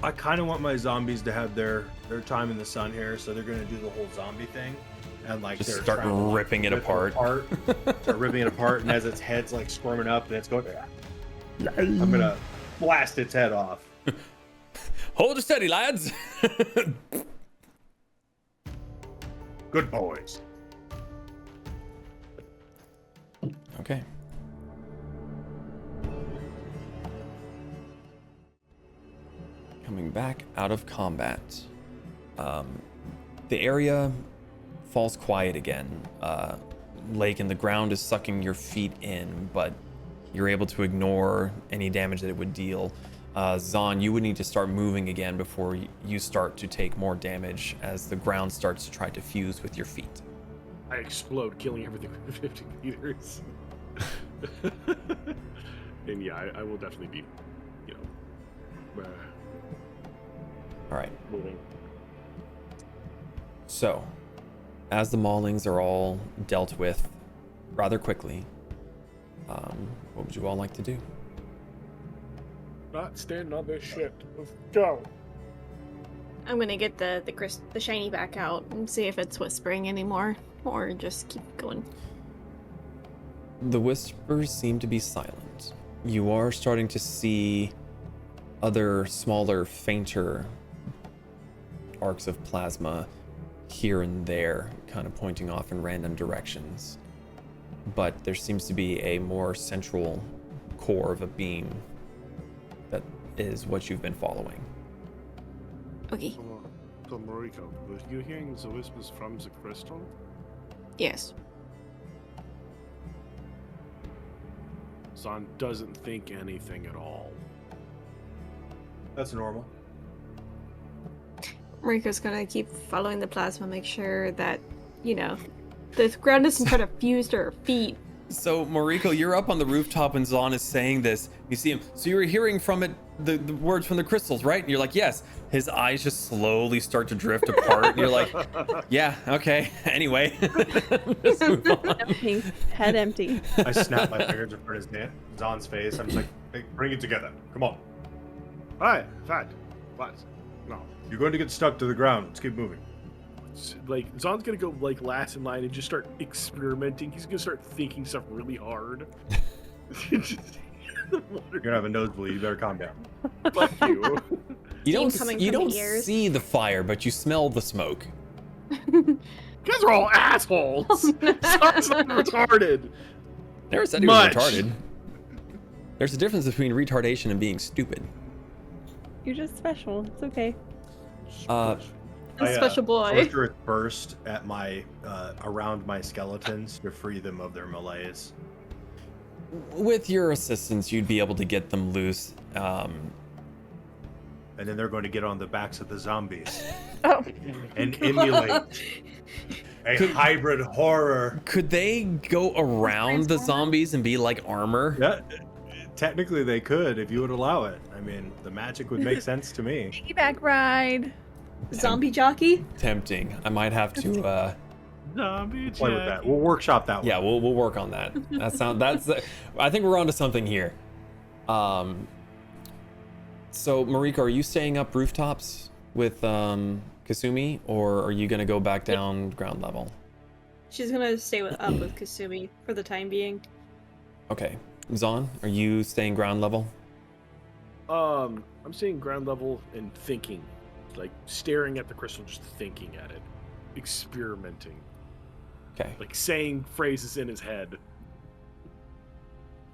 I kind of want my zombies to have their time in the sun here, so they're gonna do the whole zombie thing, and like Just they're start trying to, like, ripping it rip apart. Start ripping it apart, and as its head's like squirming up, and it's going, I'm gonna blast its head off. Hold it steady, lads. Good boys. Okay. Coming back out of combat. The area falls quiet again. Lake and the ground is sucking your feet in, but you're able to ignore any damage that it would deal. Zaan, you would need to start moving again before you start to take more damage as the ground starts to try to fuse with your feet. I explode, killing everything within 50 meters. And yeah, I will definitely be, All right. moving. So, as the maulings are all dealt with rather quickly, what would you all like to do? Not standing on this shit. Let's go. I'm gonna get the shiny back out and see if it's whispering anymore, or just keep going. The whispers seem to be silent. You are starting to see other smaller, fainter arcs of plasma here and there, kind of pointing off in random directions. But there seems to be a more central core of a beam that is what you've been following. Okay. So Moriko, were you hearing the whispers from the crystal? Yes. Zaan doesn't think anything at all. That's normal. Mariko's gonna keep following the plasma, make sure that, the ground doesn't try to fuse to her feet. So, Moriko, you're up on the rooftop when Zaan is saying this. You see him. So you were hearing from it the words from the crystals, right? And you're like, yes. His eyes just slowly start to drift apart. And you're like, yeah, okay. Anyway, let's move on. Empty. Head empty. I snap my fingers in front of Zaan's face. I'm just like, hey, bring it together. Come on. Alright, fine. What? No. You're going to get stuck to the ground. Let's keep moving. Like, Zaan's gonna go, like, last in line and just start experimenting. He's gonna start thinking stuff really hard. You're gonna have a nosebleed. You better calm down. Fuck you. You don't coming you from don't the ears. see the fire, but you smell the smoke. You guys are all assholes. Zaan's not retarded. Never said he was Much. retarded. There's a difference between retardation and being stupid. You're just special. It's okay. A special boy. Sorcerer burst at my around my skeletons to free them of their malaise. With your assistance, you'd be able to get them loose. And then they're going to get on the backs of the zombies Oh. and emulate a hybrid horror. Could they go around the zombies and be like armor? Yeah, technically they could if you would allow it. I mean, the magic would make sense to me. Piggyback ride. Zombie jockey? Tempting. I might have to Zombie Play with that. We'll workshop that one. yeah, we'll work on that. I think we're onto something here. So Moriko, are you staying up rooftops with Kasumi, or are you gonna go back down ground level? She's gonna stay up with Kasumi for the time being. Okay. Zaan, are you staying ground level? I'm saying ground level and thinking. Like, staring at the crystal, just thinking at it. Experimenting. Okay. Like, saying phrases in his head.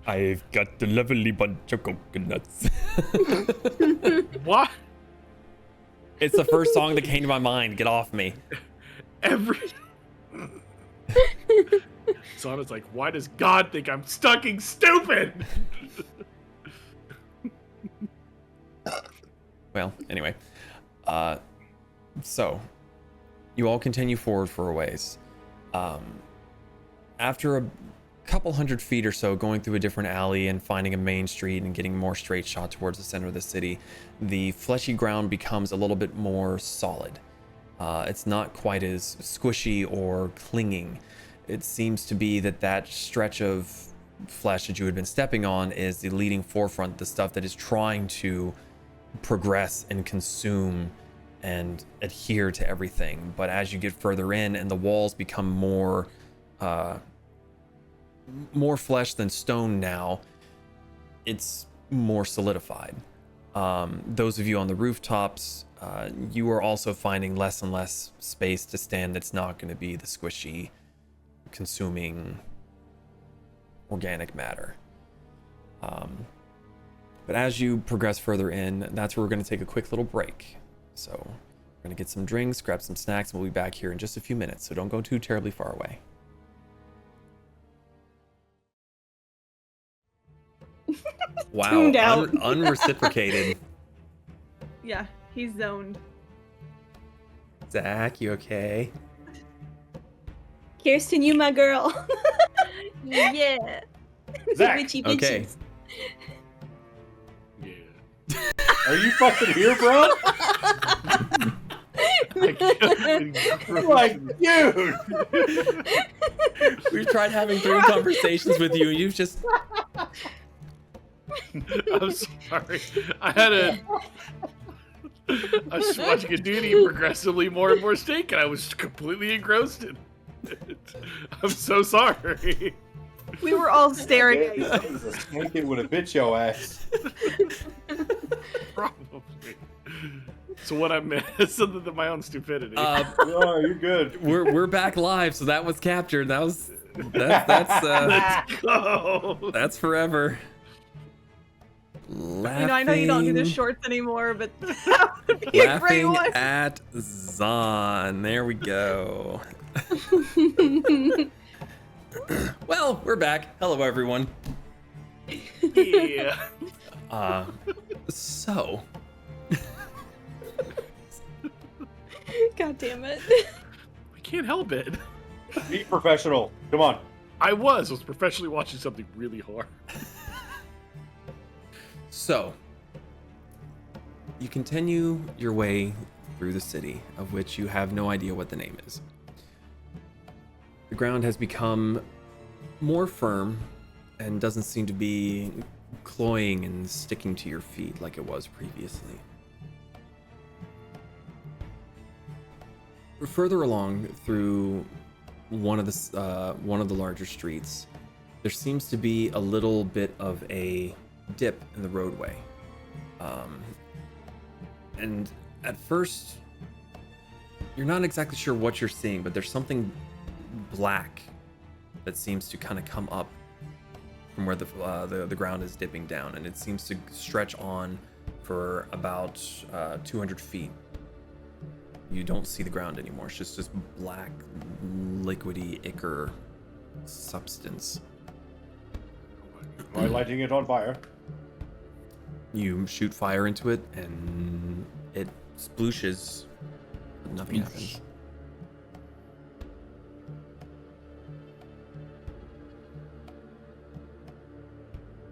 I've got the lovely bunch of coconuts. What? It's the first song that came to my mind. Get off me. Every... on. It's like, why does God think I'm stucking stupid? Well, anyway. So, you all continue forward for a ways. After a couple 100 feet or so, going through a different alley and finding a main street and getting more straight shot towards the center of the city, the fleshy ground becomes a little bit more solid. It's not quite as squishy or clinging. It seems to be that stretch of flesh that you had been stepping on is the leading forefront, the stuff that is trying to progress and consume and adhere to everything. But as you get further in and the walls become more flesh than stone now, it's more solidified. Those of you on the rooftops, you are also finding less and less space to stand that's not going to be the squishy, consuming organic matter. But as you progress further in, that's where we're going to take a quick little break. So we're going to get some drinks, grab some snacks, and we'll be back here in just a few minutes. So don't go too terribly far away. Wow, unreciprocated. Yeah, he's zoned. Zach, you okay? Kirsten, you my girl. Yeah. Zach, Witchy okay. bitches. Yeah. are you fucking here, bro? Like, dude. We've tried having 3 conversations with you, and you've just... I'm sorry. I was watching a dude eat progressively more and more steak, and I was completely engrossed in it. I'm so sorry. We were all staring at you. A snake it would have bit your ass. Probably. So what I meant is something to my own stupidity. Oh, you're good. We're back live, so that was captured. That's Let's go. that's forever. Laughing, I know you don't do the shorts anymore, but that would be a great laughing one. at Zaan. There we go. Well, we're back. Hello, everyone. Yeah. So. God damn it. We can't help it. Be professional. Come on. I was professionally watching something really hard. So, you continue your way through the city, of which you have no idea what the name is. The ground has become more firm and doesn't seem to be cloying and sticking to your feet like it was previously. Further along through one of the larger streets, there seems to be a little bit of a dip in the roadway, and at first you're not exactly sure what you're seeing, but there's something black that seems to kind of come up from where the ground is dipping down, and it seems to stretch on for about 200 feet. You don't see the ground anymore. It's just this black, liquidy ichor substance. By lighting it on fire. You shoot fire into it, and it splooshes, but nothing happens.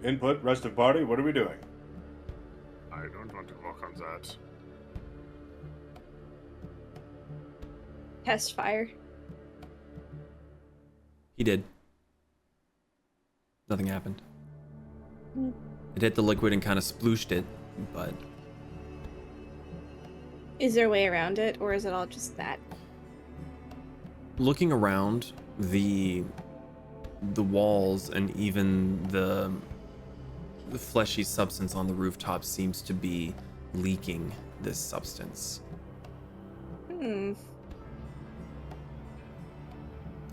Input, rest of party, what are we doing? I don't want to walk on that. Test fire. He did. Nothing happened. It hit the liquid and kind of splooshed it, but... Is there a way around it, or is it all just that? Looking around, the walls and even the fleshy substance on the rooftop seems to be leaking this substance. Hmm.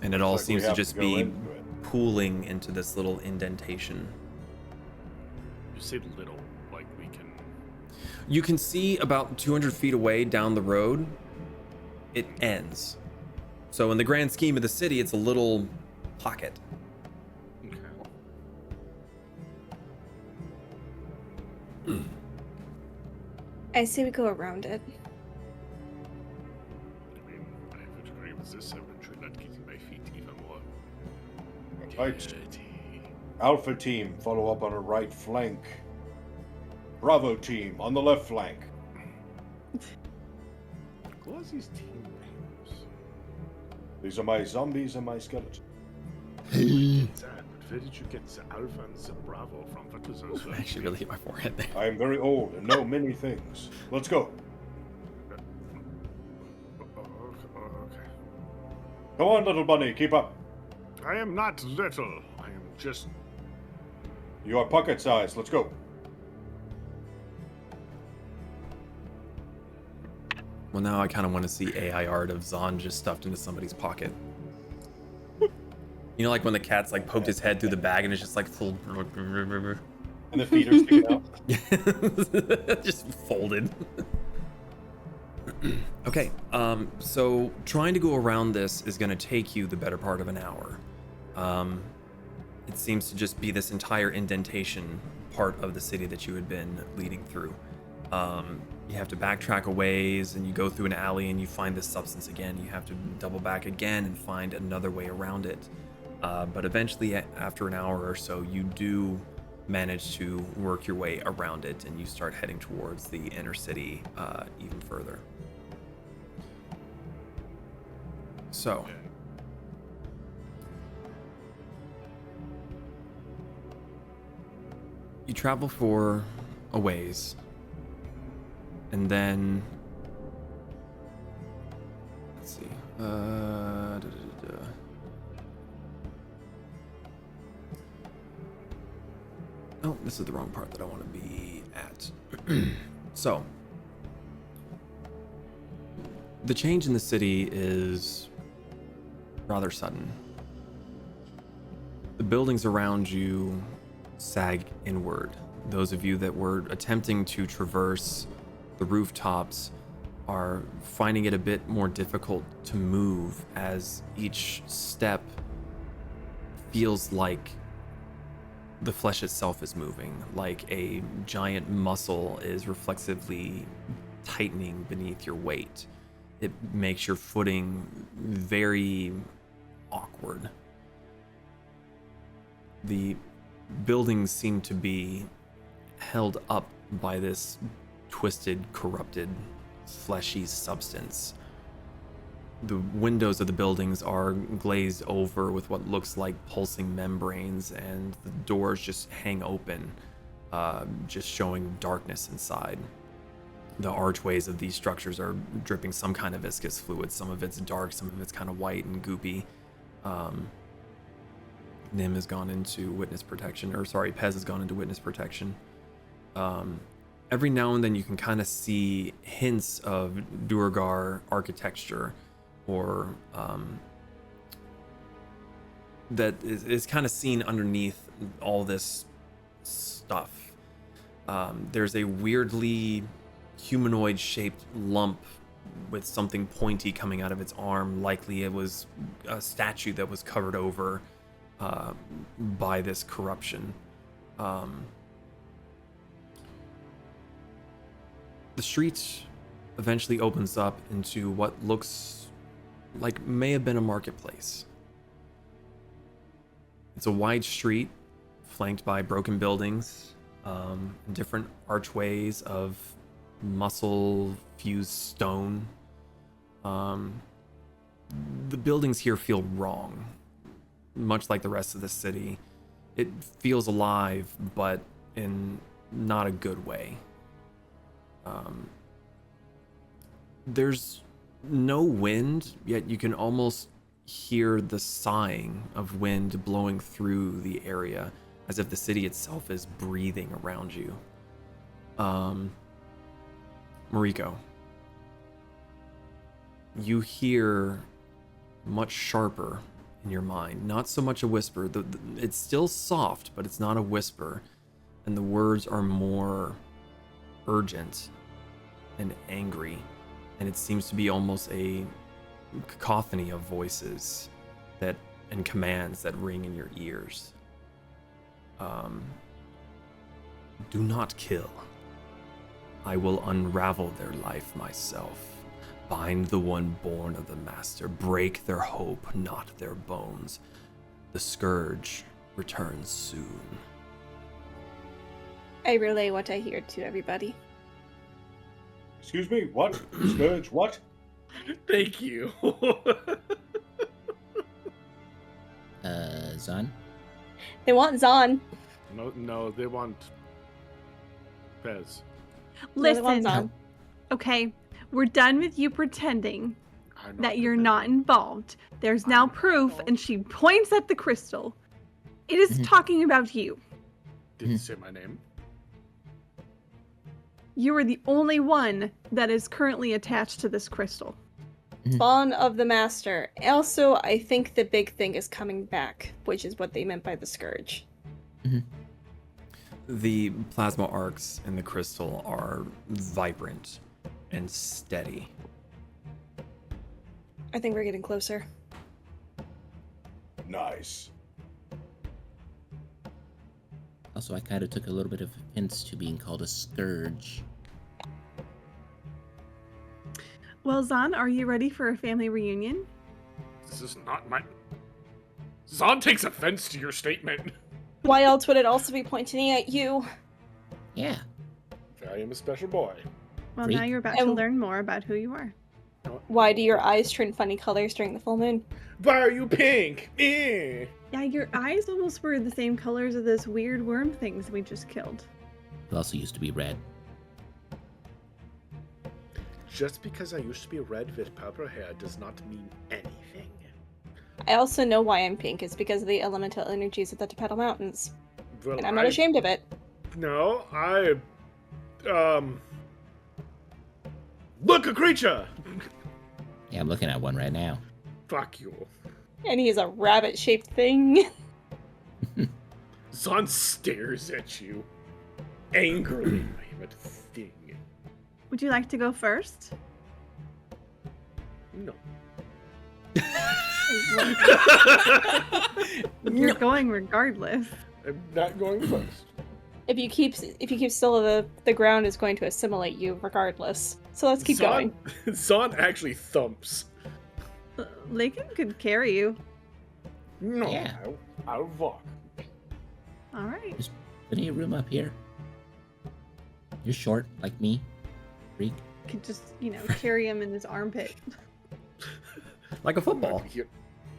And it all Looks like we seems to have just go be into it. pooling into this little indentation. You say little, like we can. You can see about 200 feet away down the road, it ends. So in the grand scheme of the city, it's a little pocket. Okay. I say we go around it. I mean, I would agree with this. I would try not getting my feet even more Right. dirty. Alpha team, follow up on a right flank. Bravo team, on the left flank. What are these team names? These are my zombies and my skeletons. Zaan, but where did you get the Alpha and the Bravo from? What was those? I actually really hit my forehead there. I am very old and know many things. Let's go. Okay. Come on, little bunny, keep up. I am not little. I am just. You are pocket size. Let's go. Well, now I kind of want to see AI art of Zaan just stuffed into somebody's pocket. You know, like when the cat's like poked his head through the bag and it's just like full. And the feet are sticking out. Just folded. Okay, so trying to go around this is going to take you the better part of an hour. It seems to just be this entire indentation part of the city that you had been leading through. You have to backtrack a ways and you go through an alley and you find this substance again. You have to double back again and find another way around it. But eventually, after an hour or so, you do manage to work your way around it and you start heading towards the inner city even further. So, you travel for a ways, and then let's see. Oh, this is the wrong part that I want to be at. So, the change in the city is rather sudden. The buildings around you sag inward. Those of you that were attempting to traverse the rooftops are finding it a bit more difficult to move as each step feels like the flesh itself is moving, like a giant muscle is reflexively tightening beneath your weight. It makes your footing very awkward. The buildings seem to be held up by this twisted, corrupted, fleshy substance. The windows of the buildings are glazed over with what looks like pulsing membranes, and the doors just hang open, just showing darkness inside. The archways of these structures are dripping some kind of viscous fluid. Some of it's dark, some of it's kind of white and goopy. Nim has gone into witness protection, or sorry, Pez has gone into witness protection. Every now and then you can kind of see hints of Duergar architecture, or that is kind of seen underneath all this stuff. There's a weirdly humanoid shaped lump with something pointy coming out of its arm. Likely it was a statue that was covered over by this corruption. The street eventually opens up into what looks like may have been a marketplace. It's a wide street flanked by broken buildings, different archways of muscle fused stone. The buildings here feel wrong, much like the rest of the city. It feels alive, but in not a good way. There's no wind, yet you can almost hear the sighing of wind blowing through the area, as if the city itself is breathing around you. Moriko, you hear much sharper in your mind, not so much a whisper. It's still soft, but it's not a whisper, and the words are more urgent and angry, and it seems to be almost a cacophony of voices that and commands that ring in your ears. Do not kill. I will unravel their life myself. Bind the one born of the master. Break their hope, not their bones. The scourge returns soon. I relay what I hear to everybody. Excuse me, what? Scourge, what? Thank you. Zaan? They want Zaan. No, they want Pez. Listen, Zaan. okay, we're done with you pretending I'm that you're not involved. There's now proof, and she points at the crystal. It is talking about you. Didn't say my name. You are the only one that is currently attached to this crystal. Spawn of the master. Also, I think the big thing is coming back, which is what they meant by the scourge. The plasma arcs in the crystal are vibrant and steady. I think we're getting closer. Nice. Also, I kind of took a little bit of hints to being called a scourge. Well, Zaan, are you ready for a family reunion? This is not my... Zaan takes offense to your statement. Why else would it also be pointing at you? Yeah. I am a special boy. Well, Freak. now you're about to learn more about who you are. Why do your eyes turn funny colors during the full moon? Why are you pink? Eh. Yeah, your eyes almost were the same colors of those weird worm things we just killed. It also used to be red. Just because I used to be red with purple hair does not mean anything. I also know why I'm pink. It's because of the elemental energies of the Tepetl Mountains. Well, And I'm not ashamed of it. No, Look, a creature! Yeah, I'm looking at one right now. Fuck you. And he is a rabbit-shaped thing. Zaan stares at you. Angrily. I am a thing. Would you like to go first? No. You're going regardless. I'm not going first. If you keep still, the ground is going to assimilate you regardless. So let's keep going. Zaan actually thumps. Lakin could carry you. No, Yeah. I'll walk. All right. There's plenty of room up here. You're short, like me. Freak. Could just, carry him in his armpit. Like a football.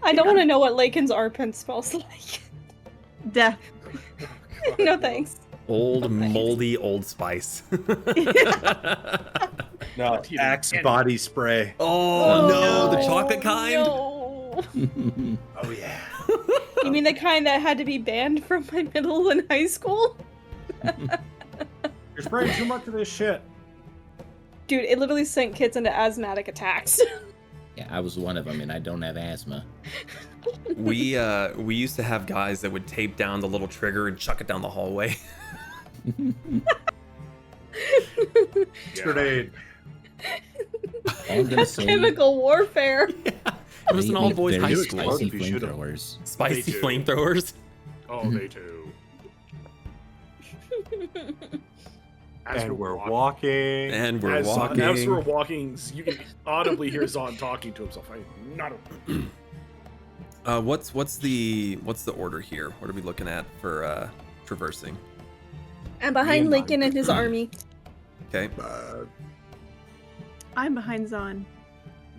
I don't want to know what Lakin's armpit smells like. Death. No thanks. Old, moldy Old Spice. No, Axe body spray. Oh, no, the chocolate kind? No. Oh yeah. You mean the kind that had to be banned from my middle and high school? You're spraying too much of this shit. Dude, it literally sent kids into asthmatic attacks. Yeah, I was one of them, and I don't have asthma. We used to have guys that would tape down the little trigger and chuck it down the hallway. Grenade. All I'm gonna say, Chemical warfare. It was an they all make boys very high school. spicy If you shoot 'em. flamethrowers. Spicy They do. flamethrowers. Oh, they do. And we're walking. And we're As walking. As we're walking, you can audibly hear Zaan talking to himself. I'm not a... What's the order here? What are we looking at for traversing? I'm behind Lakin and his army. Okay. I'm behind Zaan.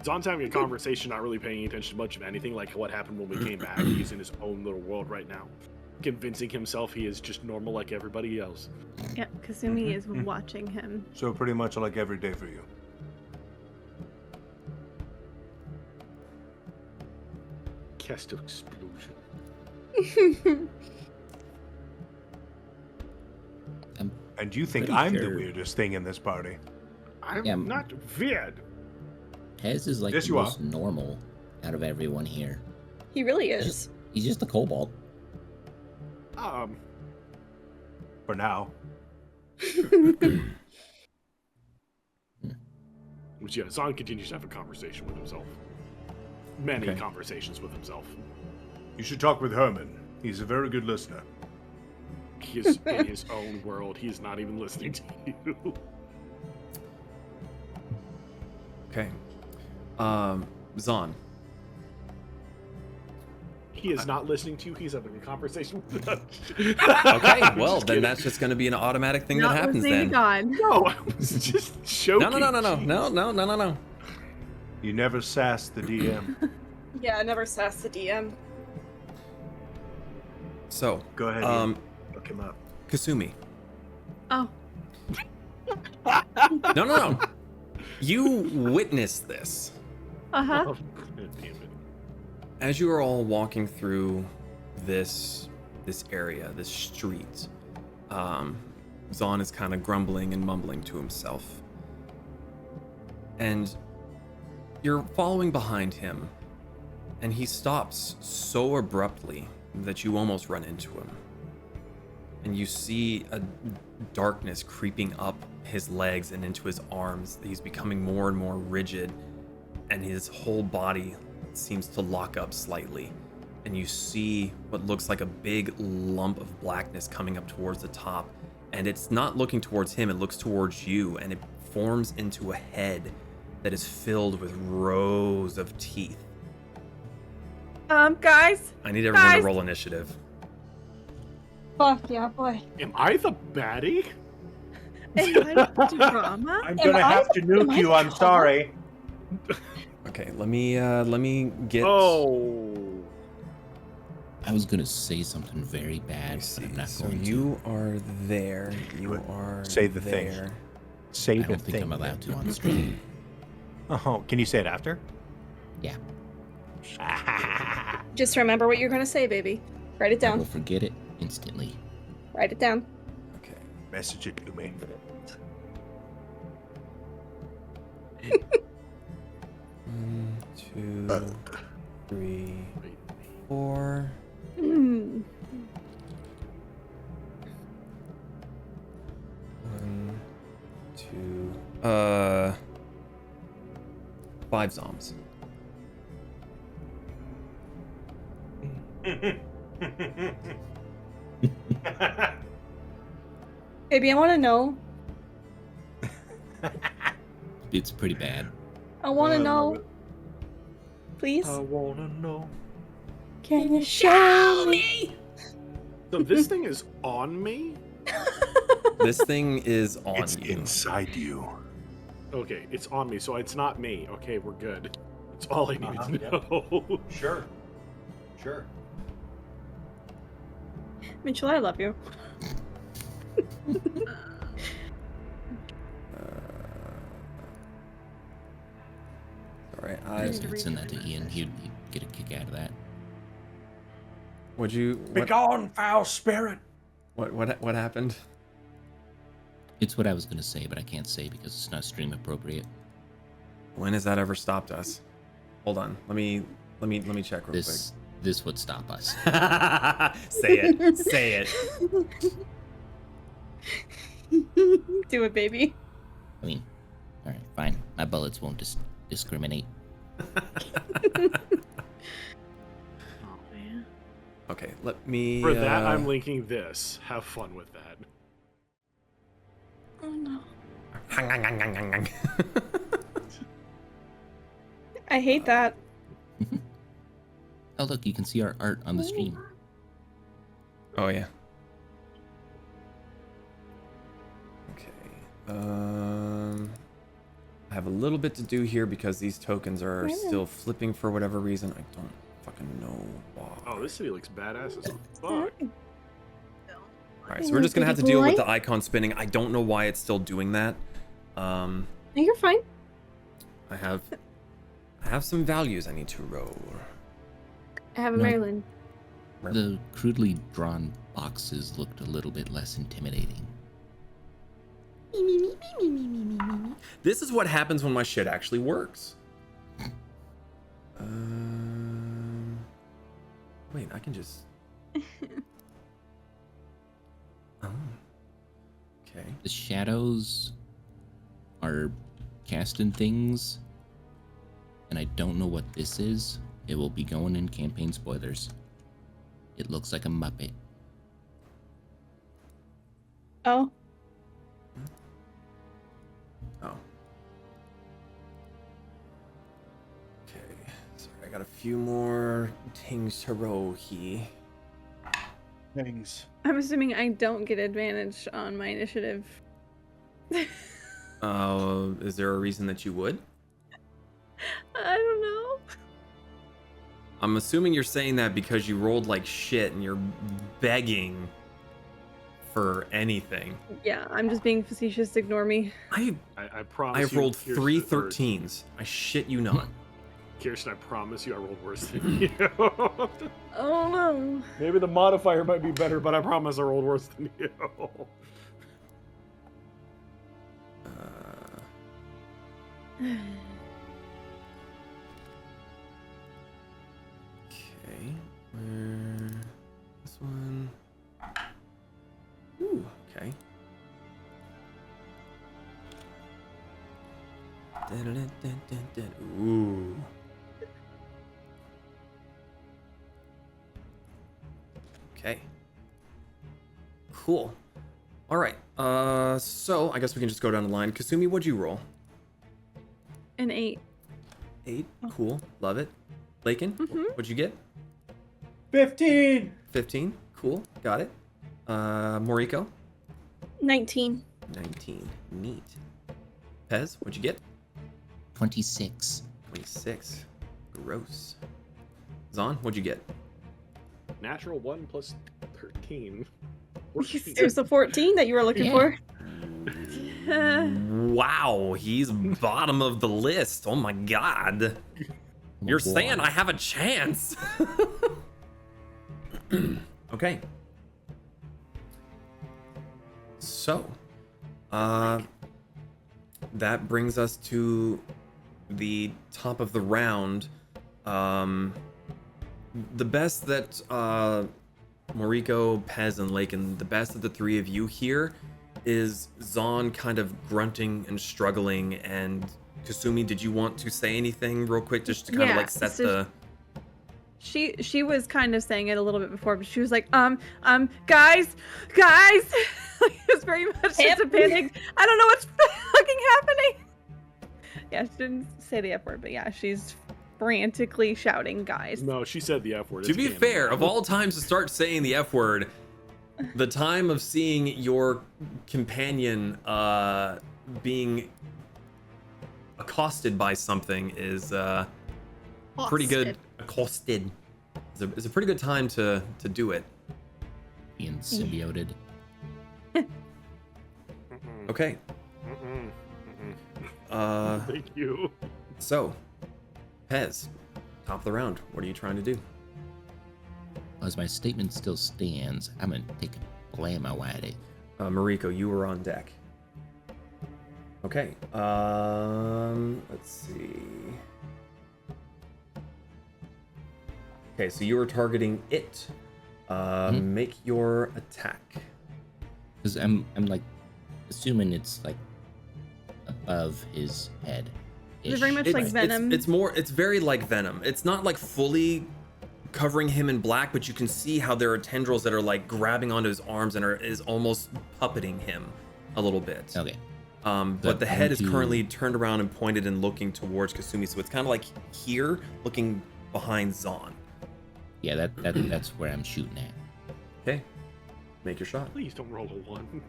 Zaan's having a conversation, not really paying attention to much of anything, like what happened when we came back. He's in his own little world right now, convincing himself he is just normal like everybody else. Yeah, Kasumi is watching him. So pretty much like every day for you. Cast explosion. And you think Pretty I'm sure. the weirdest thing in this party? I'm Yeah, not weird. Hez is like Yes, the you are. most normal out of everyone here. He really is. He's just a kobold. For now. Which, yeah, Zaan continues to have a conversation with himself. Many Okay. conversations with himself. You should talk with Herman. He's a very good listener. He is in his own world. He's not even listening to you. Okay. Zaan. He is not listening to you. He's having a conversation with us. Okay, well, then that's just going to be an automatic thing that happens then. No, I was just joking. No. You never sass the DM. Yeah, I never sass the DM. So, Go ahead, Ian. Look him up. Kasumi. Oh. No. You witnessed this. Uh-huh. Oh, damn it. As you are all walking through this area, this street, Zaan is kind of grumbling and mumbling to himself. And you're following behind him, and he stops so abruptly that you almost run into him. And you see a darkness creeping up his legs and into his arms. He's becoming more and more rigid, and his whole body seems to lock up slightly. And you see what looks like a big lump of blackness coming up towards the top. And it's not looking towards him, it looks towards you, and it forms into a head that is filled with rows of teeth. Guys. I need everyone to roll initiative. Fuck yeah, boy. Am I the baddie? Am I drama? I'm gonna have to nuke you. I'm sorry. Okay, let me get. Oh. I was gonna say something very bad, but I'm not So going you are there. You are Say the there. thing. Say to. I the don't think thing. I'm allowed to on stream. Oh, can you say it after? Yeah. Just remember what you're gonna say, baby. Write it I will down. forget it instantly. Write it down. Okay. Message it to me. 1, 2, 3, 4. Hmm. 1, 2. 5 zombs. Baby, I wanna know. It's pretty bad. I wanna know. Please? I wanna know. Can you show me? So this thing is on me? This thing is on It's you. inside you. Okay, it's on me, so it's not me. Okay, we're good. That's all I needed to Yep. know. Sure. Mitchell, I love you. Sorry, Send that to Ian. He'd get a kick out of that. Would you? Begone, foul spirit! What happened? It's what I was gonna say, but I can't say because it's not stream appropriate. When has that ever stopped us? Hold on. Let me check real This would stop us. quick. Say it. Say it. Do it, baby. I mean, all right, fine. My bullets won't discriminate. Okay, let me. For that, I'm linking this. Have fun with that. Oh no. I I hate that. Oh, look, you can see our art on the stream. Oh yeah. Okay. I have a little bit to do here because these tokens are still flipping for whatever reason. I don't fucking know why. Oh, this city looks badass as fuck. All right, so we're just gonna have to deal with the icon spinning. I don't know why it's still doing that. No, you're fine. I have some values I need to roll. I have a No. Maryland. The crudely drawn boxes looked a little bit less intimidating. This is what happens when my shit actually works. Wait, I can just. Oh. Okay. The shadows are casting things, and I don't know what this is. It will be going in campaign spoilers. It looks like a Muppet. Oh. Oh. Okay. Sorry, I got a few more things to roll here. Things. I'm assuming I don't get advantage on my initiative. Is there a reason that you would? I don't know. I'm assuming you're saying that because you rolled like shit and you're begging for anything. Yeah, I'm just being facetious. Ignore me. I promise I've you, rolled Kirsten, 3 or 13s. I shit you not. Kirsten, I promise you I rolled worse than you. Oh no. Maybe the modifier might be better, but I promise I rolled worse than you. Okay, where this one? Ooh, okay. Ooh. Okay. Cool. All right. So I guess we can just go down the line. Kasumi, what'd you roll? An 8. 8. Cool. Love it. Lakin, what'd you get? 15. 15. Cool. Got it. Moriko? 19. 19. Neat. Pez, what'd you get? 26. 26. Gross. Zaan, what'd you get? Natural 1 plus 13. It was the 14 that you were looking for. Wow, he's bottom of the list. Oh my god. You're saying I have a chance. Okay. So, that brings us to the top of the round. The best that Moriko, Pez, and Lakin, the best of the three of you here is Zaan kind of grunting and struggling. And Kasumi, did you want to say anything real quick just to kind of like set the... She was kind of saying it a little bit before, but she was like, guys! It was very much just a panic. I don't know what's fucking happening. Yeah, she didn't say the F word, but yeah, she's frantically shouting, guys. No, she said the F word. To be fair, of all times to start saying the F word, the time of seeing your companion being accosted by something is pretty good. Accosted is a pretty good time to do it. Being symbioted. Okay. Thank you. So, Pez, top of the round. What are you trying to do? As my statement still stands, I'm gonna take a blammo at it. Moriko, you were on deck. Okay. Let's see. Okay, so you were targeting it. Make your attack. Because I'm like assuming it's like above his head. It's very much like Venom. It's very like Venom. It's not like fully covering him in black, but you can see how there are tendrils that are like grabbing onto his arms and is almost puppeting him a little bit. Okay. But the head is currently turned around and pointed and looking towards Kasumi, so it's kind of like here, looking behind Zaan. Yeah, that's where I'm shooting at. Okay, make your shot. Please don't roll a 1.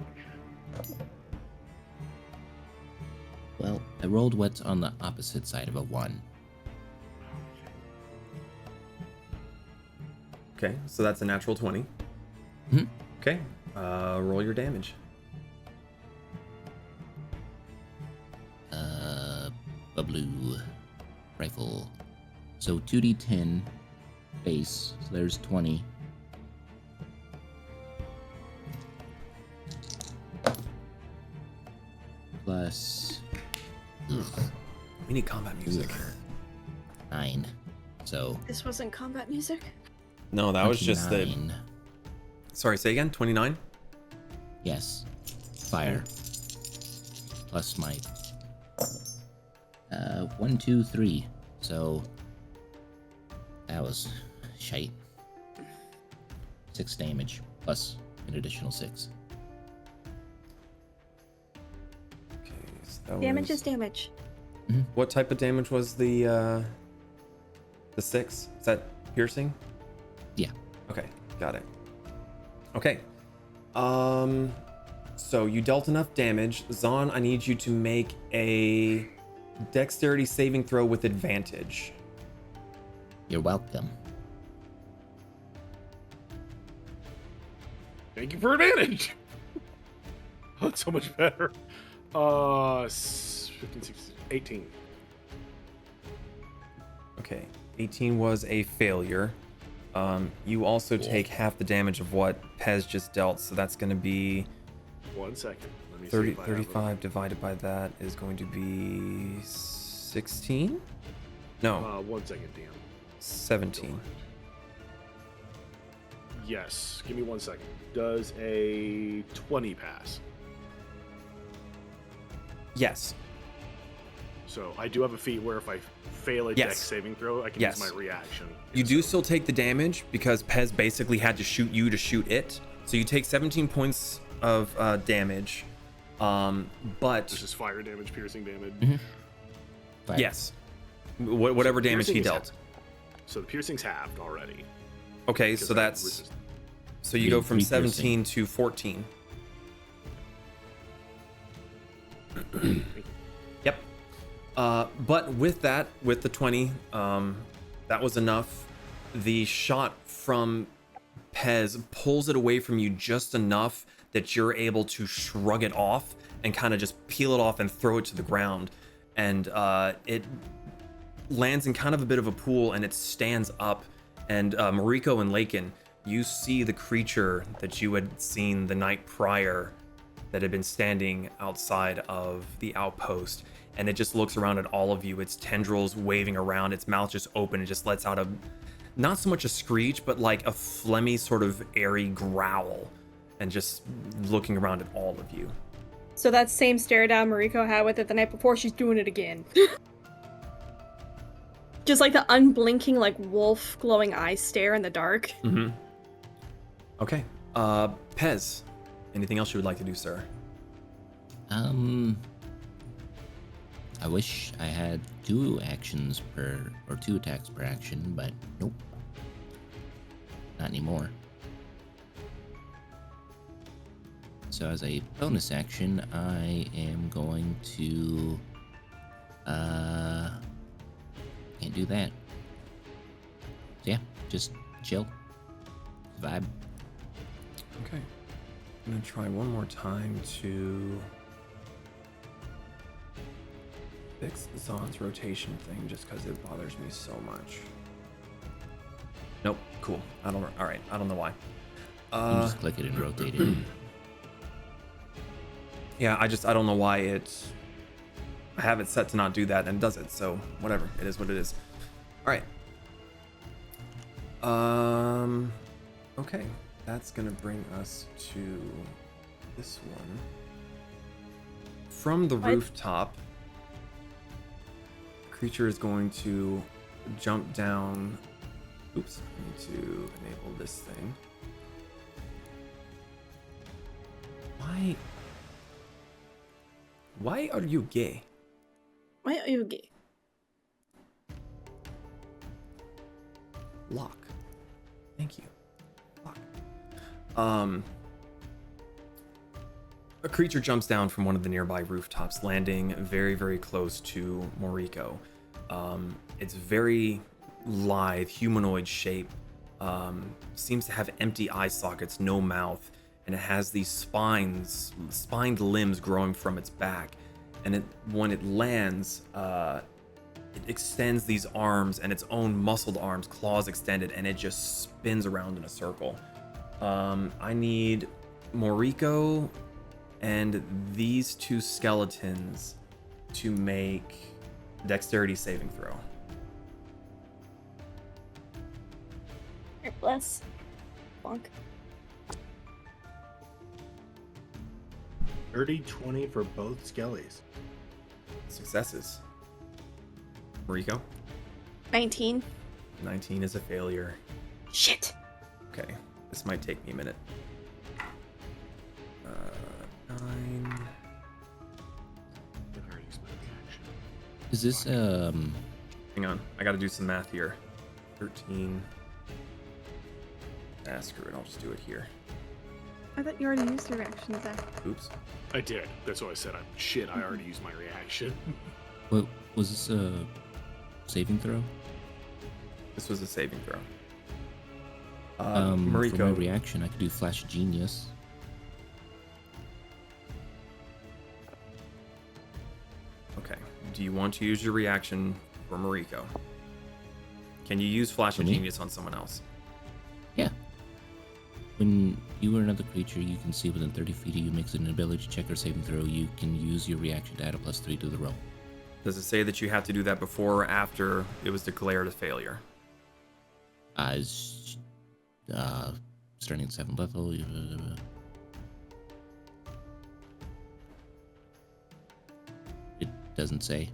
Well, I rolled what's on the opposite side of a 1. Okay, so that's a natural 20. Okay, roll your damage. A blue rifle. So 2d10 base, so there's 20. Plus... We need combat music. 9. So... This wasn't combat music? No, that was just the... Sorry, say again? 29? Yes. Fire. Plus my... 1, 2, 3. So... That was shite. 6 damage plus an additional 6. Okay, so that Damage was... is damage. What type of damage was the 6? Is that piercing? Yeah. Okay, got it. Okay. So you dealt enough damage. Zaan, I need you to make a dexterity saving throw with advantage. You're welcome. Thank you for advantage. Oh, it's so much better. 15, 16, 18. Okay, 18 was a failure. You also take half the damage of what Pez just dealt, so that's going to be 1 second. Let me 30, see if I have 35 divided by that is going to be 16? No, 1 second, DM. 17. Yes, give me 1 second. Does a 20 pass? Yes. So I do have a feat where if I fail a dex saving throw, I can use my reaction. You do still take the damage because Pez basically had to shoot you to shoot it. So you take 17 points of damage. But this is fire damage, piercing damage. Yes. Whatever So damage he piercing is dealt. halved. So the piercing's halved already. Okay, because so I that's resist. so you go from Three piercing. 17 to 14. Yep. But with that, with the 20, that was enough. The shot from Pez pulls it away from you just enough that you're able to shrug it off and kind of just peel it off and throw it to the ground. And it lands in kind of a bit of a pool and it stands up. And Moriko and Lakin, you see the creature that you had seen the night prior that had been standing outside of the outpost, and it just looks around at all of you, its tendrils waving around, its mouth just open, and just lets out a, not so much a screech, but like a phlegmy sort of airy growl, and just looking around at all of you. So that same stare down Moriko had with it the night before, she's doing it again. Just like the unblinking, like wolf glowing eye stare in the dark. Mm-hmm. Okay. Pez, anything else you would like to do, sir? I wish I had 2 actions per, or 2 attacks per action, but nope. Not anymore. So as a bonus action, I am going to, can't do that. So yeah, just chill. Vibe. Okay. I'm gonna try one more time to fix Zaan's rotation thing just because it bothers me so much. Nope. Cool. I don't. All right. I don't know why. You can just click it and rotate it. Yeah. I don't know why it. I have it set to not do that and it does it. So whatever. It is what it is. All right. Okay. That's gonna bring us to this one. From the rooftop, the creature is going to jump down. Oops, I need to enable this thing. Why are you gay? Why are you gay? Lock. Thank you. Lock. A creature jumps down from one of the nearby rooftops, landing very, very close to Moriko. It's very lithe, humanoid shape. Seems to have empty eye sockets, no mouth, and it has these spined limbs growing from its back. And when it lands, it extends these arms, and its own muscled arms, claws extended, and it just spins around in a circle. I need Moriko and these 2 skeletons to make dexterity saving throw. Bless. Bonk. 30, 20 for both skellies. Successes. Moriko? 19. 19 is a failure. Shit. Okay. This might take me a minute. 9. Is this Hang on, I gotta do some math here. 13. Ah, screw it, I'll just do it here. I thought you already used your reaction, Zach. Oops. I did. That's what I said. I already used my reaction. what was this a saving throw? This was a saving throw. For my Moriko. reaction, I could do Flash Genius. Okay. Do you want to use your reaction for Moriko? Can you use Flash of me? Genius on someone else? Yeah. When you or another creature you can see within 30 feet of you makes an ability check or saving throw, you can use your reaction to add a +3 to the roll. Does it say that you have to do that before or after it was declared a failure? Starting at 7th level. It doesn't say.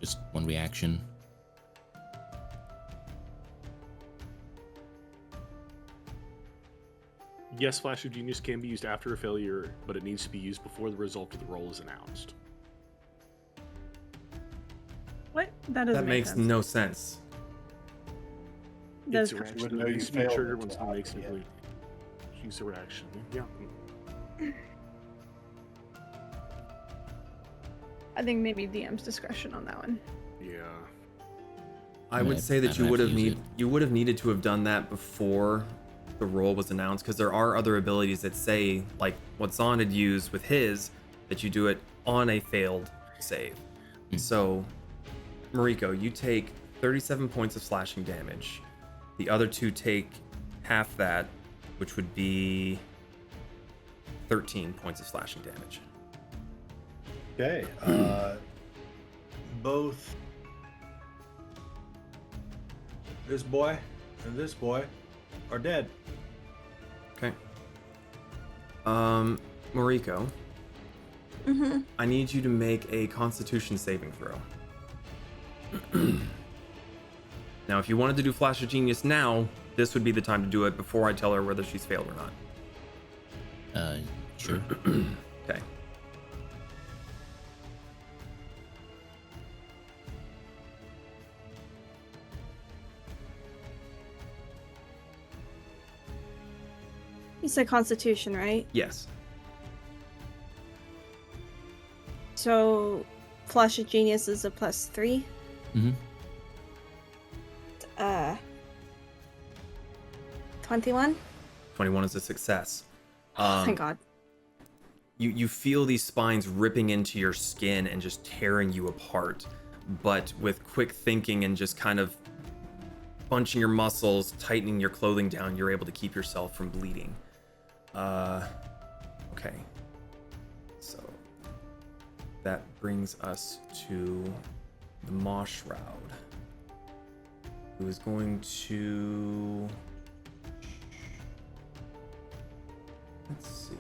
Just one reaction. Yes, Flash of Genius can be used after a failure, but it needs to be used before the result of the roll is announced. What? That doesn't That make makes sense. no sense. That's It's a correct. reaction. know It you needs to be failed triggered it when to someone makes opt an ability. Use a reaction. Yeah. I think maybe DM's discretion on that one. Yeah. I would say that you would have needed to have done that before the roll was announced, because there are other abilities that say, like what Zaan had used with his, that you do it on a failed save. So, Moriko, you take 37 points of slashing damage. The other two take half that, which would be 13 points of slashing damage. Okay. Both this boy and this boy are dead. Okay. Moriko, I need you to make a Constitution saving throw. Now, if you wanted to do Flash of Genius now, this would be the time to do it before I tell her whether she's failed or not. Sure. Okay. You said Constitution, right? Yes. So, Flash of Genius is a +3. Mm-hmm. 21? 21 is a success. Thank God. You feel these spines ripping into your skin and just tearing you apart, but with quick thinking and just kind of bunching your muscles, tightening your clothing down, you're able to keep yourself from bleeding. Okay. So that brings us to the Maw Shroud, who is going to... Let's see.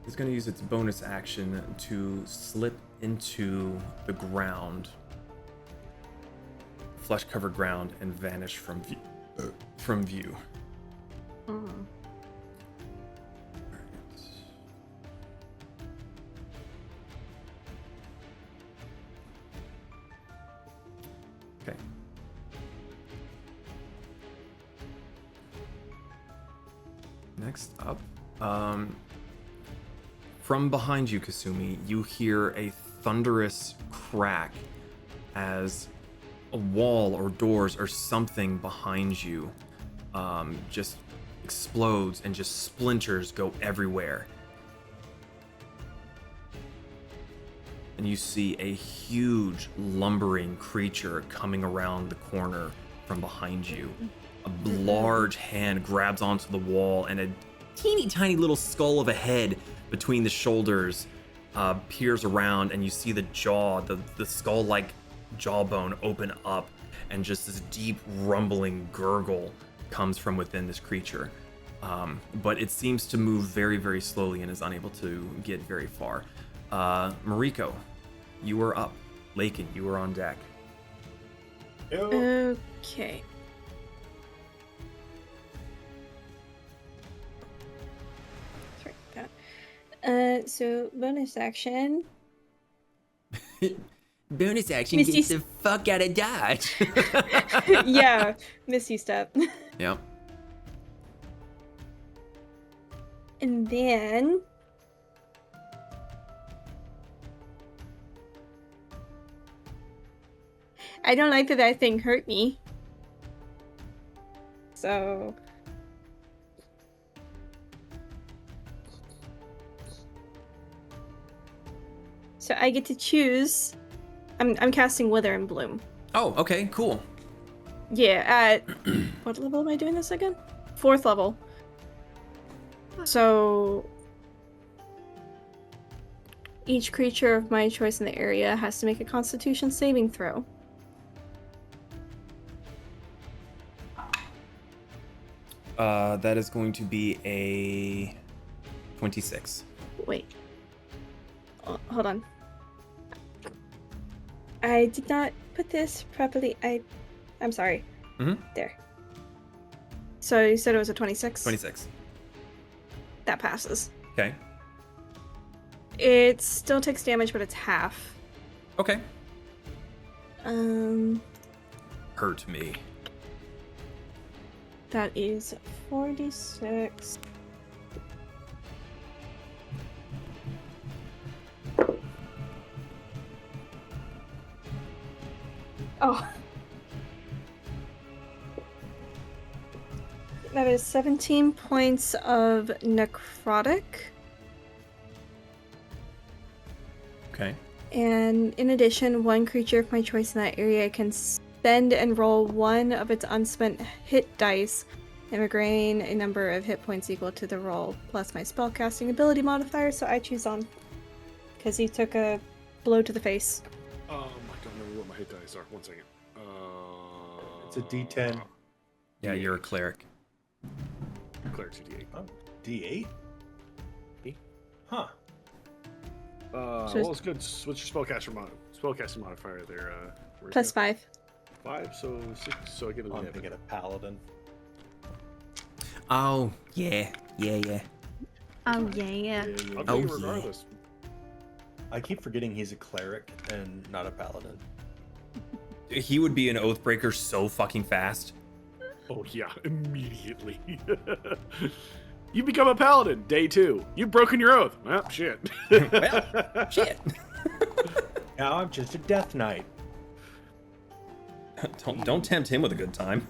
It's going to use its bonus action to slip into the ground, flesh-covered ground, and vanish from view. Mm. Okay. Next up, from behind you, Kasumi, you hear a thunderous crack as a wall or doors or something behind you just explodes and just splinters go everywhere. And you see a huge lumbering creature coming around the corner from behind you. A large hand grabs onto the wall, and a teeny tiny little skull of a head between the shoulders peers around, and you see the jaw, the skull-like jawbone open up, and just this deep rumbling gurgle comes from within this creature. But it seems to move very, very slowly and is unable to get very far. Moriko, you are up. Lakin, you are on deck. Okay. Sorry about that. So bonus action. Bonus action, Misty get the fuck out of Dodge. Yeah, Misty Step. Yep. And then I don't like that thing hurt me. So I get to choose. I'm casting Wither and Bloom. Oh, okay, cool. Yeah, at what level am I doing this again? 4th level. So each creature of my choice in the area has to make a Constitution saving throw. That is going to be a 26. Wait. Hold on. I did not put this properly. I'm sorry. Mm-hmm. There. So you said it was a 26? 26. That passes. Okay. It still takes damage, but it's half. Okay. Um, Hurt me. that is 46. Oh. That is 17 points of necrotic. Okay. And in addition, one creature of my choice in that area can spend and roll one of its unspent hit dice and regain a number of hit points equal to the roll, plus my spellcasting ability modifier, so I choose on. Because he took a blow to the face. I don't remember what my hit dice are. 1 second. It's a D10. Yeah, you're a cleric. Cleric's a D8. Oh, D8? Me? Huh. Well, it's good. What's your spellcasting modifier there? Mariko? Plus 5. 5, so 6. So I get a I'm 11. thinking a paladin. Oh, yeah. Oh yeah. I'll take it Oh, yeah. regardless. I keep forgetting he's a cleric and not a paladin. He would be an Oathbreaker so fucking fast. Oh yeah, immediately. You become a paladin, day 2. You've broken your oath. Well, shit. Well, shit. Now I'm just a death knight. Don't tempt him with a good time.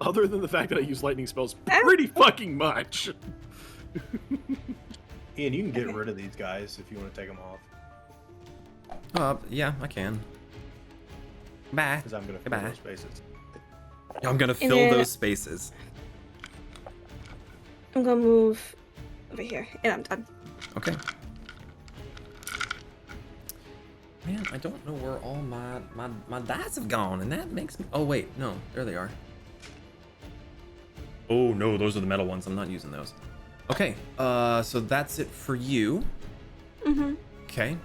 Other than the fact that I use lightning spells pretty fucking much. Ian, you can get rid of these guys if you want to take them off. Yeah, I can. Bye. Because I'm going to fill Goodbye. those spaces. I'm gonna fill then- those spaces. I'm gonna move over here, and I'm done. Okay. Man, I don't know where all my dice have gone, and that makes me. Oh wait, no, there they are. Oh no, those are the metal ones. I'm not using those. Okay, so that's it for you. Mm-hmm. Okay.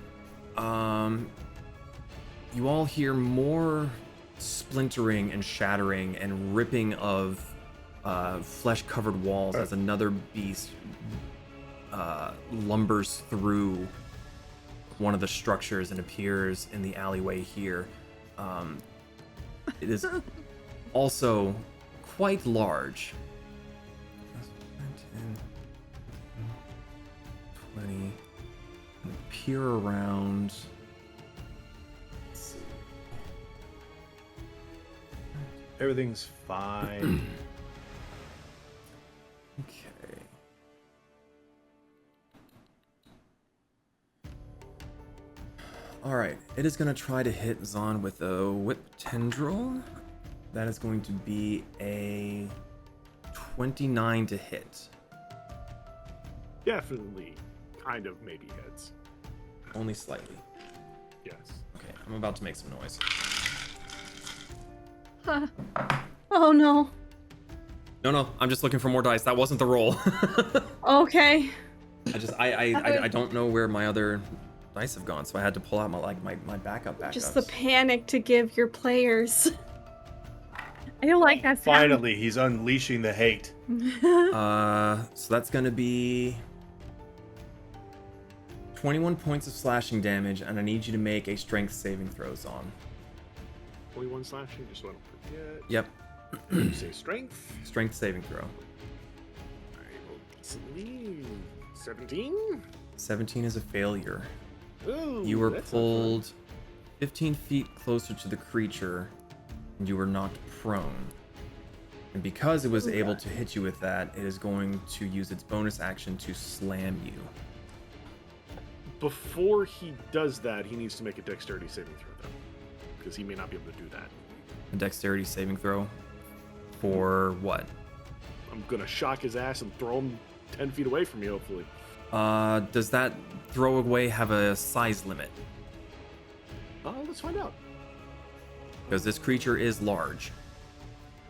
You all hear more splintering and shattering and ripping of flesh-covered walls as another beast lumbers through one of the structures and appears in the alleyway here. It is also quite large. 10, 20. Peer around. Everything's fine. Okay. All right, it is going to try to hit Zaan with a whip tendril. That is going to be a 29 to hit. Definitely, kind of, maybe hits. Only slightly. Yes. Okay, I'm about to make some noise. Oh no. No, I'm just looking for more dice. That wasn't the roll. Okay. I don't know where my other dice have gone, so I had to pull out my backups. Just the panic to give your players. I don't like that sound. Finally, he's unleashing the hate. So that's gonna be 21 points of slashing damage, and I need you to make a strength saving throw, Zaan. 21 slashing, just so I don't forget. Yep. You say strength? Strength saving throw. Alright, well, decently. 17? 17 is a failure. Ooh, You were that's not pulled 15 feet closer to the creature, and you were knocked prone. And because it was able to hit you with that, it is going to use its bonus action to slam you. Before he does that, he needs to make a dexterity saving throw, though. Because he may not be able to do that. A dexterity saving throw for what? I'm going to shock his ass and throw him 10 feet away from me, hopefully. Does that throwaway have a size limit? Let's find out. Because this creature is large.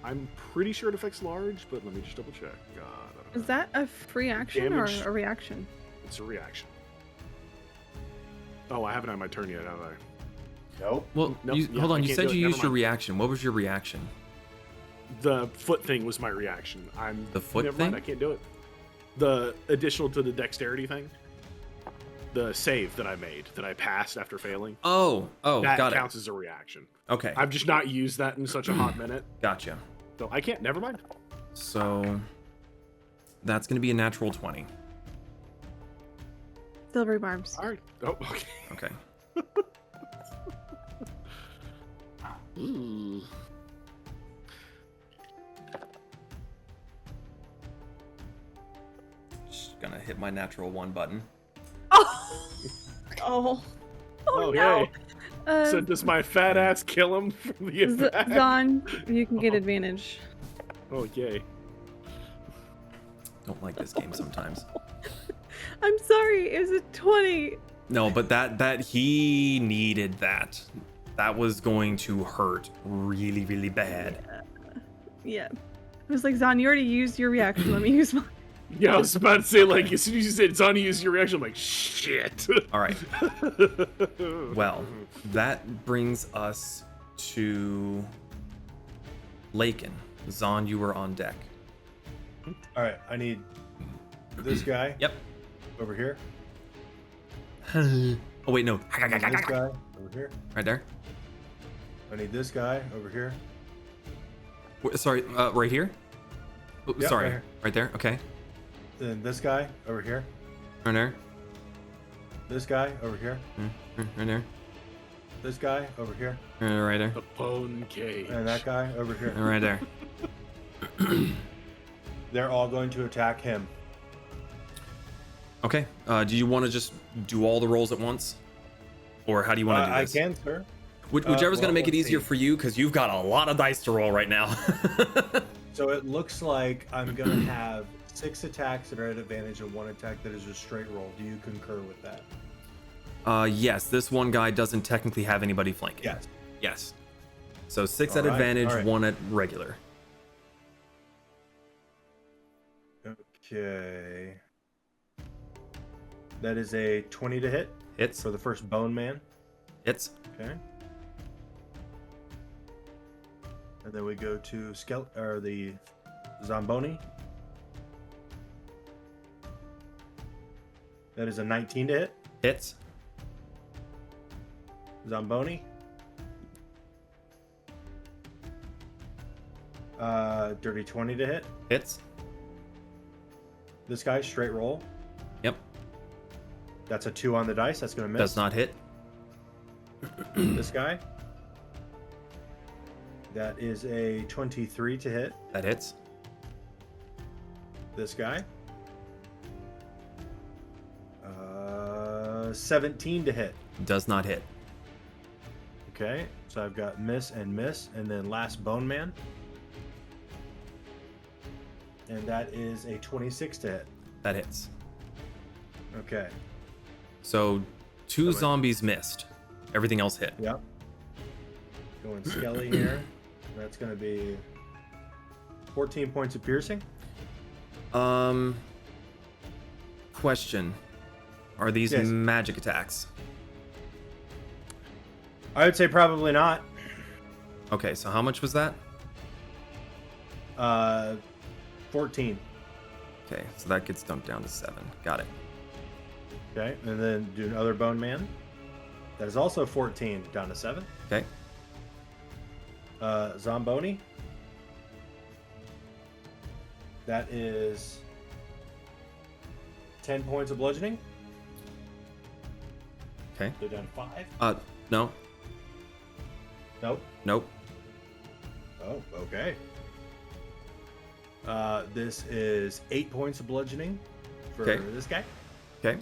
I'm pretty sure it affects large, but let me just double check. Is that a free action Damage. or a reaction? It's a reaction. Oh, I haven't had my turn yet, have I? Nope. Well, Nope, yeah, hold on. I You can't said do it, you never used your mind. reaction. What was your reaction? The foot thing was my reaction. The foot never thing? mind, I can't do it. The additional to the dexterity thing. The save that I made, that I passed after failing. Oh, that got counts as a reaction. Okay. I've just not used that in such a hot minute. Gotcha. So I can't, never mind. So that's going to be a natural 20. Silvery barbs. All right. Oh, okay. Okay. Ooh. Just going to hit my natural 1 button. Oh. Oh, no. yay. So does my fat ass kill him from the attack? Zaan, you can get advantage. Oh, yay. Don't like this game sometimes. I'm sorry, it was a 20. No, but that he needed that. That was going to hurt really, really bad. Yeah. I was like, Zaan, you already used your reaction. Let me use mine. Yeah, I was about to say, like, as soon as you said it's on to use your reaction, I'm like, shit. All right. Well, that brings us to Lakin. Zaan, you were on deck. All right, I need this guy. Yep. Over here. Oh wait, no. I need this guy over here. Right there. I need this guy over here. Sorry, right here. Oh, Yep, sorry, right here. right there. Okay. Then this guy over here. Right there. This guy over here. Right there. This guy over here. Right there. The bone cage. And that guy over here. Right there. They're all going to attack him. Okay. Do you want to just do all the rolls at once, or how do you want to do this? I can, sir. Whichever's going to make it let's easier see. for you, because you've got a lot of dice to roll right now. So it looks like I'm going to have 6 attacks that are at advantage and 1 attack that is a straight roll. Do you concur with that? Yes, this one guy doesn't technically have anybody flanking. Yes. Yes. So 6 at All right, advantage, all right. 1 at regular. Okay. That is a 20 to hit. Hits. For the first bone man. Hits. Okay. And then we go to the Zamboni. That is a 19 to hit. Hits. Zamboni. Dirty 20 to hit. Hits. This guy, straight roll. Yep. That's a 2 on the dice. That's going to miss. Does not hit. This guy. That is a 23 to hit. That hits. This guy. 17 to hit. Does not hit. Okay, so I've got miss, and then last bone man. And that is a 26 to hit. That hits. Okay. So 2 zombies missed. Everything else hit. Yep. Going skelly here. That's going to be 14 points of piercing. Question. Are these Yes. magic attacks? I would say probably not. Okay, so how much was that? 14. Okay, so that gets dumped down to 7. Got it. Okay, and then do another bone man. That is also 14, down to 7. Okay. Zamboni. That is 10 points of bludgeoning. Okay. They're down to 5. No. Nope. Nope. Oh, okay. This is 8 points of bludgeoning for Okay. this guy. Okay.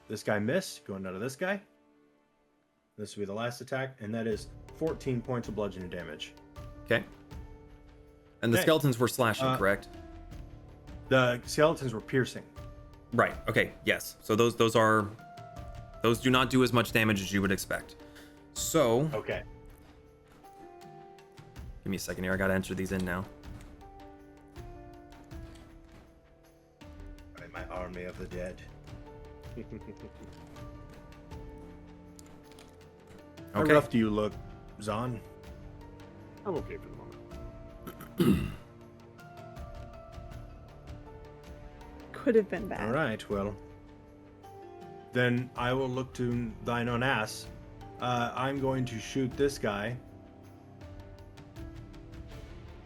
This guy missed, going down to this guy. This will be the last attack, and that is 14 points of bludgeoning damage. Okay. And the Okay. skeletons were slashing, correct? The skeletons were piercing. Right. Okay. Yes. So those do not do as much damage as you would expect. So Okay. give me a second here. I gotta enter these in now. Right, my army of the dead. How Okay. rough do you look, Zaan? I'm okay for the moment. Could have been bad. All right, well. Then I will look to thine own ass. I'm going to shoot this guy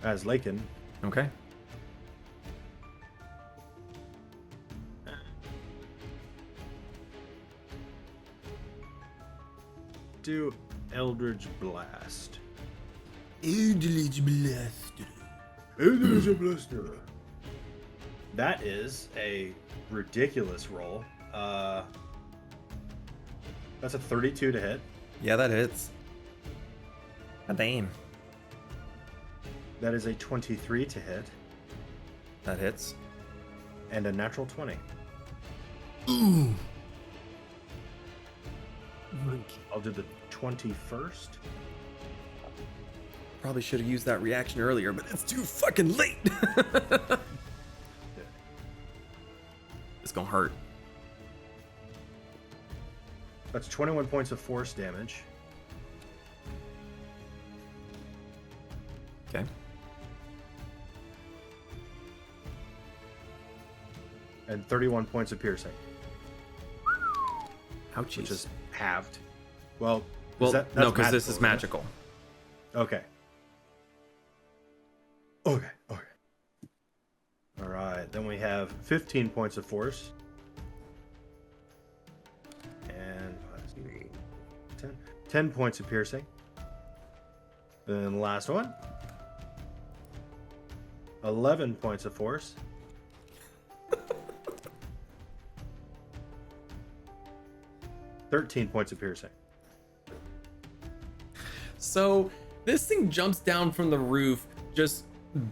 as Lakin. Okay. Do Eldritch Blast. Eldritch Blaster. Eldritch Blaster. That is a ridiculous roll. That's a 32 to hit. Yeah, that hits. God damn. That is a 23 to hit. That hits. And a natural 20. Ooh. I'll do the 21st. Probably should have used that reaction earlier, but it's too fucking late. It's gonna hurt. That's 21 points of force damage. Okay. And 31 points of piercing. Ouchies. Which is halved. Well, Well, that's no, because this magical, is isn't it? magical. Okay. Okay. All right. Then we have 15 points of force. And 10 points of piercing. Then the last one. 11 points of force. $13 points of piercing. So this thing jumps down from the roof, just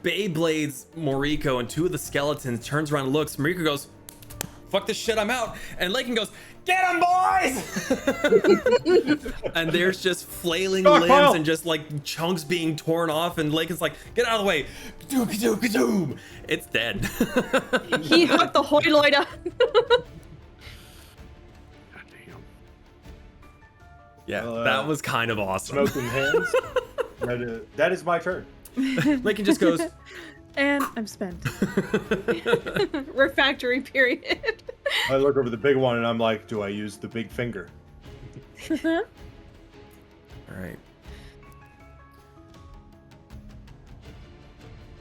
Beyblades Moriko and 2 of the skeletons, turns around and looks. Moriko goes, fuck this shit, I'm out. And Lakin goes, get him, boys! And there's just flailing limbs and just like chunks being torn off. And Lakin's like, get out of the way. Ka-doom, ka-doom, ka-doom. It's dead. He hooked the Hoyloida. Yeah, Well, that was kind of awesome. Smoking hands. That is my turn. Lakin just goes, And I'm spent. Refractory period. I look over the big one and I'm like, do I use the big finger? all right.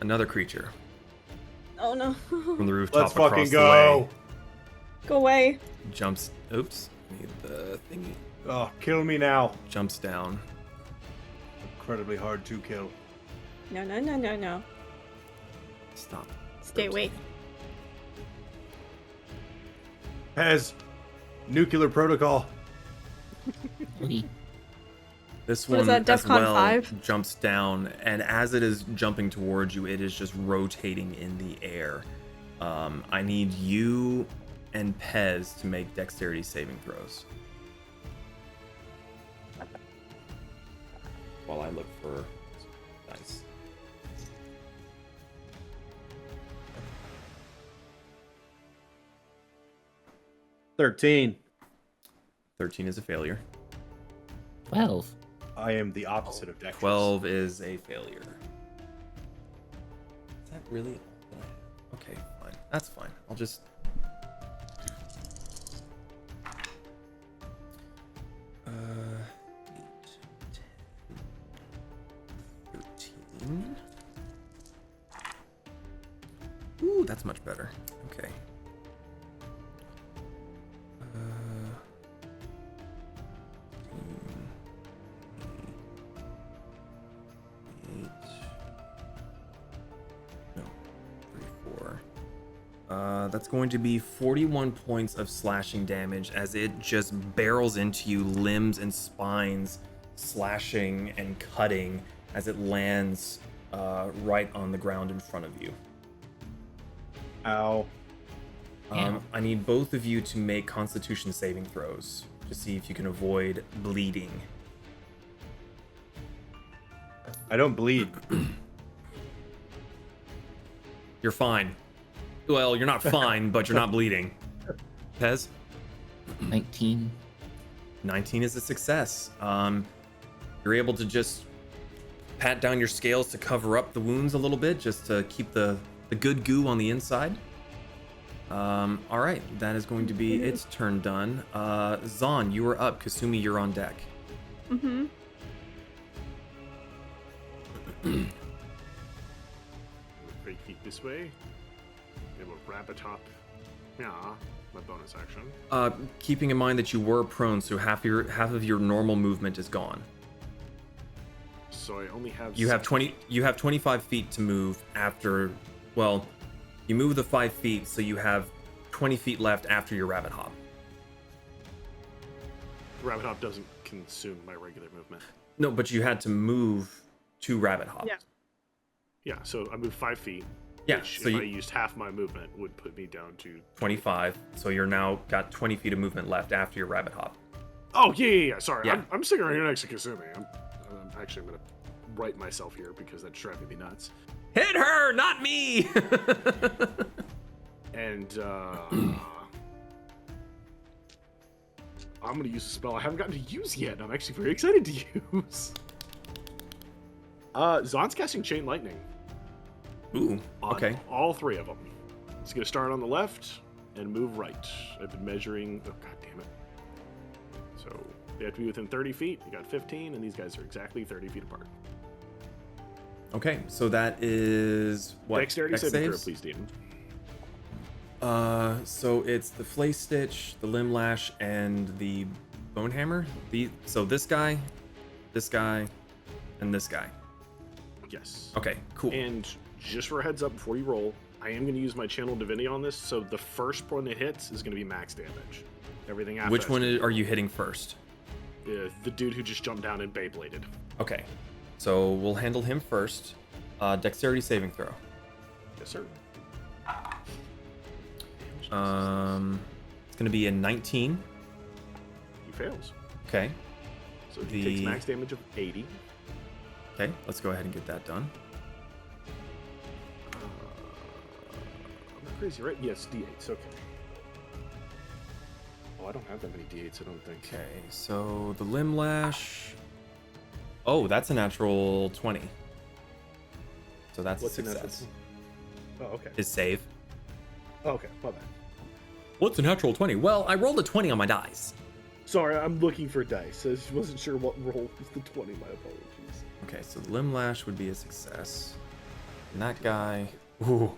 Another creature Oh no. from the rooftop Let's across fucking the go. way Go away. jumps. Oops. Need the thingy. Oh, kill me now. Jumps down. Incredibly hard to kill. No. Stop. Stay away. Has nuclear protocol. This What one is that, as DEFCON well 5? jumps down, and as it is jumping towards you, it is just rotating in the air. I need you and Pez to make dexterity saving throws. While I look for dice. $13. 13 is a failure. 12. I am the opposite of dexterous. 12 is a failure. Is that really all that I have? Okay, fine. That's fine. I'll just... 8, 10, 13. Ooh, that's much better. Okay. That's going to be 41 points of slashing damage as it just barrels into you, limbs and spines, slashing and cutting as it lands right on the ground in front of you. Ow. I need both of you to make Constitution saving throws to see if you can avoid bleeding. I don't bleed. You're fine. Well, you're not fine, but you're not bleeding. Pez? 19. 19 is a success. You're able to just pat down your scales to cover up the wounds a little bit, just to keep the good goo on the inside. All right, that is going to be its turn done. Zaan, you are up. Kasumi, you're on deck. Mm-hmm. Great feet this way. We have a rabbit hop. Yeah, my bonus action. Keeping in mind that you were prone, so half of your normal movement is gone. So I only have. You have 20. You have 25 feet to move after. Well, you move the 5 feet, so you have 20 feet left after your rabbit hop. Rabbit hop doesn't consume my regular movement. No, but you had to move to rabbit hop. Yeah. Yeah. So I moved 5 feet. Yeah, Which, so if you I used half my movement, would put me down to 25. So you're now got 20 feet of movement left after your rabbit hop. Oh yeah. Sorry, Yeah. I'm sitting right here next to Kasumi. I'm gonna right myself here because that's driving me nuts. Hit her, not me. And I'm gonna use a spell I haven't gotten to use yet. And I'm actually very excited to use. Zaan's casting Chain Lightning. Ooh, On okay. all 3 of them. It's gonna start on the left and move right. I've been measuring. Oh god damn it! So they have to be within 30 feet. You got 15, and these guys are exactly 30 feet apart. Okay, so that is what? Dexterity Dex saving throw, saves? please, Dean. So it's the Flay Stitch, the Limb Lash, and the Bone Hammer. So this guy, and this guy. Yes. Okay, cool. And just for a heads up before you roll, I am going to use my Channel Divinity on this, so the first one it hits is going to be max damage. Everything after Which that's one gonna are you hitting first? be the dude who just jumped down and Beybladed. Okay, so we'll handle him first. Dexterity saving throw. Yes, sir. It's gonna be a 19. He fails. Okay. So he takes max damage of 80. Okay, let's go ahead and get that done. I'm not crazy, right? Yes, D8s. Okay. Oh, I don't have that many D8s, I don't think. Okay, so the Limb Lash. Oh, that's a natural 20. So that's What's a a natural success. 20? Oh, okay. His save. Oh, okay, my bad. What's a natural 20? Well, I rolled a 20 on my dice. Sorry, I'm looking for dice. I just wasn't sure what roll was the 20. My apologies. Okay, so the Limb Lash would be a success. And that guy. Ooh.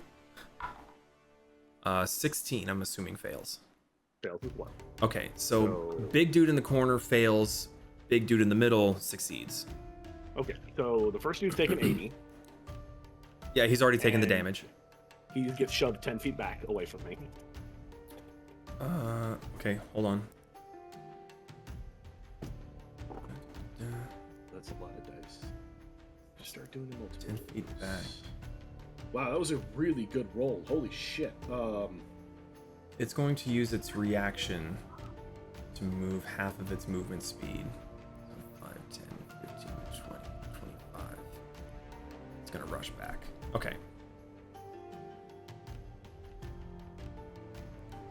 16, I'm assuming fails. Fails as well. Okay, so big dude in the corner fails. Big dude in the middle succeeds. Okay, so the first dude's taking 80. Yeah, he's already taken the And damage. He gets shoved 10 feet back away from me. Okay, hold on. That's a lot of dice. Just start doing the multiple. 10 feet back. Wow, that was a really good roll. Holy shit. It's going to use its reaction to move half of its movement speed. 5, 10, 15, 20, 25. It's going to rush back. Okay.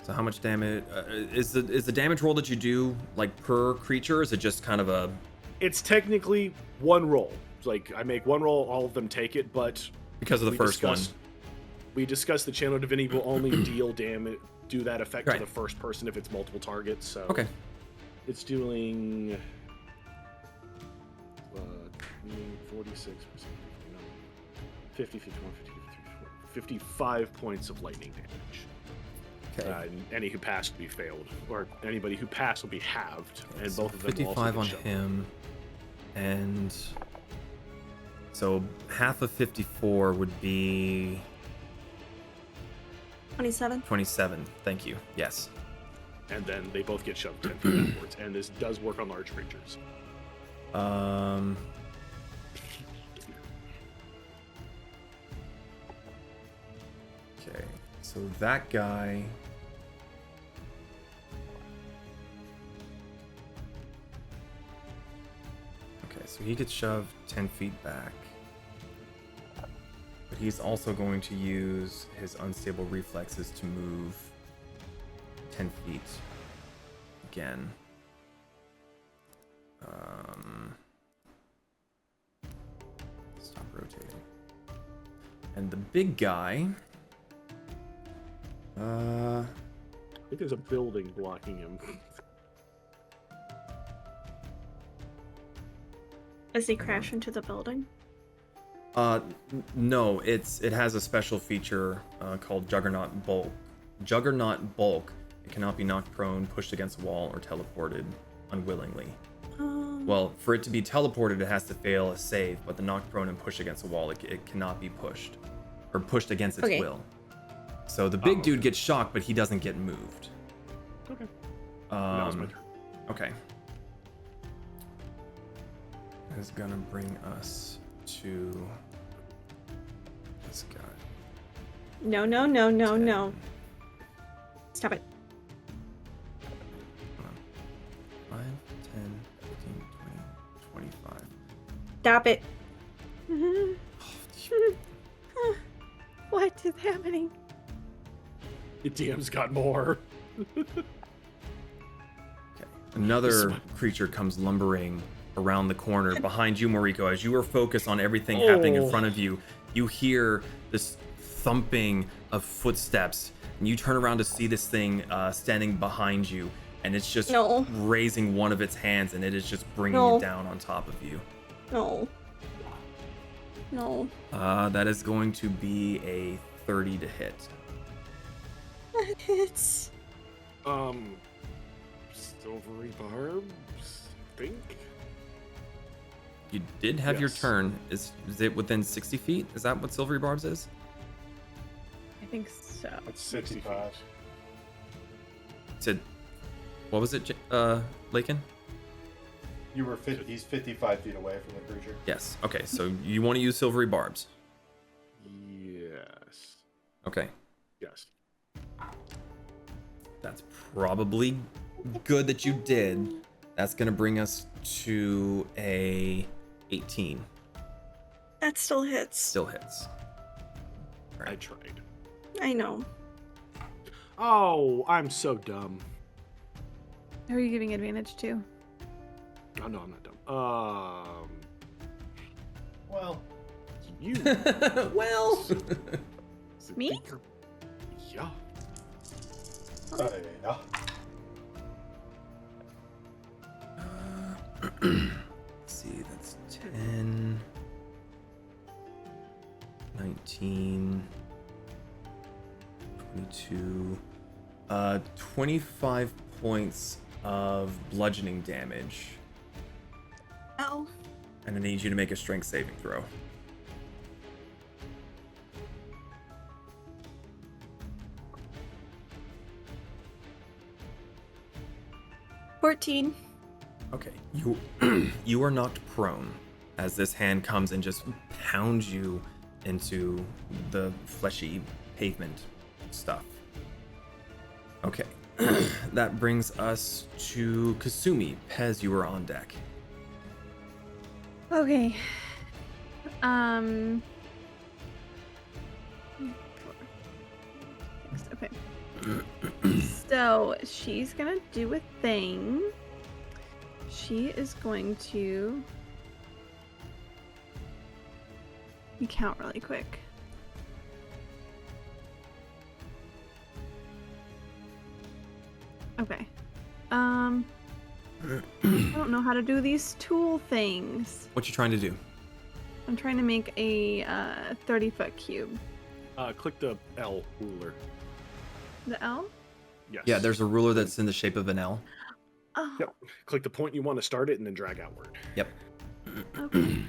So how much damage is the damage roll that you do like per creature? Or is it just kind of a It's technically one roll. Like, I make one roll, all of them take it, but because of the first one. We discussed the Channel Divinity will only deal damage, do that effect to the first person if it's multiple targets. So okay, it's doing 46%, 50, 51, 52, 55 points of lightning damage. Okay. Any who pass will be failed, or anybody who passed will be halved, Okay, and so both of them 55 will on also get him, and so half of 54 would be 27. 27. Thank you. Yes. and then they both get shoved 10 feet backwards. And this does work on large creatures. Okay, so that guy. Okay, so he gets shoved 10 feet back. But he's also going to use his unstable reflexes to move 10 feet again. Stop rotating. And the big guy. I think there's a building blocking him. Does he crash into the building? No, it has a special feature called Juggernaut Bulk. Juggernaut Bulk. It cannot be knocked prone, pushed against a wall, or teleported unwillingly. Well, for it to be teleported, it has to fail a save, but the knocked prone and push against a wall, it cannot be pushed. Or pushed against its will. So the big dude gets shocked, but he doesn't get moved. Okay. That was my turn. Okay. That is gonna bring us to this guy. No, no, no, no, no. Stop it. 5, 10, 15, 20, 25. Stop it. What is happening? The DM's got more. Another creature comes lumbering around the corner behind you, Moriko. As you are focused on everything happening in front of you, you hear this thumping of footsteps, and you turn around to see this thing standing behind you, and it's just raising one of its hands, and it is just bringing it down on top of you. No. No. That is going to be a 30 to hit. That hits. Silvery barbs, I think. You did have your turn. Is it within 60 feet? Is that what Silvery Barbs is? I think so. It's 65. Said, what was it, Lakin? You were 50. He's 55 feet away from the creature. Yes. Okay, so you want to use Silvery Barbs? Yes. Okay. Yes. That's probably good that you did. That's gonna bring us to a 18. That still hits. Still hits. Right. I tried. I know. Oh, I'm so dumb. Who are you giving advantage to? Oh no, I'm not dumb. Well, you. Well. Me? Yeah. Yeah. Let's see, that's 10, 19, 22, 25 points of bludgeoning damage. Ow. And I need you to make a strength saving throw. $14. Okay, you are knocked prone as this hand comes and just pounds you into the fleshy pavement stuff. Okay, that brings us to Kasumi. Pez, you are on deck. Okay. Okay. So she's gonna do a thing. She is going to count really quick. Okay. I don't know how to do these tool things. What you trying to do? I'm trying to make a 30-foot cube. Click the L ruler. The L? Yes. Yeah, there's a ruler that's in the shape of an L. Oh. Yep. Click the point you want to start it and then drag outward. Yep. Okay.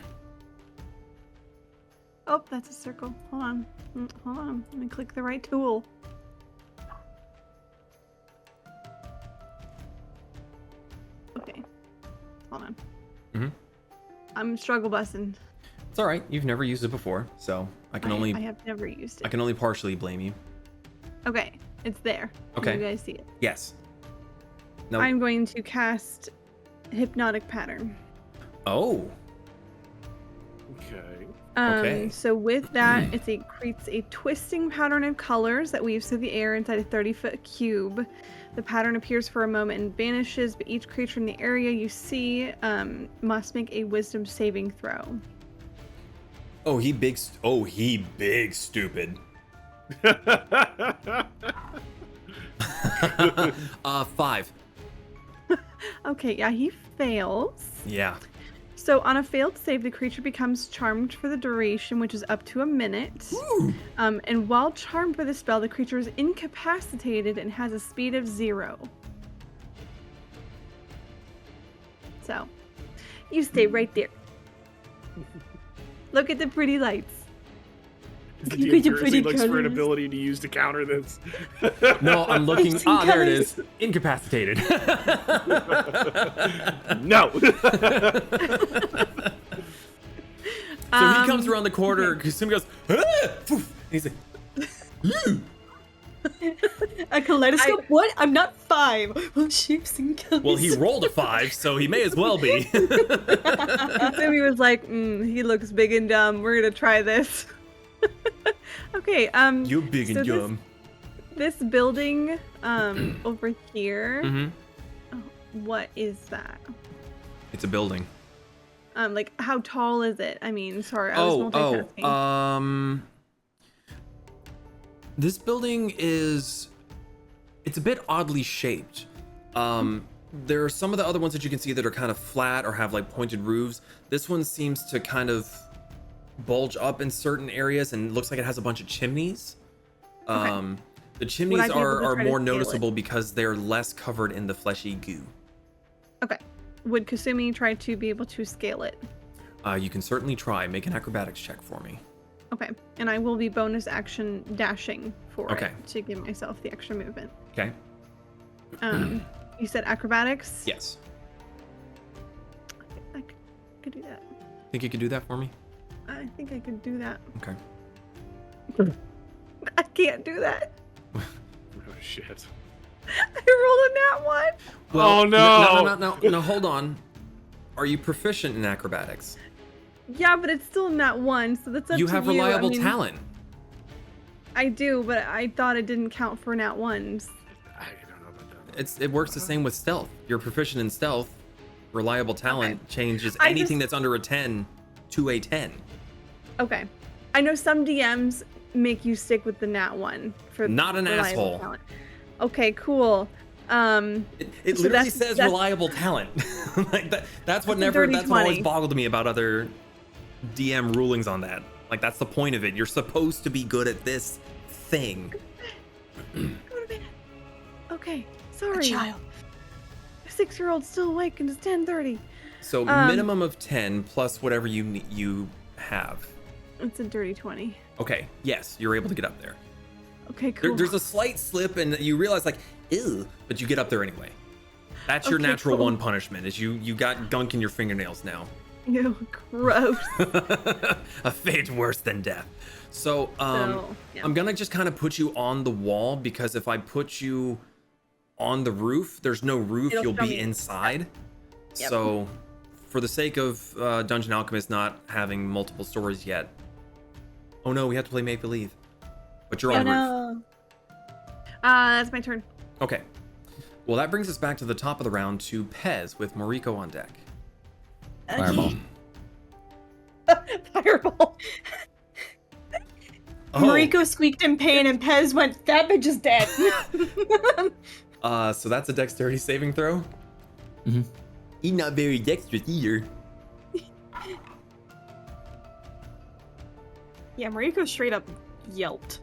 Oh, that's a circle. Hold on. Hold on. Let me click the right tool. Okay. Hold on. Mm-hmm. I'm struggle busting. It's all right. You've never used it before, so I have never used it. I can only partially blame you. Okay, it's there. Okay. Can you guys see it? Yes. No. I'm going to cast hypnotic pattern. Oh. Okay. Okay. So with that, creates a twisting pattern of colors that weaves through the air inside a 30-foot cube. The pattern appears for a moment and vanishes, but each creature in the area you see must make a wisdom saving throw. Oh, he big stupid. 5. Okay, yeah, he fails. Yeah. So on a failed save, the creature becomes charmed for the duration, which is up to a minute. And while charmed by the spell, the creature is incapacitated and has a speed of 0. So, you stay right there. Look at the pretty lights. The Look at your DM pretty looks for an colors. ability to use to counter this. No, I'm looking. I've seen There it colors. is. Incapacitated. No. So he comes around the corner. Kasumi goes, "Ah!" And he's like, A kaleidoscope? What? I'm not 5. Well, shapes and colors. well, he rolled a 5, so he may as well be. Kasumi was like, he looks big and dumb. We're gonna try this. Okay, You're big and so dumb. This building over here, Mm-hmm. what is that? It's a building. Like how tall is it? I mean, sorry, I was multitasking. This building it's a bit oddly shaped. There are some of the other ones that you can see that are kind of flat or have like pointed roofs. This one seems to kind of bulge up in certain areas and looks like it has a bunch of chimneys. Okay. The chimneys Would I be able to are try to more scale noticeable because they're less covered in the fleshy goo. Okay. Would Kasumi try to be able to scale it? You can certainly try. Make an acrobatics check for me. Okay. And I will be bonus action dashing for Okay. it to give myself the extra movement. Okay. You said acrobatics? Yes. I could do that. Think you could do that for me? I think I could do that. Okay. I can't do that. Oh shit. I rolled a nat 1. Well, Oh, no. No, hold on. Are you proficient in acrobatics? Yeah, but it's still nat 1, so that's up You to have you. reliable I mean, talent. I do, but I thought it didn't count for nat 1s. I don't know about that. It works the same with stealth. You're proficient in stealth. Reliable talent changes I anything just- that's under a 10 to a 10. Okay. I know some DMs make you stick with the nat 1 for Not an reliable asshole. talent. Okay, cool. It So literally that's- says that's- reliable talent. Like that's what It's a dirty that's what always 20. boggled me about other DM rulings on that. Like that's the point of it. You're supposed to be good at this thing. Go to bed. Okay, sorry. A child. 6-year-old's still awake and it's 10:30. So minimum of 10 plus whatever you have. It's a dirty 20. Okay, yes, you're able to get up there. Okay, cool. There's a slight slip and you realize like, ew, but you get up there anyway. That's your Okay, natural cool. one punishment is you got gunk in your fingernails now. Ew, gross. A fate worse than death. So, yeah. I'm gonna just kind of put you on the wall because if I put you on the roof, there's no roof, It'll you'll show be me. inside. Yep. So, for the sake of Dungeon Alchemist not having multiple stories yet. Oh no, we have to play Make Believe. But you're on the roof. No. That's my turn. Okay. Well, that brings us back to the top of the round to Pez with Moriko on deck. Fireball. Fireball. Oh. Moriko squeaked in pain and Pez went, that bitch is dead. So that's a dexterity saving throw? Mm-hmm. He's not very dexterous either. Yeah, Moriko straight up yelped.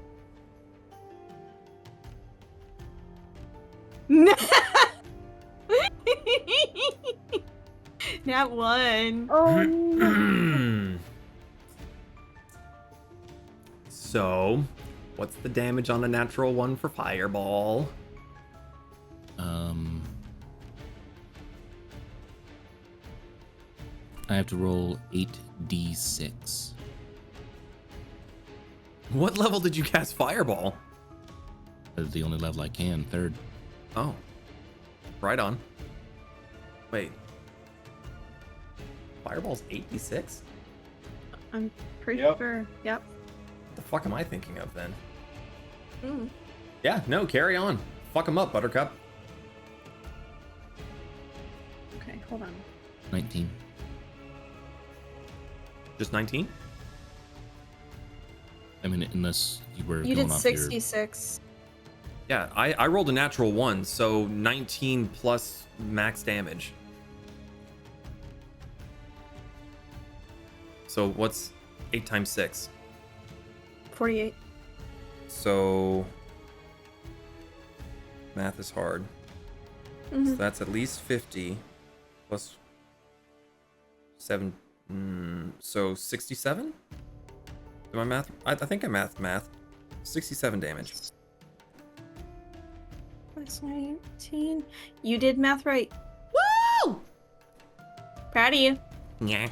Not one. Oh no. So, what's the damage on a natural one for Fireball? I have to roll 8d6. What level did you cast Fireball? That's the only level I can, 3rd. Oh. Right on. Wait. Fireball's 8d6? I'm pretty Yep. sure. Yep. What the fuck am I thinking of then? Mm. Yeah, no, carry on. Fuck him up, Buttercup. Okay, hold on. 19. Just 19? I mean, unless you were You going did off 66. Yeah, I rolled a natural 1, so 19 plus max damage. So what's 8 times 6? 48. So math is hard. Mhm. So that's at least 50 plus 7. So 67? Am I math? I think I math. 67 damage. Plus 19. You did math right. Woo! Proud of you. Yeah.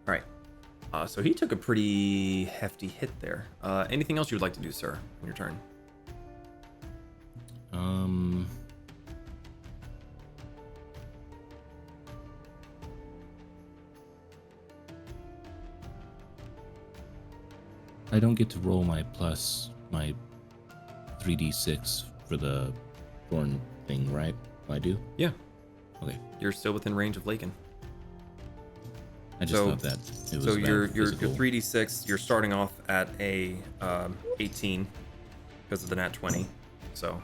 All right. So he took a pretty hefty hit there. Anything else you would like to do, sir, on your turn? I don't get to roll my 3d6 for the thorn thing, right? I do? Yeah. Okay. You're still within range of Lakin. I just thought that it was so your physical. 3d6. You're starting off at a 18 because of the nat 20. So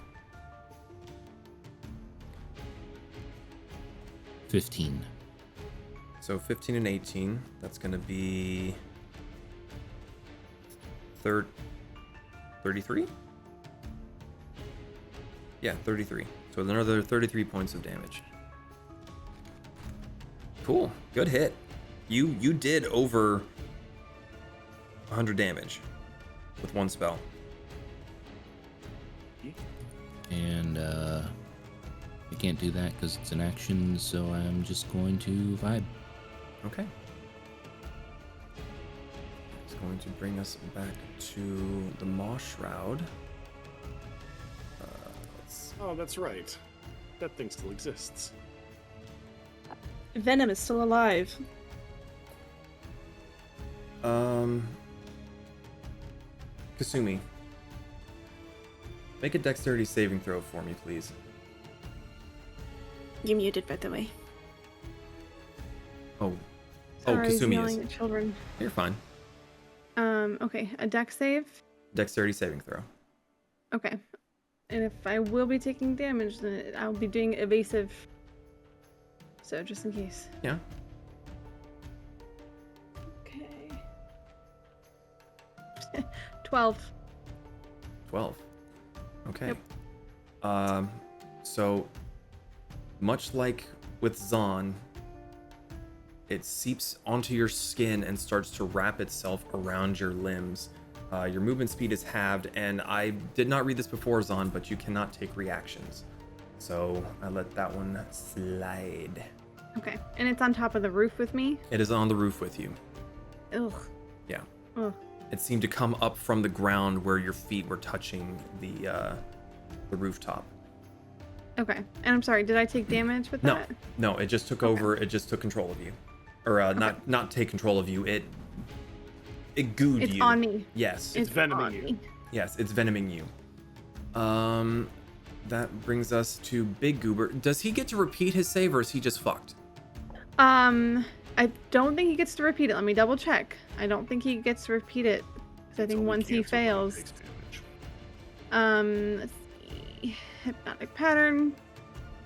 15. So 15 and 18. That's gonna be 33. Yeah, 33. So another 33 points of damage. Cool. Good hit. You did over 100 damage with one spell. And I can't do that because it's an action, so I'm just going to vibe. Okay. It's going to bring us back to the Maw Shroud. Oh, that's right. That thing still exists. Venom is still alive. Kasumi. Make a dexterity saving throw for me, please. You muted, by the way. Oh. Sorry, Kasumi yelling is. at children. You're fine. Okay, a dex save. Dexterity saving throw. Okay. And if I will be taking damage, then I'll be doing evasive. So just in case. Yeah. Okay. 12. 12. Okay. Yep. So much like with Zaan, it seeps onto your skin and starts to wrap itself around your limbs. Your movement speed is halved, and I did not read this before, Zaan, but you cannot take reactions. So I let that one slide. Okay. And it's on top of the roof with me? It is on the roof with you. Ugh. Yeah. Ugh. It seemed to come up from the ground where your feet were touching the rooftop. Okay. And I'm sorry, did I take damage with that? No, it just took over. It just took control of you, or not take control of you. It gooed It's you. on me. Yes. It's venoming on you. me. Yes, it's venoming you. that brings us to Big Goober. Does he get to repeat his save, or is he just fucked? I don't think he gets to repeat it. Let me double check. I don't think he gets to repeat it. I think once he fails. Let's see. Hypnotic pattern.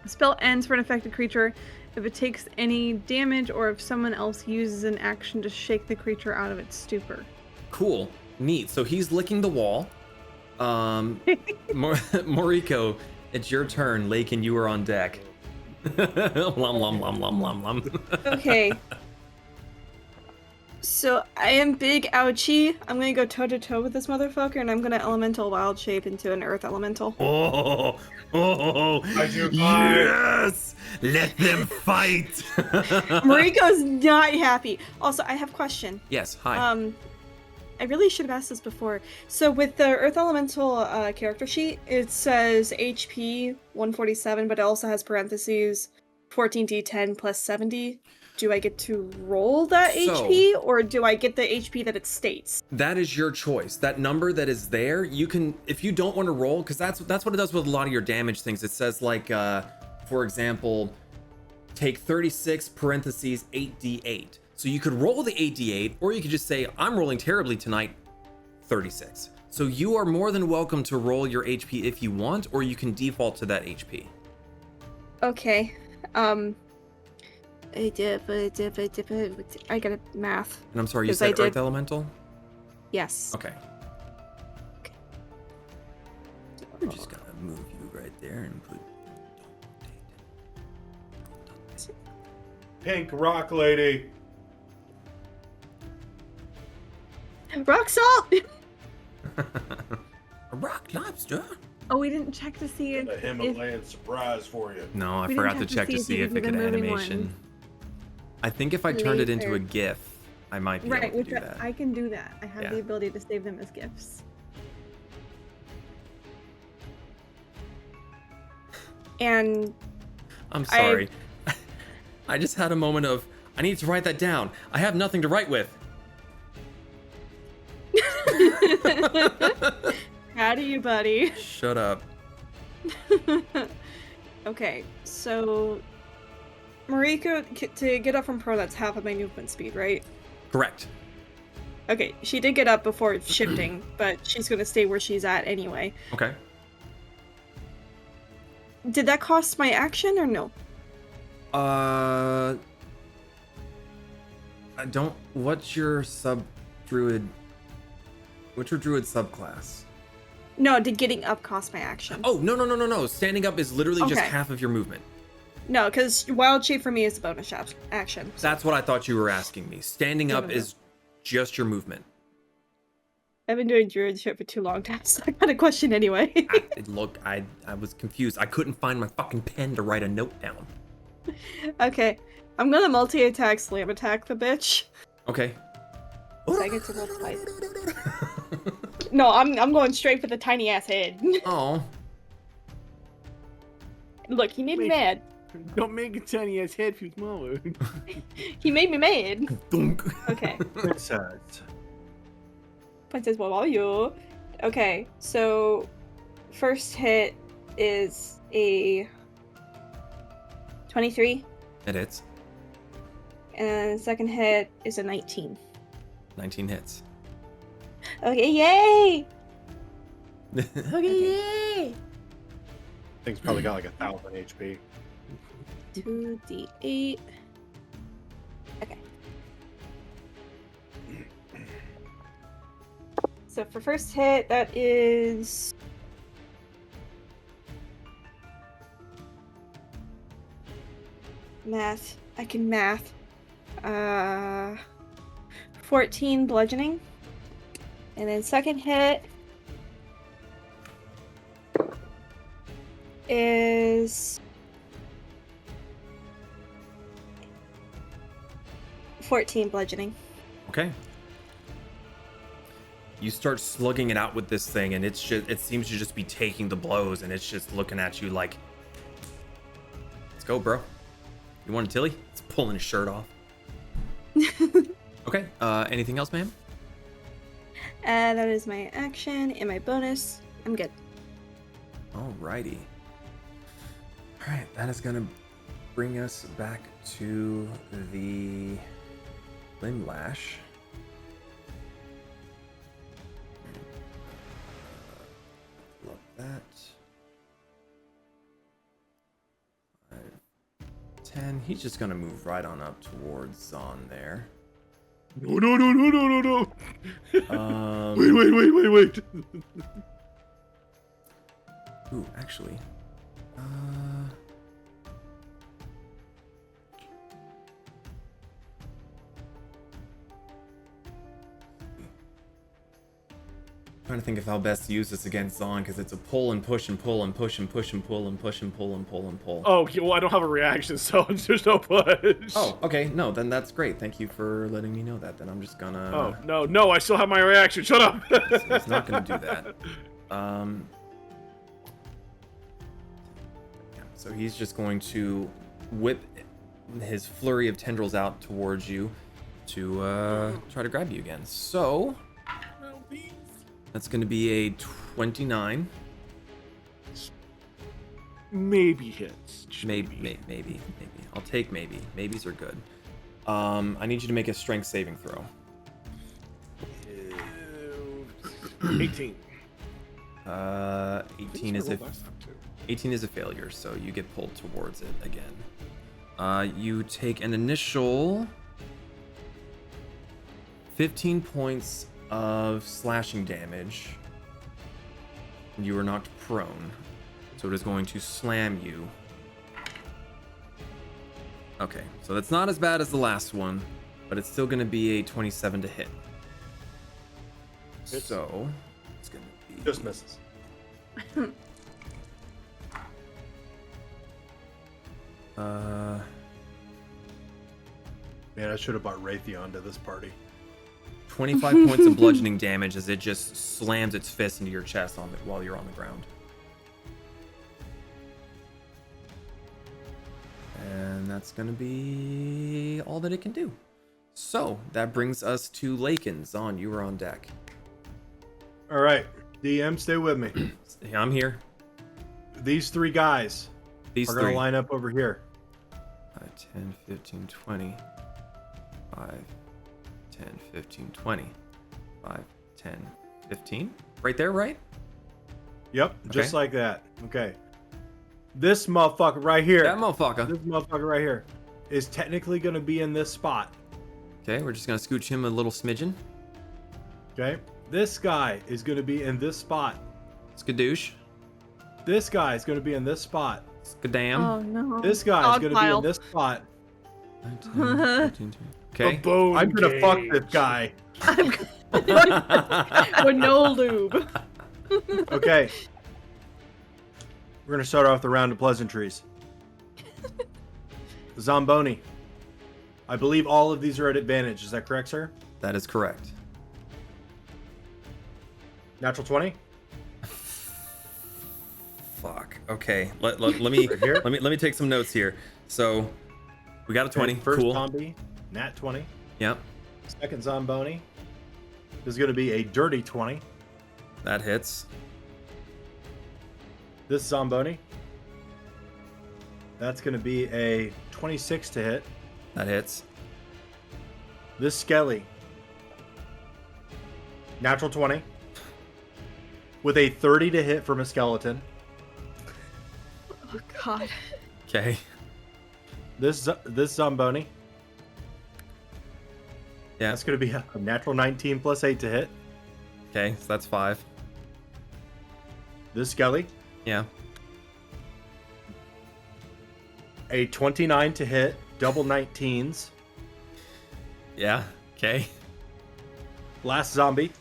The spell ends for an affected creature if it takes any damage or if someone else uses an action to shake the creature out of its stupor. Cool. Neat. So he's licking the wall. Moriko, it's your turn. Lakin, you are on deck. Lum. Okay. So I am big ouchie. I'm gonna go toe to toe with this motherfucker, and I'm gonna elemental wild shape into an earth elemental. Yes! Let them fight! Mariko's not happy. Also, I have a question. Yes, hi. I really should have asked this before. So with the earth elemental character sheet, it says HP 147, but it also has parentheses 14d10 plus 70. Do I get to roll that HP, or do I get the HP that it states? That is your choice. That number that is there, you can, if you don't want to roll, because that's what it does with a lot of your damage things. It says like, for example, take 36 parentheses 8d8. So you could roll the 8d8, or you could just say, I'm rolling terribly tonight, 36. So you are more than welcome to roll your HP if you want, or you can default to that HP. Okay. I got a math. And I'm sorry, you said Earth Elemental? Yes. Okay. We're just gonna move you right there and put... Pink rock lady. Rock salt! A rock lobster? Oh, we didn't check to see a Himalayan surprise for you. No, I forgot to check to see if it could animation. I think if I turned it into a GIF, I might be able to do that. I can do that. I have the ability to save them as GIFs. And I'm sorry. I just had a moment of, I need to write that down. I have nothing to write with. How do you, buddy? Shut up. Okay, so Moriko, to get up from pro, that's half of my movement speed, right? Correct. Okay, she did get up before shifting, but she's gonna stay where she's at anyway. Okay. Did that cost my action or no? I don't. What's your druid? What's your druid subclass? No, did getting up cost my action? Oh, no. Standing up is literally just half of your movement. No, because wild shape for me is a bonus action. So. That's what I thought you were asking me. Standing up is just your movement. I've been doing druid shit for too long to ask that kind of question anyway. I was confused. I couldn't find my fucking pen to write a note down. Okay, I'm gonna multi-attack slam attack the bitch. Okay. So I get to roll twice. No, I'm going straight for the tiny ass head. Oh. Look, he made me mad. Don't make a tiny ass head feel smaller. He made me mad. Okay. Princess, what are you? Okay, so first hit is a 23. It hits. And second hit is a 19. 19 hits. Okay, yay! Okay, yay! Thing's probably got like 1,000 HP. 2d8. Okay. So for first hit, that is... Math. I can math. 14 bludgeoning. And then second hit is 14 bludgeoning. Okay. You start slugging it out with this thing, and it seems to just be taking the blows, and it's just looking at you like, let's go, bro. You want a Tilly? It's pulling his shirt off. Okay, anything else, ma'am? That is my action and my bonus. I'm good. Alrighty. All right, that is gonna bring us back to the limb lash. Love that. 5, 10. He's just gonna move right on up towards Zaan there. No, no, no, no, no, no, no. Wait. Ooh, actually. Trying to think of how best to use this against Zaan, because it's a pull and push and pull and push and push and pull and push and pull and pull and pull. Oh, well, I don't have a reaction, so there's no push. Oh, okay. No, then that's great. Thank you for letting me know that. Then I'm just gonna... Oh, no, I still have my reaction. Shut up. So it's not gonna do that. Yeah, so he's just going to whip his flurry of tendrils out towards you to try to grab you again. So... that's going to be a 29. Maybe hits. Maybe. I'll take maybe. Maybes are good. I need you to make a strength saving throw. 18. 18 is 18 is a failure, so you get pulled towards it again. You take an initial 15 points of slashing damage. You are knocked prone, so it is going to slam you. Okay, so that's not as bad as the last one, but it's still going to be a 27 to hit. So it's going to be Just misses. Man, I should have brought Raytheon to this party. 25 points of bludgeoning damage as it just slams its fist into your chest while you're on the ground. And that's going to be all that it can do. So that brings us to Lakin. Zaan, you are on deck. All right, DM, stay with me. Yeah, I'm here. These three guys are going to line up over here. 5, 10, 15, 20. 5, 10, 15, 20. 5, 10, 15. Right there, right? Yep, just like that. Okay. This motherfucker right here. That motherfucker. This motherfucker right here is technically going to be in this spot. Okay, we're just going to scooch him a little smidgen. Okay. This guy is going to be in this spot. Skadoosh. This guy is going to be in this spot. Skadam. Oh no. This guy is going to be in this spot. 10, 15, 20. Okay. I'm going to fuck this guy. With no lube. Okay. We're going to start off the round of pleasantries. Zamboni. I believe all of these are at advantage. Is that correct, sir? That is correct. Natural 20? Fuck. Okay. Let me let me take some notes here. So we got a 20. Okay, first cool. zombie, nat 20. Yep. Second Zamboni is going to be a dirty 20. That hits. This Zamboni, that's going to be a 26 to hit. That hits. This Skelly, natural 20 with a 30 to hit from a skeleton. Oh god. Okay. This Zamboni, Yeah. that's going to be a natural 19 plus 8 to hit. Okay, so that's 5. This Skelly, Yeah. a 29 to hit, double 19s. Yeah. Okay. Last zombie,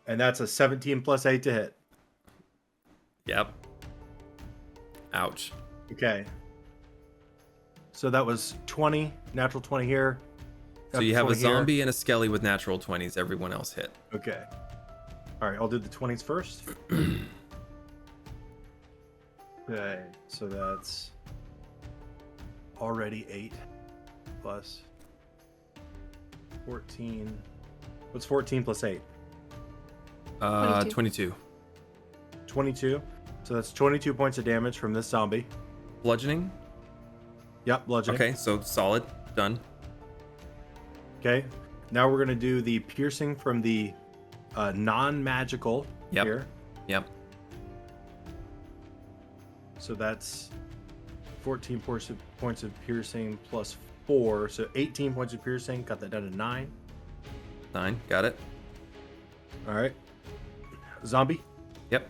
and that's a 17 plus 8 to hit. Yep. Ouch. Okay. So that was 20, natural 20 here. So you have a 20 here. zombie and a skelly with natural 20s. Everyone else hit. Okay. All right, I'll do the 20s first. Okay, so that's already 8 plus 14. What's 14 plus 8? 22. 22. So that's 22 points of damage from this zombie. Bludgeoning. Yep, bludgeoning. Okay, so solid. Done. Okay. Now we're gonna do the piercing from the non-magical here. Yep. So that's 14 points of piercing plus 4, so 18 points of piercing. Cut that down to 9. 9. Got it. All right. Zombie. Yep.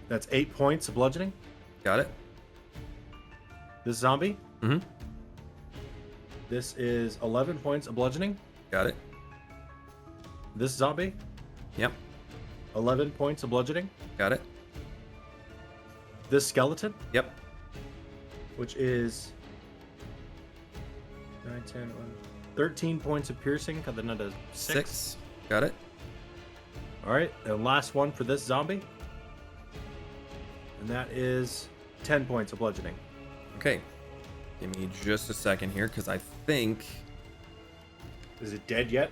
That's 8 points of bludgeoning. Got it. This zombie. Mm-hmm. This is 11 points of bludgeoning. Got it. This zombie. Yep. 11 points of bludgeoning. Got it. This skeleton. Yep. Which is 9, 10, 11, 13 points of piercing. Cut that down to 6. Got it. All right, and last one for this zombie. And that is 10 points of bludgeoning. Okay. Give me just a second here, because I think... Is it dead yet?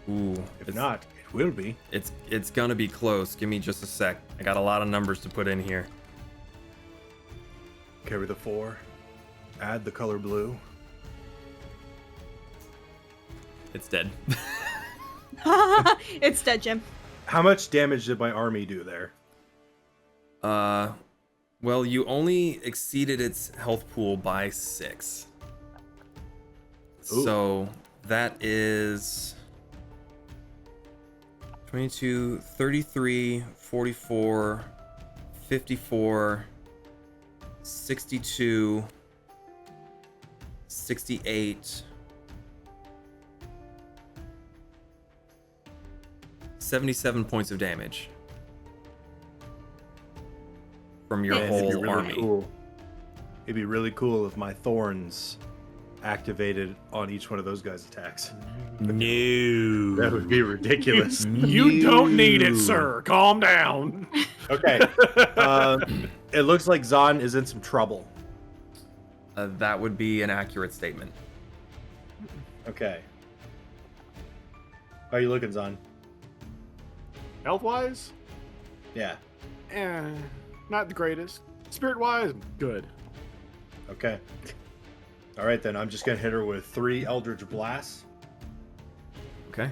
Ooh. If not, it will be. It's gonna be close. Give me just a sec. I got a lot of numbers to put in here. Carry the 4. Add the color blue. It's dead. It's dead, Jim. How much damage did my army do there? Well, you only exceeded its health pool by 6. Ooh. So that is 22, 33, 44, 54, 62, 68, 77 points of damage from your whole it'd be really army. Cool. It'd be really cool if my thorns activated on each one of those guys' attacks. No. That would be ridiculous. You don't need it, sir. Calm down. Okay. It looks like Zaan is in some trouble. That would be an accurate statement. Okay. How are you looking, Zaan? Health-wise, Yeah. not the greatest. Spirit-wise, good. Okay. All right, then. I'm just going to hit her with 3 Eldritch Blasts. Okay.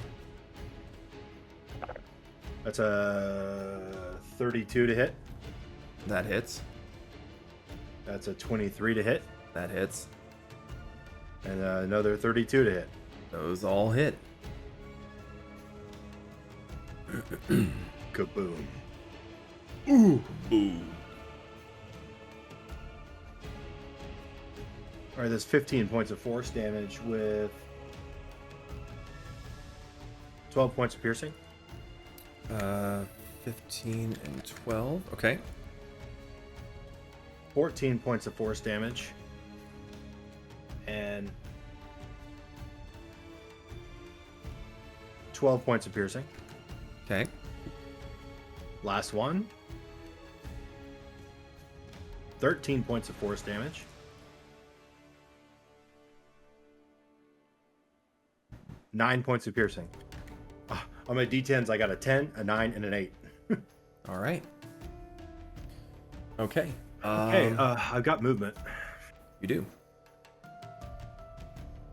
That's a 32 to hit. That hits. That's a 23 to hit. That hits. And another 32 to hit. Those all hit. Kaboom. Ooh. Boom. All right, that's 15 points of force damage with 12 points of piercing. 15 and 12. Okay. 14 points of force damage. And 12 points of piercing. Okay. Last one. 13 points of force damage. Nine points of piercing. On my D10s, I got a 10, a 9, and an 8. All right. Okay. Okay, I've got movement. You do.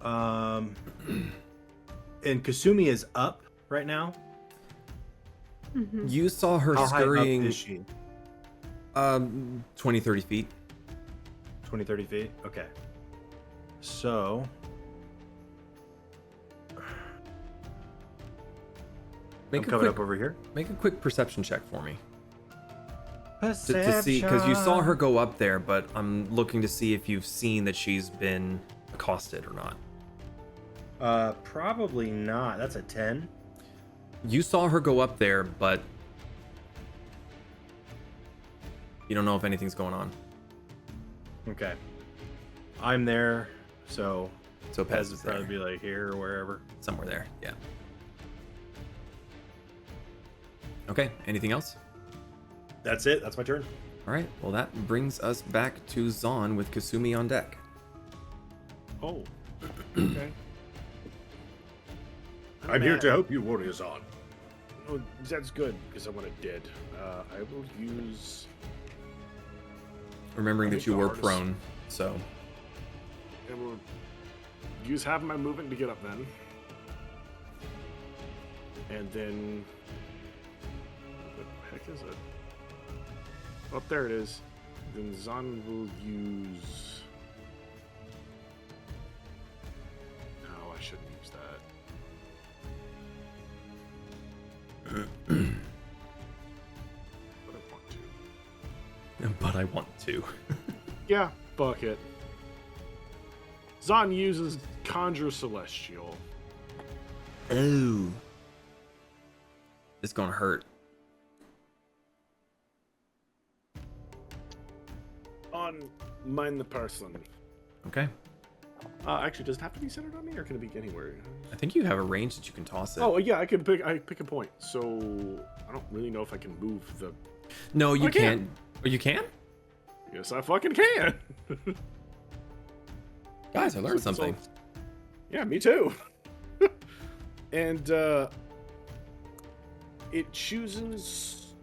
And Kasumi is up right now. Mm-hmm. You saw her How scurrying. high up is she? 20, 30 feet. 20, 30 feet? Okay. So... I'm coming up over here. Make a quick perception check for me. Perception. To see, because you saw her go up there, but I'm looking to see if you've seen that she's been accosted or not. Probably not. That's a 10. You saw her go up there, but you don't know if anything's going on. Okay. I'm there, so Pez is there. probably be like here or wherever. Somewhere there, yeah. Okay, anything else? That's it. That's my turn. All right, well, that brings us back to Zaan with Kasumi on deck. Oh. Okay. I'm here to help you, warriors on. Oh, that's good because I want it dead. I will use. Remembering that you were prone, so. I will use half of my movement to get up then. And then. What the heck is it? Oh, there it is. Then Zaan will use. Oh, I shouldn't use that. But I want to. But I want to. Yeah, fuck it. Zaan uses Conjure Celestial. Oh. It's gonna hurt. On Mind the Person. Okay. Actually, does it have to be centered on me, or can it be anywhere? I think you have a range that you can toss it. Oh yeah, I pick a point. So I don't really know if I can move the. No, you can't. Oh, you can? Yes, I fucking can. Guys, I learned something. Yeah, me too. And it chooses.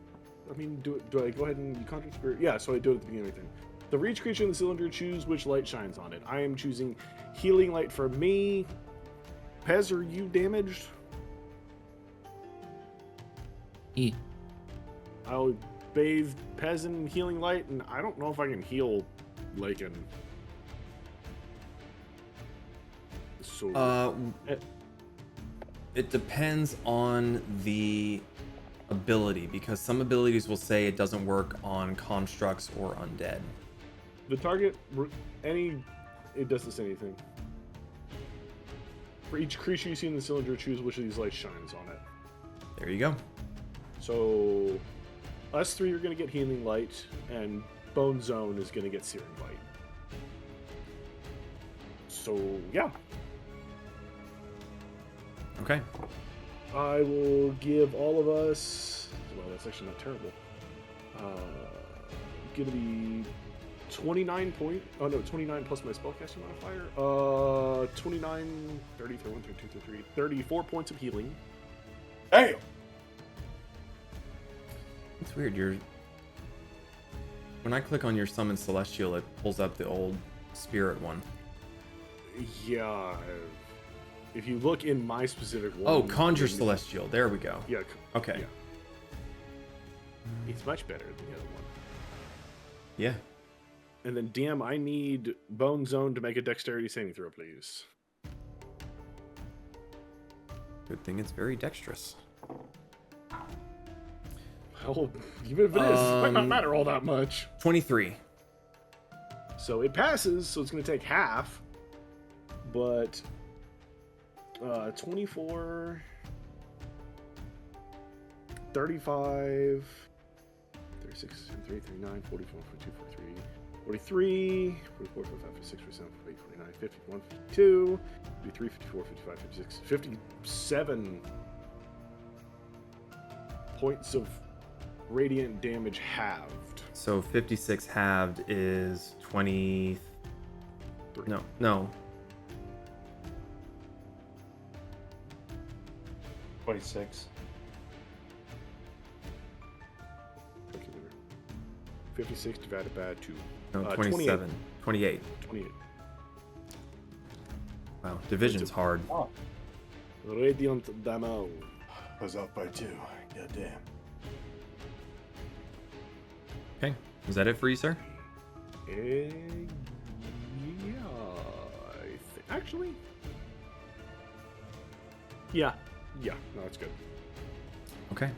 I mean, do I go ahead and conjure spirit? Yeah, so I do it at the beginning of everything. For each creature in the cylinder, choose which light shines on it. I am choosing healing light for me. Pez, are you damaged? E. I'll bathe Pez in healing light, and I don't know if I can heal Lakin. So it depends on the ability, because some abilities will say it doesn't work on constructs or undead. The target, it doesn't say anything. For each creature you see in the cylinder, choose which of these lights shines on it. There you go. So, us three are going to get healing light, and Bone Zone is going to get searing light. So, yeah. Okay. I will give all of us. Well, that's actually not terrible. Gonna be 29 point. Oh no, 29 plus my spellcasting modifier. 29, 30, 31, 32, 33, 34 points of healing. Damn! It's weird. When I click on your summon celestial, it pulls up the old spirit one. Yeah. If you look in my specific one. Oh, conjure celestial. There we go. Yeah. Okay. Yeah. It's much better than the other one. Yeah. And then, damn, I need Bone Zone to make a dexterity saving throw, please. Good thing it's very dexterous. Well, even if it is, it might not matter all that much. 23. So it passes, so it's going to take half. But 24, 35, 36, 33, 39, 44, 42, 43, 43, 44, 45, 46, 47, 48, 49, 50, 51, 52, 53, 54, 55, 56, 57 points of radiant damage halved. So 56 halved is 20. No. 26. 56 divided by 2. No, 27. 28. 28. Wow, division's hard. Oh. Radiant damage. I was off by 2. Goddamn. Okay, is that it for you, sir? Yeah. Actually. Yeah. No, that's good. Okay.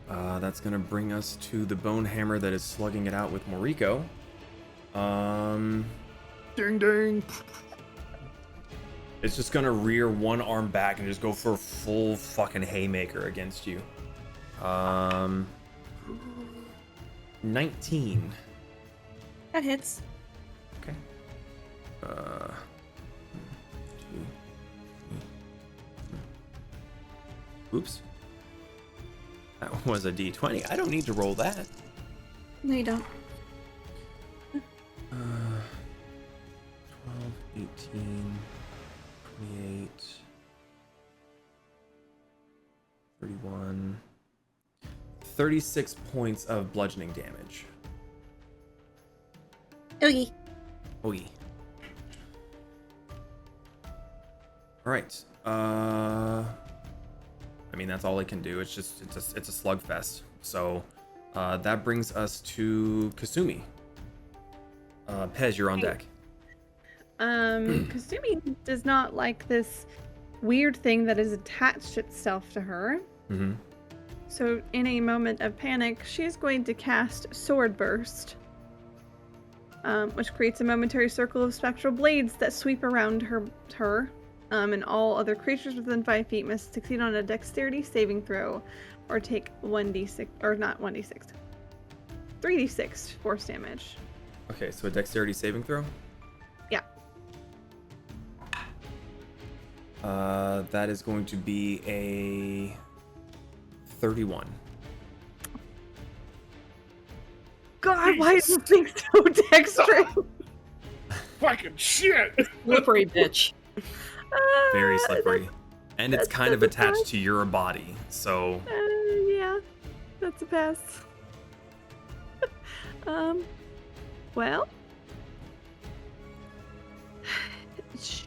That's gonna bring us to the bone hammer that is slugging it out with Moriko. Ding ding. It's just gonna rear one arm back and just go for a full fucking haymaker against you. 19. That hits. Okay. 2, 3. Oops. That was a D20. I don't need to roll that. No, you don't. 12, 18, 28, 31. 36 points of bludgeoning damage. Okay. Oh yeah. All right. I mean, that's all it can do. It's just it's a slugfest. So that brings us to Kasumi. Pez, you're on deck. Kasumi does not like this weird thing that has attached itself to her. Mm-hmm. So in a moment of panic, she's going to cast Sword Burst, which creates a momentary circle of spectral blades that sweep around her, and all other creatures within 5 feet must succeed on a dexterity saving throw, or take 1d6, or not 1d6, 3d6 force damage. Okay, so a dexterity saving throw? Yeah. That is going to be a 31. God, why is this thing so dexterous? Fucking shit! Slippery bitch. Very slippery. And it's kind of attached to your body, so... Yeah, that's a pass. Well...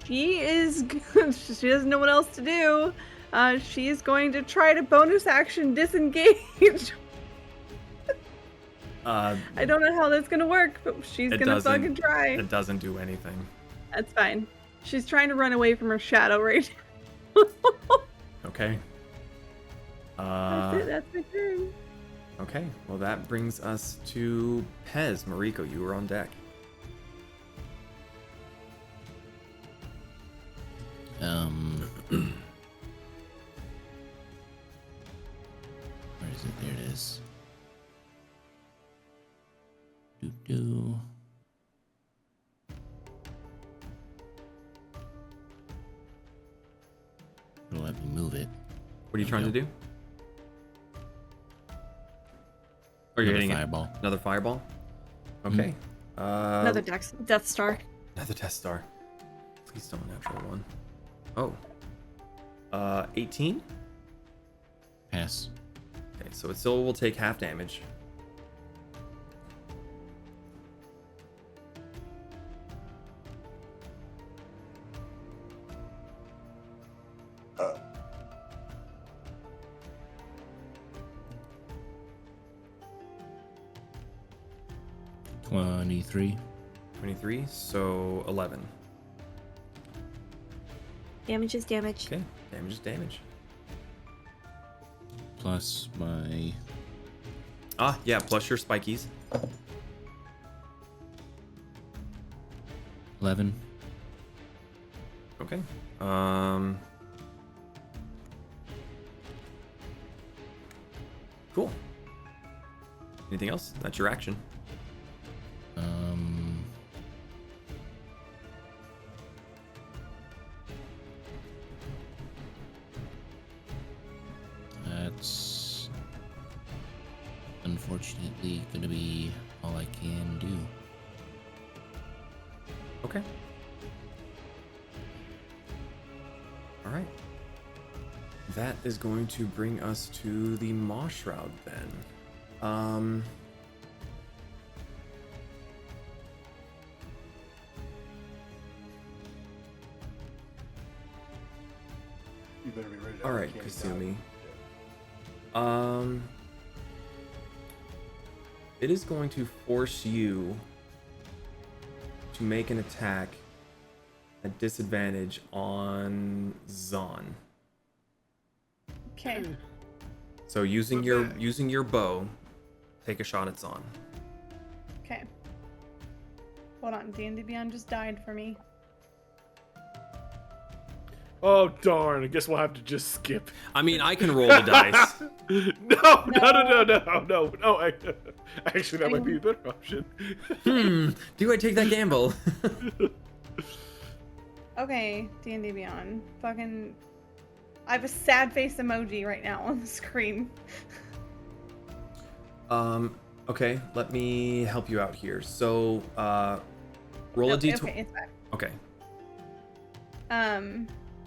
She doesn't know what else to do. She's going to try to bonus action disengage. I don't know how that's gonna work, but she's gonna fucking try. It doesn't do anything. That's fine. She's trying to run away from her shadow right now. Okay. That's it. That's my turn. Okay. Well, that brings us to Pez. Moriko, you were on deck. Where is it? There it is. Doo-doo. It'll let me move it. What are you trying to do? Or you're hitting fireball. Another fireball? Okay. Another Death Star. Another Death Star. Please don't natural one. Oh. 18? Pass. Okay, so it still will take half damage. $23. 23, so 11. Damage is damage. Okay, damage is damage. Plus my... Ah, yeah, plus your spikies. 11. Okay. Cool. Anything else? That's your action. That's unfortunately gonna be all I can do. Okay. All right. That is going to bring us to the Maw Shroud then. You better be ready to All right, Kasumi. It is going to force you to make an attack at disadvantage on Zaan. Okay. So using your bow, take a shot at Zaan. Okay. Hold on, D&D Beyond just died for me. Oh darn! I guess we'll have to just skip. I mean, I can roll the dice. No. Actually, that might be a better option. Do I take that gamble? Okay, D&D Beyond. Fucking... I have a sad face emoji right now on the screen. Okay, let me help you out here. So, roll a d20. Okay, it's back. Okay.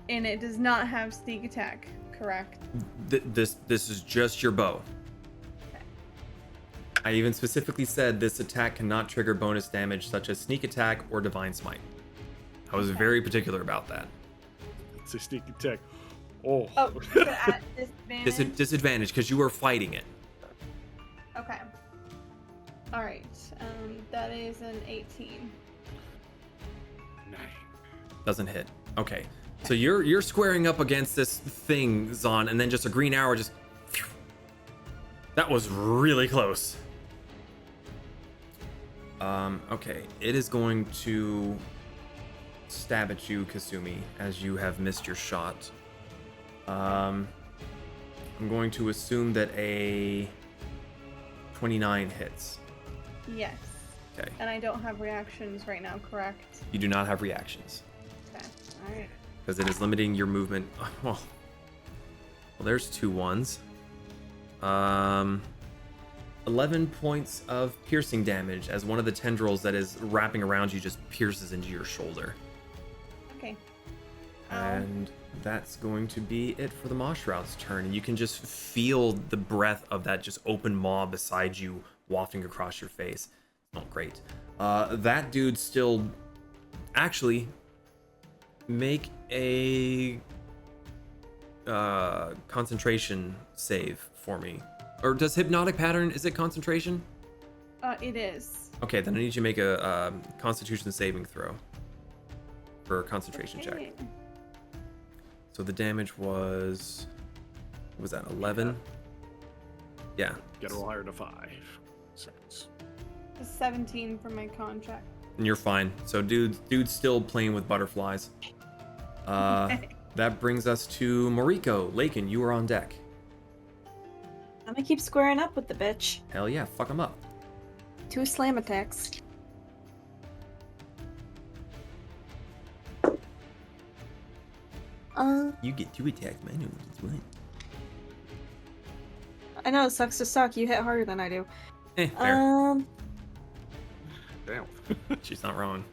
And it does not have sneak attack, correct? This is just your bow. I even specifically said this attack cannot trigger bonus damage such as sneak attack or divine smite. I was very particular about that. It's a sneak attack. Oh. Oh, but at disadvantage? Disadvantage because you were fighting it. Okay. All right. That is an 18. Doesn't hit. Okay. So you're squaring up against this thing, Zaan, and then just a green arrow just... That was really close. Okay. It is going to stab at you, Kasumi, as you have missed your shot. I'm going to assume that a 29 hits. Yes. Okay. And I don't have reactions right now, correct? You do not have reactions. Okay. All right. Because it is limiting your movement. Well, there's 2 ones. 11 points of piercing damage as one of the tendrils that is wrapping around you just pierces into your shoulder. Okay. And that's going to be it for the Moshroud's turn. And you can just feel the breath of that just open maw beside you wafting across your face. Not great. That dude still... Actually, make a concentration save for me. Or does hypnotic pattern, is it concentration? It is. Okay, then I need you to make a constitution saving throw for a concentration check. So the damage was, what was that, 11? Yeah. Gotta roll higher to 5. Seconds. A 17 for my contract. And you're fine. So dude's still playing with butterflies. That brings us to Moriko. Lakin, you are on deck. I'm gonna keep squaring up with the bitch. Hell yeah, fuck him up. 2 slam attacks. You get 2 attacks, man. I know what it's right. I know it sucks to suck. You hit harder than I do. Fair. Damn. She's not wrong.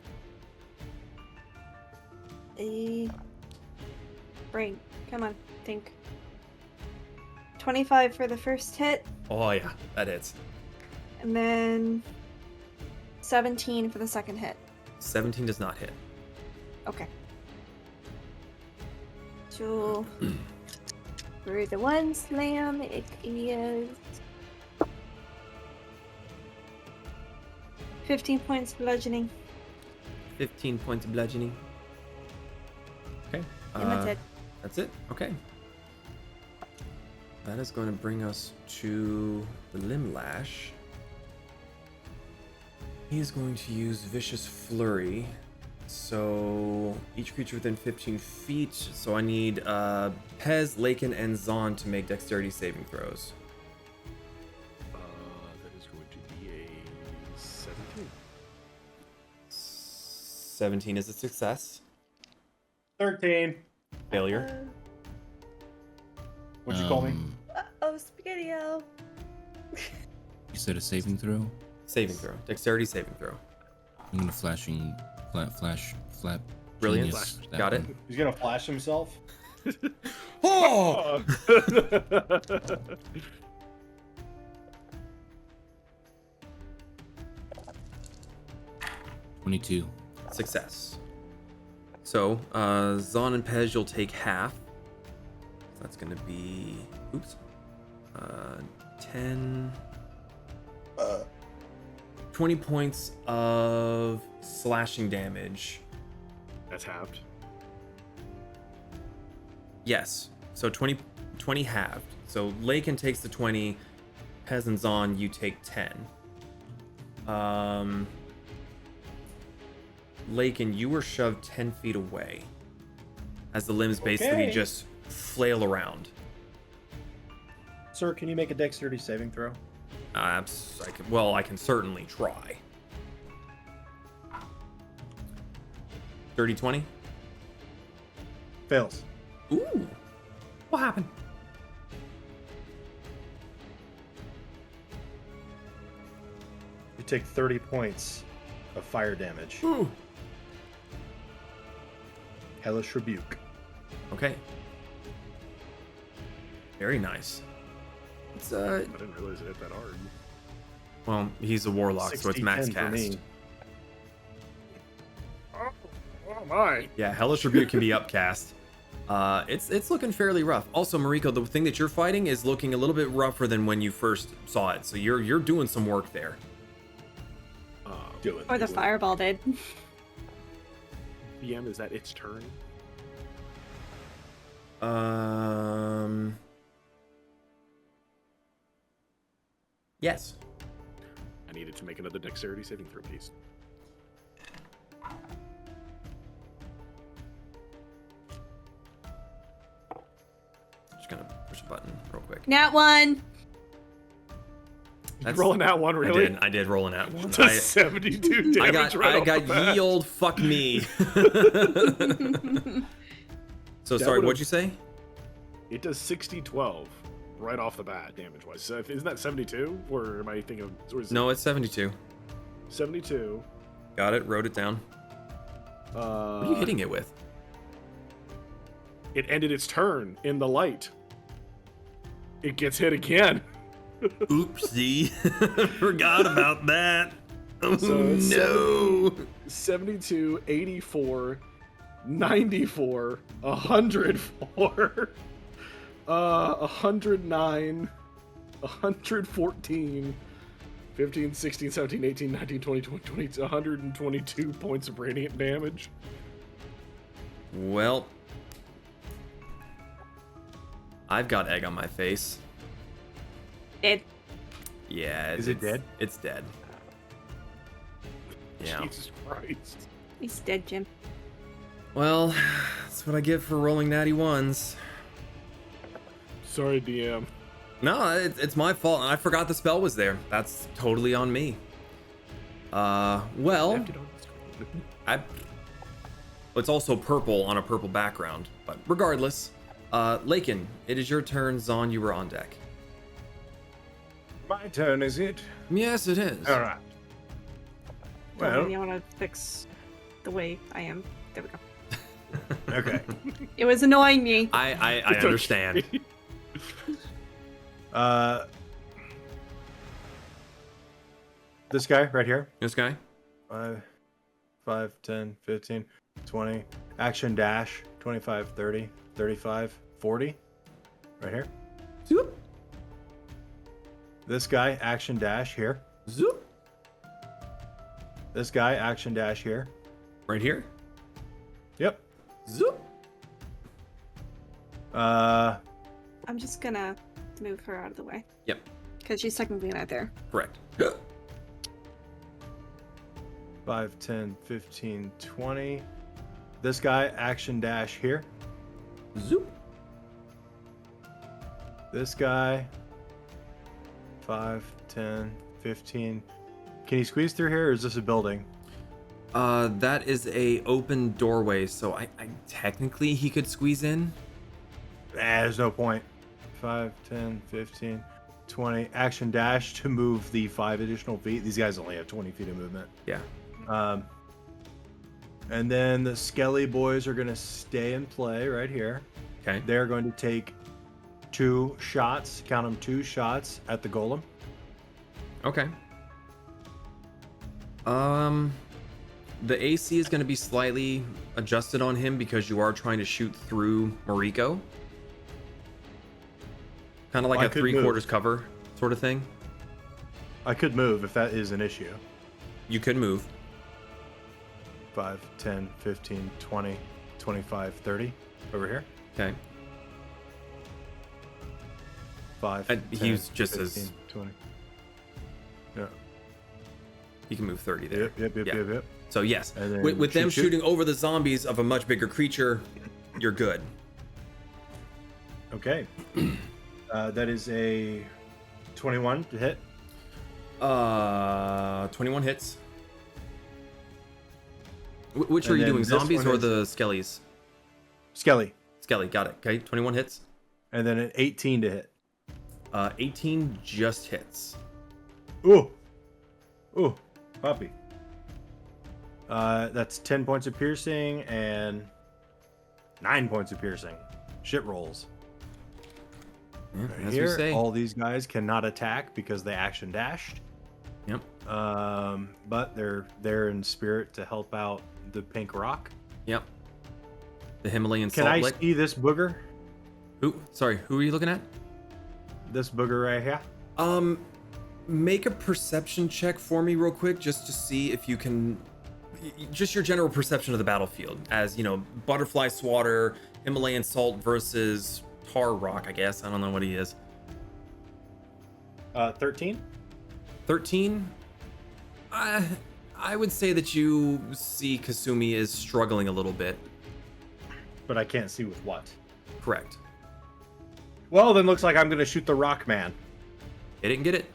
Brain, come on, think. 25 for the first hit, Oh yeah, that hits. and then 17 for the second hit. 17 does not hit. Okay. So, for the 1 slam, it is 15 points bludgeoning. 15 points of bludgeoning. Okay. And that's it. That's it? Okay. That is going to bring us to the Limb Lash. He is going to use Vicious Flurry. So each creature within 15 feet. So I need Pez, Lakin, and Zaan to make dexterity saving throws. That is going to be a 17. 17 is a success. 13. Failure. What'd you call me? Oh, Spaghetti-O. You said a saving throw? Saving throw. Dexterity saving throw. I'm gonna flap Brilliant. genius that Got it. one. He's gonna flash himself. Oh! 22. Success. So, Zaan and Pez, you'll take half. That's gonna be, 10, 20 points of slashing damage. That's halved. Yes. So 20 halved. So Lakin takes the 20, Pez and Zaan, you take 10. Lakin, you were shoved 10 feet away as the limbs basically just flail around. Sir, can you make a dexterity saving throw? I can certainly try. 30-20? Fails. Ooh. What happened? You take 30 points of fire damage. Ooh. Hellish Rebuke. Okay. Very nice. It's I didn't realize it hit that hard. well, he's a warlock, so it's max 60-10 for me. cast. Oh my! Yeah, Hellish Rebuke can be upcast. It's looking fairly rough. Also, Moriko, the thing that you're fighting is looking a little bit rougher than when you first saw it. So you're doing some work there. Or the fireball did. BM, is that its turn? Yes. I needed to make another dexterity saving throw piece. Just gonna push a button real quick. Nat 1. You rolling that one, really? I did roll an at one. Does 72 damage I got ye old fuck me. So sorry, what'd you say? It does 60-12 right off the bat, damage-wise. So isn't that 72? Or am I thinking of... Or is No, it's 72. 72. Got it, wrote it down. What are you hitting it with? It ended its turn in the light. It gets hit again. Oopsie. Forgot about that. Oh, So it's no. 72, 84, 94, 104, 109, 114, 15, 16, 17, 18, 19, 20, 20, 122 points of radiant damage. Well, I've got egg on my face. Dead. Yeah. Is it dead? It's dead. Yeah. Jesus Christ. He's dead, Jim. Well, that's what I get for rolling natty ones. Sorry, DM. No, it's my fault. I forgot the spell was there. That's totally on me. Well, it's also purple on a purple background, but regardless, Lakin, it is your turn. Zaan, you were on deck. My turn, is it? Yes, it is. All right. Well, you want to fix the way I am. There we go. Okay. It was annoying me. I understand. This guy right here. This guy? 5, 10, 15, 20. Action dash. 25, 30, 35, 40. Right here. Zoop. This guy, action dash here. Zoop. This guy, action dash here. Right here? Yep. Zoop. I'm just gonna move her out of the way. Yep. Because she's technically not there. Correct. 5, 10, 15, 20. This guy, action dash here. Zoop. This guy, 5, 10, 15. Can he squeeze through here, or is this a building? That is a open doorway, so I technically he could squeeze in. There's no point. 5, 10, 15, 20. Action dash to move the 5 additional feet. These guys only have 20 feet of movement. Yeah. And then the Skelly boys are going to stay and play right here. Okay. They're going to take 2 shots. Count them 2 shots at the golem. Okay. The AC is going to be slightly adjusted on him because you are trying to shoot through Moriko. Kind of like I a could 3/4 move. cover sort of thing. I could move if that is an issue. You could move. 5, 10, 15, 20, 25, 30. Over here. Okay. 5, And 10, he's just 15, as 20. Yeah. He can move 30 there. Yep. Yeah. So yes, And then with them shoot. shooting over the zombies of a much bigger creature, you're good. Okay. That is a 21 to hit. 21 hits. Which are And you then doing, this zombies one or is- the skellies? Skelly. Skelly, got it. Okay, 21 hits. And then an 18 to hit. 18 just hits. Ooh. Ooh. Puppy. That's 10 points of piercing and 9 points of piercing. Shit rolls. Yeah, Right as here, we say. all these guys cannot attack because they action dashed. Yep. But they're there in spirit to help out the pink rock. Yep. The Himalayan Can salt I lick. see this booger? Who? Sorry, who are you looking at? This booger right here. Make a perception check for me real quick, just to see if you can, just your general perception of the battlefield, as you know, butterfly swatter, Himalayan salt versus tar rock. I guess I don't know what he is. 13. 13. I would say that you see Kasumi is struggling a little bit. But I can't see with what. Correct. Well, then looks like I'm gonna shoot the rock man. Hit it and get it.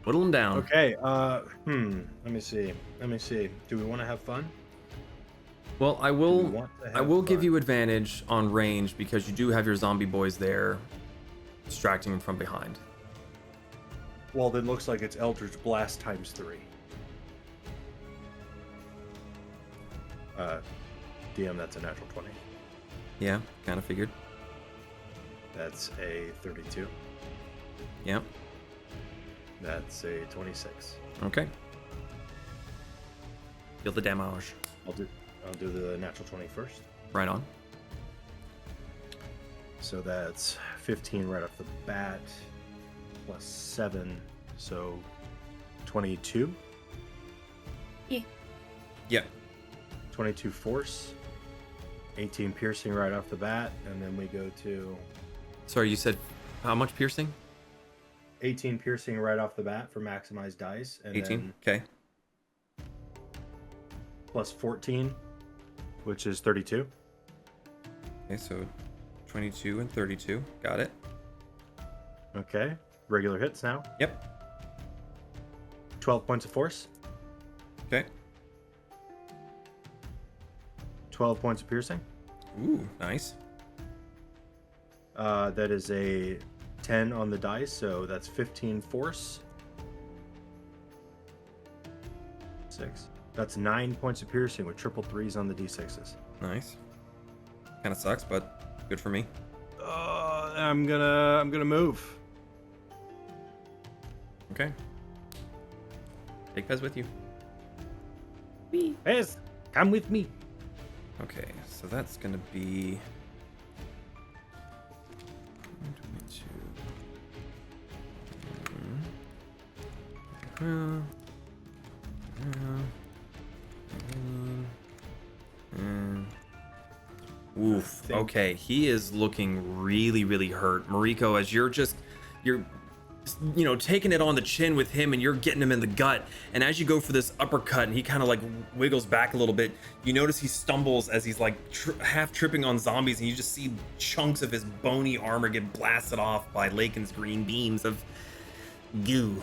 Whittle him down. Okay. Let me see. Do we want to have fun? Well, I will give you advantage on range because you do have your zombie boys there, distracting him from behind. Well, then looks like it's Eldritch Blast times 3. DM, that's a natural 20. Yeah, kind of figured. That's a 32. Yep. That's a 26. Okay. Deal the damage. I'll do the natural 20 first. Right on. So that's 15 right off the bat, plus 7, so 22. Yeah. 22 force, 18 piercing right off the bat, and then we go to Sorry, you said how much piercing? 18 piercing right off the bat for maximized dice, and 18. then Okay. plus 14, which is 32. Okay, so 22 and 32. Got it. Okay, regular hits now. Yep. 12 points of force, Okay. 12 points of piercing. Ooh, nice. That is a 10 on the dice, so that's 15 force. 6. That's 9 points of piercing with triple 3s on the d6s. Nice. Kind of sucks, but good for me. I'm gonna move. Okay. Take Pez with you. Pez, come with me. Okay, so that's gonna be 22. Oof. Okay, he is looking really, really hurt. Moriko, as you're taking it on the chin with him and you're getting him in the gut. And as you go for this uppercut and he kind of like wiggles back a little bit, you notice he stumbles as he's like half tripping on zombies, and you just see chunks of his bony armor get blasted off by Lakin's green beams of goo.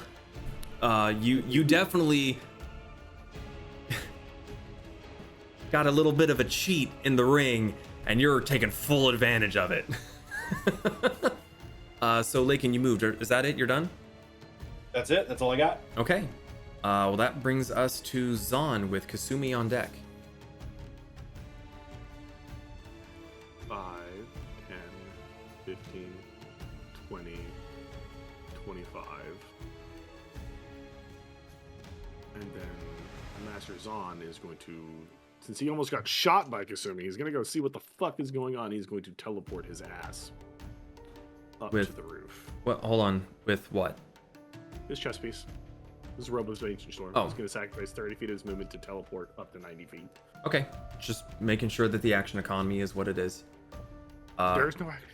You definitely got a little bit of a cheat in the ring, and you're taking full advantage of it. So Lakin, you moved. Is that it? You're done? That's it. That's all I got. Okay. Well, that brings us to Zaan with Kasumi on deck. 5, 10, 15, 20, 25. And then Master Zaan is going to, since he almost got shot by Kasumi, he's going to go see what the fuck is going on. He's going to teleport his ass up to the roof. Well, hold on. With what? His chest piece. This is Robo's Ancient Storm. Oh. He's going to sacrifice 30 feet of his movement to teleport up to 90 feet. Okay. Just making sure that the action economy is what it is. There's no action.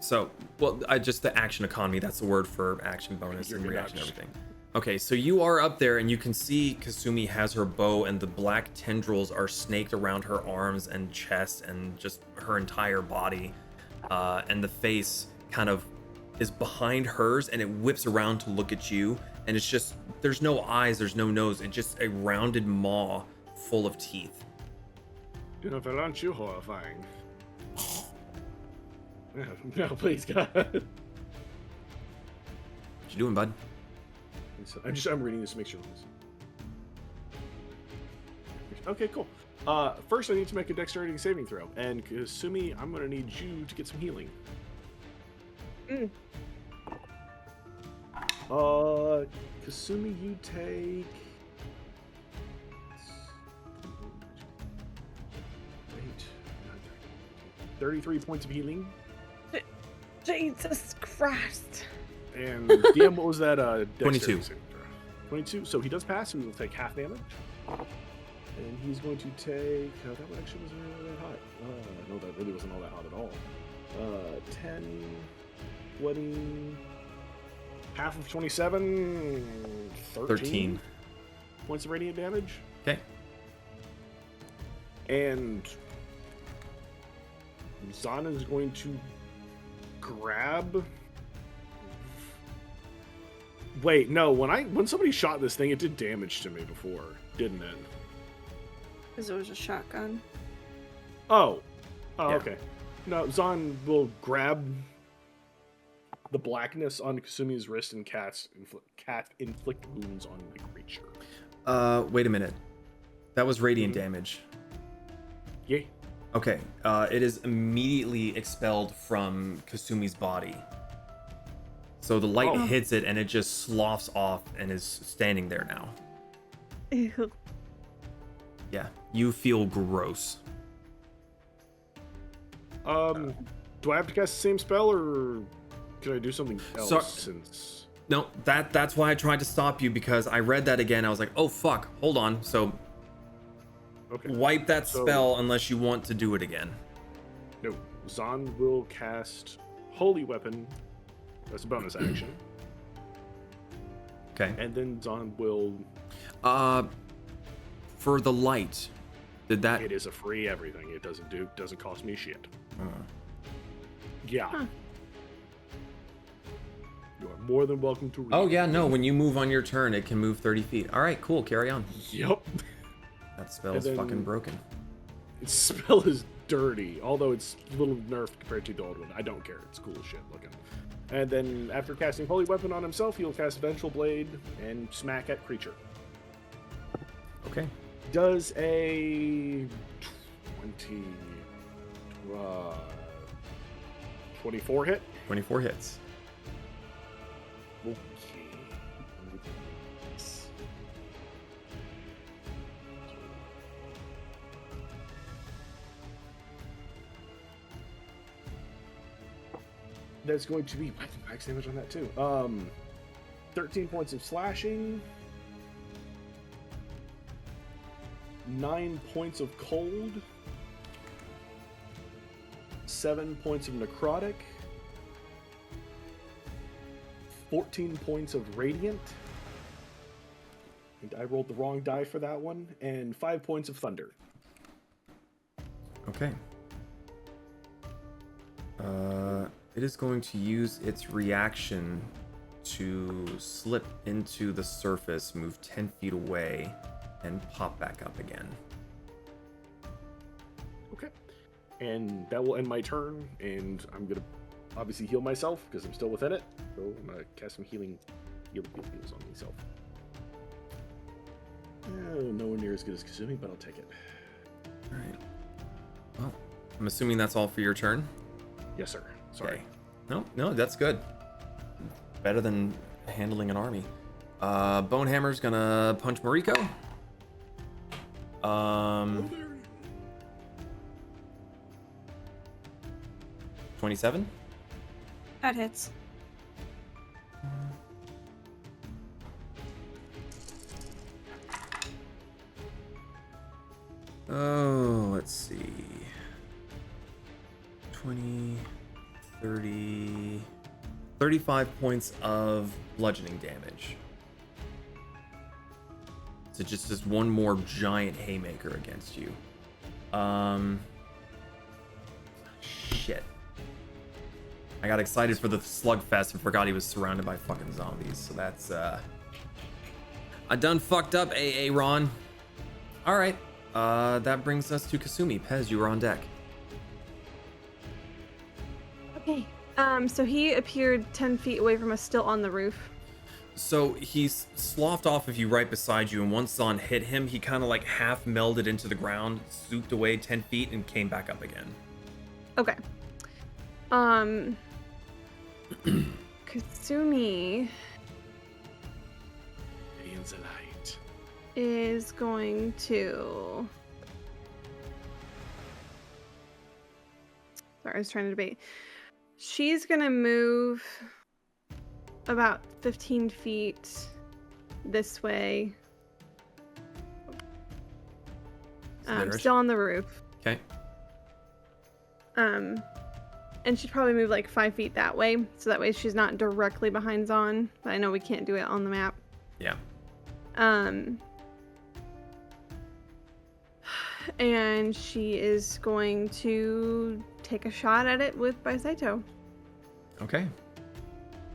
So, well, just the action economy. That's the word for action bonus and reaction and everything. Okay, so you are up there and you can see Kasumi has her bow and the black tendrils are snaked around her arms and chest and just her entire body. And the face kind of is behind hers and it whips around to look at you. And it's just, there's no eyes, there's no nose. It's just a rounded maw full of teeth. You know, aren't you horrifying? No, please, God. What you doing, bud? I'm reading this to make sure. Okay, cool. First I need to make a dexterity saving throw. And Kasumi, I'm going to need you to get some healing. Kasumi, you take 33 points of healing. Jesus Christ. And DM, what was that? 22. 22. So he does pass, and he'll take half damage. And he's going to take. That one actually wasn't really that hot. No, that really wasn't all that hot at all. 10, 20, half of 27, 13 points of radiant damage. Okay. And Zaan is going to grab. Wait, no. When somebody shot this thing, it did damage to me before, didn't it? Because it was a shotgun. Oh, yeah. Okay. No, Zaan will grab the blackness on Kasumi's wrist and cast inflict wounds on the creature. Wait a minute. That was radiant damage. Yeah. Okay. It is immediately expelled from Kasumi's body. So the light hits it and it just sloughs off and is standing there now. Ew. Yeah. You feel gross. Do I have to cast the same spell, or can I do something else? Since no, that's why I tried to stop you, because I read that again. I was like, oh fuck, hold on. So wipe that spell unless you want to do it again. No, Zaan will cast Holy Weapon. That's a bonus action. Okay. And then Zaan will. For the light, did that? It is a free everything. It doesn't cost me shit. Yeah. Huh. You are more than welcome to read. Oh yeah, no. When you move on your turn, it can move 30 feet. All right, cool. Carry on. Yep. That spell's fucking broken. Its spell is dirty, although it's a little nerfed compared to the old one. I don't care. It's cool as shit looking. And then after casting Holy Weapon on himself, he'll cast Vengeful Blade and smack at creature. Okay. Does a 24 hit? 24 hits. Okay. That's going to be max damage on that too. 13 points of slashing, 9 points of cold, 7 points of necrotic, 14 points of radiant, and I rolled the wrong die for that one, and 5 points of thunder. Okay. It is going to use its reaction to slip into the surface, move 10 feet away, and pop back up again. Okay. And that will end my turn, and I'm going to obviously heal myself because I'm still within it. So I'm going to cast some heals on myself. Nowhere near as good as Kasumi, but I'll take it. All right. Well, I'm assuming that's all for your turn? Yes, sir. Sorry. Okay. No, that's good. Better than handling an army. Bonehammer's gonna punch Moriko. 27. That hits. Oh, let's see. 20, 30, 35 points of bludgeoning damage. So just one more giant haymaker against you. Shit. I got excited for the slugfest and forgot he was surrounded by fucking zombies. So that's I done fucked up, AA Ron. All right. That brings us to Kasumi. Pez, you were on deck. Okay. So he appeared 10 feet away from us, still on the roof. So he's sloughed off of you right beside you, and once Zaan hit him, he kind of like half melded into the ground, zooped away 10 feet, and came back up again. Okay. Kasumi Light. is going to... Sorry, I was trying to debate. She's going to move about 15 feet this way. Still on the roof. Okay. And she'd probably move like 5 feet that way, so that way she's not directly behind Zaan. But I know we can't do it on the map. Yeah. And she is going to take a shot at it with Baisaito. Okay.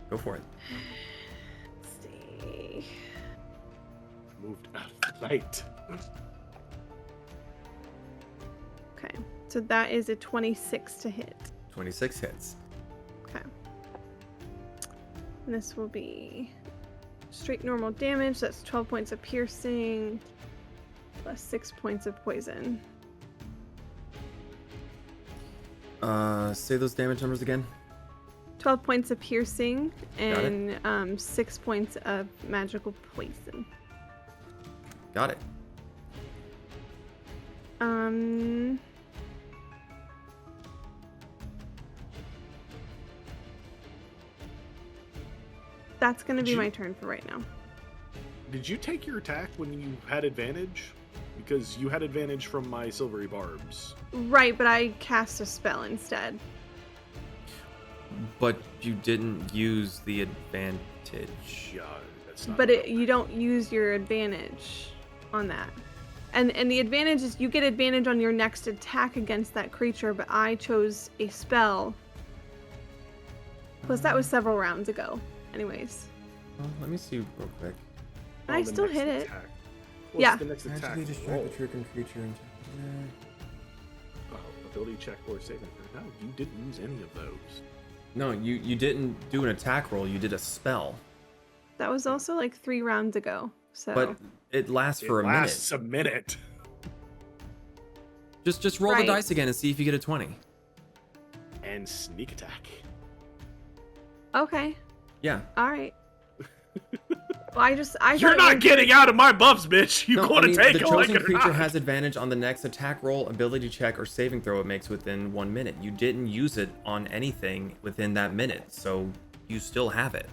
Go for it. Let's see. Moved out of the light. Okay, so that is a 26 to hit. 26 hits. Okay. And this will be straight normal damage. That's 12 points of piercing plus 6 points of poison. Say those damage numbers again. 12 points of piercing and 6 points of magical poison. Got it. That's gonna be my turn for right now. Did you take your attack when you had advantage? Because you had advantage from my silvery barbs. Right, but I cast a spell instead. But you didn't use the advantage. Yeah, that's not. But you don't use your advantage on that. And the advantage is you get advantage on your next attack against that creature, but I chose a spell. Plus, that was several rounds ago. Anyways. Well, let me see real quick. And I still hit it. What's yeah. the next attack? Actually, distract the trigger creature. Ability check or saving throw. No, you didn't use any of those. No, you didn't do an attack roll. You did a spell. That was also like 3 rounds ago. So. But it lasts for a minute. It lasts a minute. Just roll the dice again and see if you get a 20. And sneak attack. Okay. Yeah. All right. Well, You're not getting out of my buffs, bitch. You're going to take the it like chosen it or creature not. has advantage on the next attack roll, ability check, or saving throw it makes within 1 minute. You didn't use it on anything within that minute, so you still have it.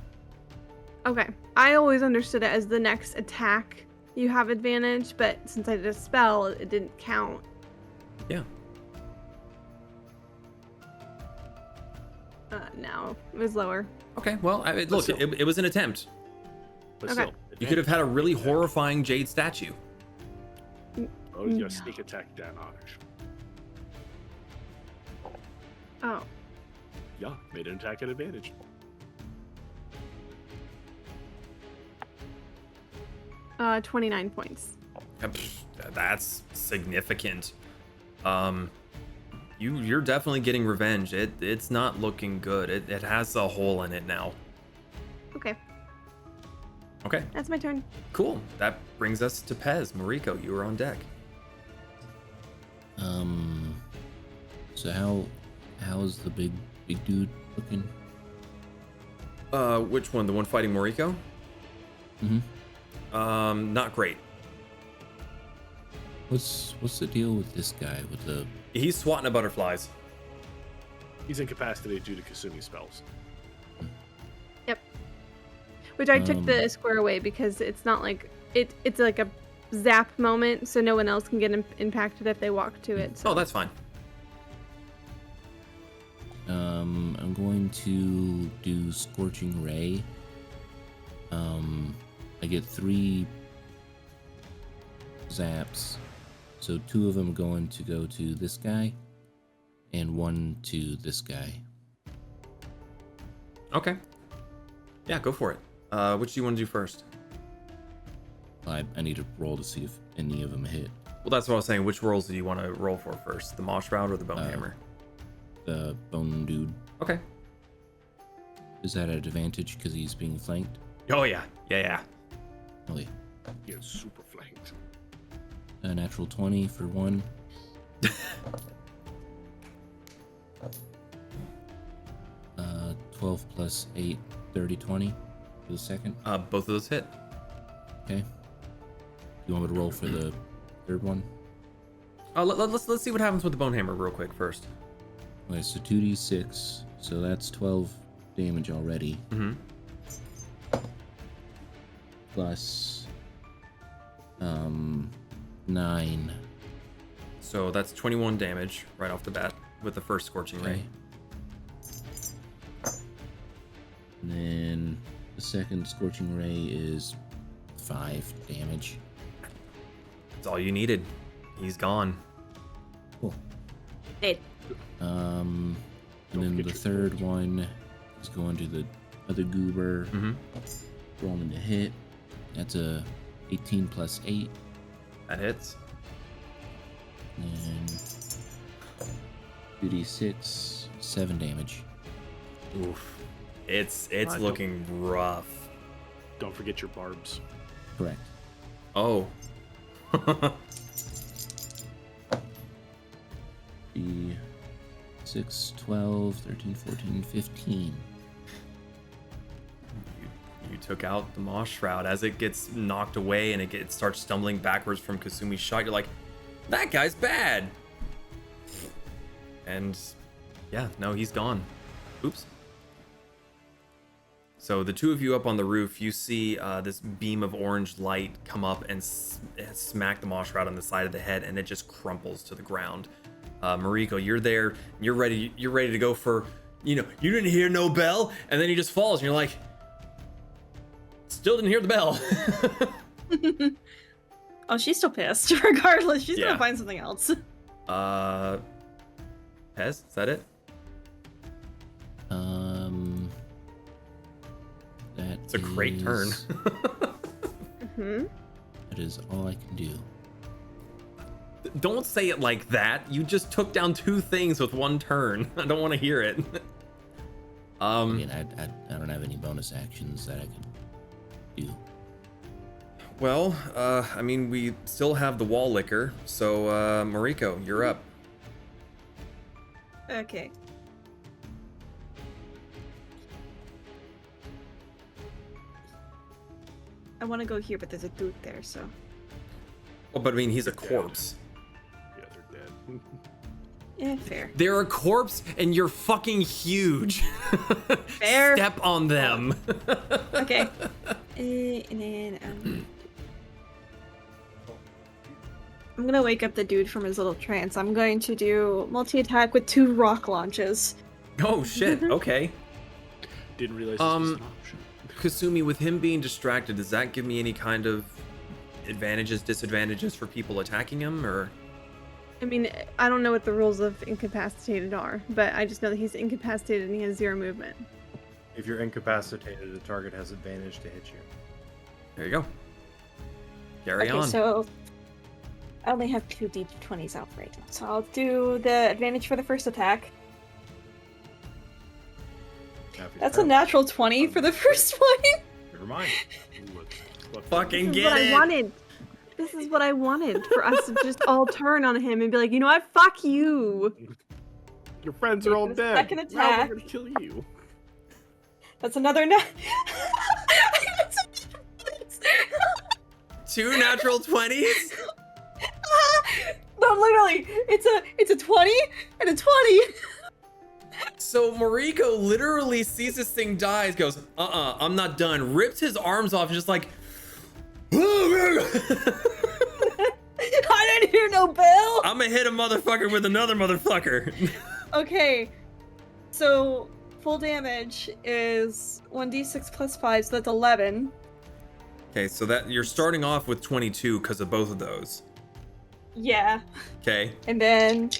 Okay. I always understood it as the next attack you have advantage, but since I did a spell, it didn't count. Yeah. No, it was lower. Okay, well, look, it was an attempt. But okay. still, You could have had a really horrifying jade statue. Oh, your sneak attack damage. Oh. Yeah, made an attack at advantage. Uh, 29 points. That's significant. You're definitely getting revenge. It's not looking good. It has a hole in it now. Okay. Okay. That's my turn. Cool. That brings us to Pez. Moriko, you are on deck. So how's the big dude looking? Which one? The one fighting Moriko? Mm-hmm. Not great. What's the deal with this guy with the... He's swatting at butterflies. He's incapacitated due to Kasumi spells. Yep. Which I took the square away because it's not like... It's like a zap moment, so no one else can get impacted if they walk to it. So. Oh, that's fine. I'm going to do Scorching Ray. I get 3 zaps. So 2 of them going to go to this guy, and 1 to this guy. Okay. Yeah, go for it. Which do you want to do first? I need to roll to see if any of them hit. Well, that's what I was saying. Which rolls do you want to roll for first? The Mosh Round or the Bone Hammer? The Bone Dude. Okay. Is that at advantage because he's being flanked? Oh, yeah. Yeah. Oh, yeah. He is super flanked. A natural 20 for 1. 12 plus plus 8, 30, 20 for the second. Both of those hit. Okay. You want me to roll for the third one? Let's see what happens with the bone hammer real quick first. Okay, so 2d6, so that's 12 damage already. Mm-hmm. Plus 9. So that's 21 damage right off the bat with the first scorching ray. And then the second scorching ray is 5 damage. That's all you needed. He's gone. Cool. Dead. And then the third one is going to the other goober. Mm-hmm. Rolling to hit. That's a 18 plus 8. That hits. And 2d6, 7 damage. Oof. It's looking rough. Don't forget your barbs. Correct. Oh. The 6, 12, 13, 14, 15. You took out the Moss Shroud. As it gets knocked away and it starts stumbling backwards from Kasumi's shot, you're like, that guy's bad. And yeah, no, he's gone. Oops. So the two of you up on the roof, you see this beam of orange light come up and smack the Moss Shroud on the side of the head, and it just crumples to the ground. Moriko, you're there. You're ready to go for, you didn't hear no bell, and then he just falls, and you're like, still didn't hear the bell. Oh, she's still pissed. Regardless, she's gonna find something else. Pez, is that it? It's a great turn. That is all I can do. Don't say it like that. You just took down 2 things with 1 turn. I don't want to hear it. I mean, I don't have any bonus actions that I could do. Well, I mean, we still have the wall liquor, so Moriko, you're up. Okay. I want to go here, but there's a dude there, so. Oh, but I mean, he's a corpse. Yeah, they're dead. Yeah, fair. They're a corpse, and you're fucking huge. Fair. Step on them. Okay. And then I'm gonna wake up the dude from his little trance. I'm going to do multi-attack with 2 rock launches. Oh shit. Okay. Didn't realize this was an option. Kasumi, with him being distracted, does that give me any kind of advantages, disadvantages for people attacking him, or? I mean, I don't know what the rules of incapacitated are, but I just know that he's incapacitated and he has 0 movement. If you're incapacitated, the target has advantage to hit you. There you go. Carry on. So I only have 2 d20s out right now, so I'll do the advantage for the first attack. That's a natural 20 for the first one. Never mind. Fucking This is get what it. I wanted. This is what I wanted, for us to just all turn on him and be like, you know what? Fuck you. Your friends are all dead. Second Now attack. we're gonna kill you. That's another 2 natural 20s? No, literally, it's a 20 and a 20. So Moriko literally sees this thing dies, goes, I'm not done, rips his arms off, and just like, I didn't hear no bell. I'm gonna hit a motherfucker with another motherfucker. Okay, so full damage is 1d6 plus 5, so that's 11. Okay, so that you're starting off with 22 because of both of those. Yeah. Okay. And then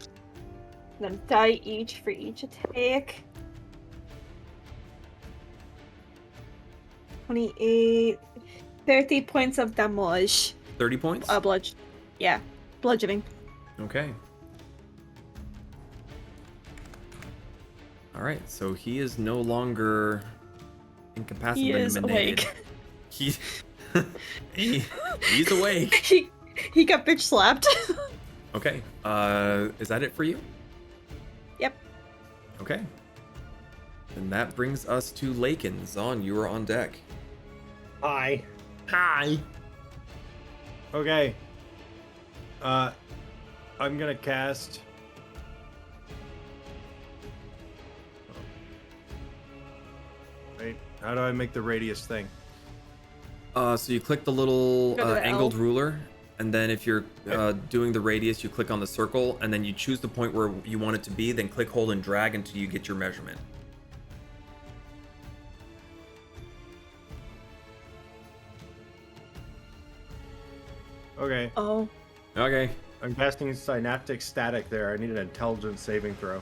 die each for each attack. 28, 30 points of damage. 30 points? Bludgeoning. Okay. All right, so he is no longer incapacitated. He is awake. He's awake. He got bitch slapped. Okay. Is that it for you? Yep. Okay. And that brings us to Lakin. Zaan, you are on deck. Hi. Hi. Okay. I'm gonna cast. Wait, how do I make the radius thing? So you click the little Go to the angled L. ruler, and then if you're doing the radius, you click on the circle, and then you choose the point where you want it to be, then click, hold, and drag until you get your measurement. Okay. Oh. Okay. I'm casting synaptic static there. I need an intelligence saving throw.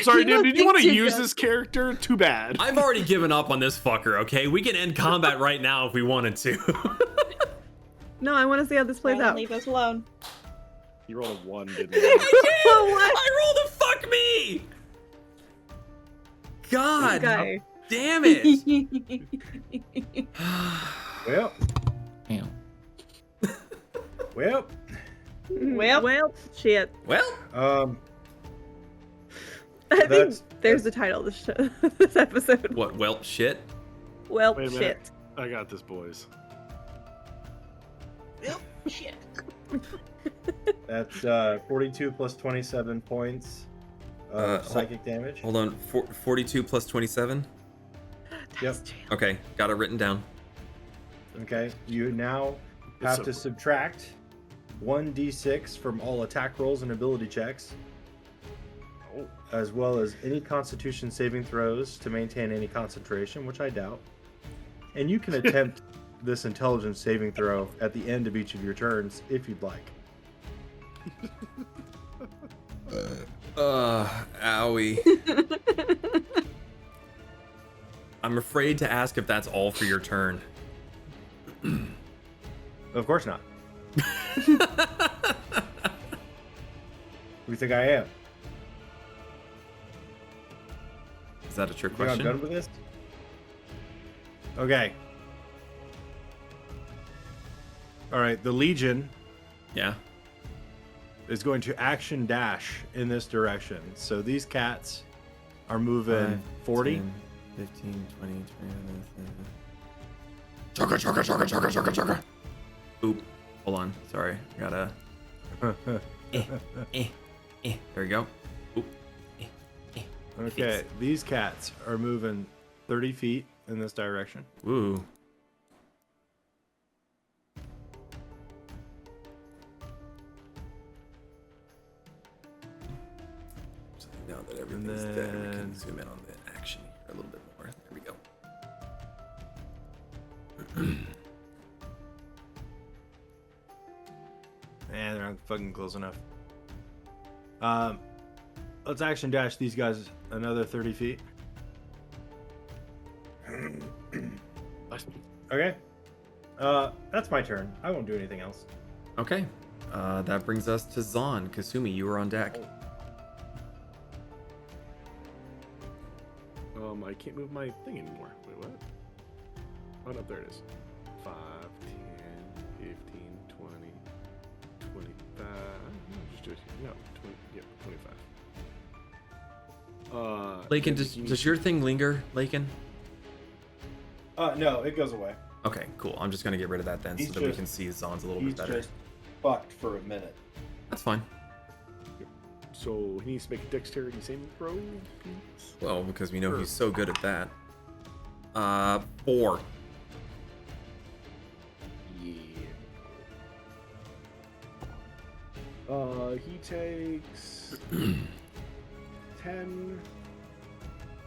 Sorry, dude. Did you want to use this character? Too bad. I've already given up on this fucker, okay? We can end combat right now if we wanted to. No, I want to see how this plays out. Leave us alone. You rolled a 1, didn't you? I rolled a fuck me! God Guy. damn it! Well. Damn. Well. Well, shit. Well, I think there's the title of this, this episode. what, Welp shit? Well, Wait a minute. shit. I got this, boys. Shit. That's 42 plus 27 points of psychic damage. Hold on, 42 plus 27? Yep. Okay, got it written down. Okay, you now have to subtract 1d6 from all attack rolls and ability checks, as well as any constitution saving throws to maintain any concentration, which I doubt. And you can attempt this intelligence saving throw at the end of each of your turns if you'd like. Owie. I'm afraid to ask if that's all for your turn. Of course not. Who do you think I am? Is that a trick You think I'm question? done with this? Okay. All right, the Legion Yeah. is going to action dash in this direction. So these cats are moving 40. 10, 15, 20, 20. Chugga. Oop. Hold on. Sorry. Gotta. There we go. Oop. Okay, these cats are moving 30 feet in this direction. Woo. So now that everything's dead, we can zoom in on the action here a little bit more. There we go. They're not fucking close enough. Let's action dash these guys another 30 feet. Okay. That's my turn. I won't do anything else. Okay. That brings us to Zaan. Kasumi, you are on deck. I can't move my thing anymore. Wait, what? Oh, no, there it is. 5, 10, 15, 20, 25. No, just do it. No, 20, yeah, 25. Lakin, does your thing linger, Lakin? No, it goes away. Okay, cool. I'm just gonna get rid of that then, so that we can see Zaan's a little bit better. He's just fucked for a minute. That's fine. So he needs to make a dexterity saving throw, please. Well, because we know he's so good at that. 4. Yeah. He takes 10,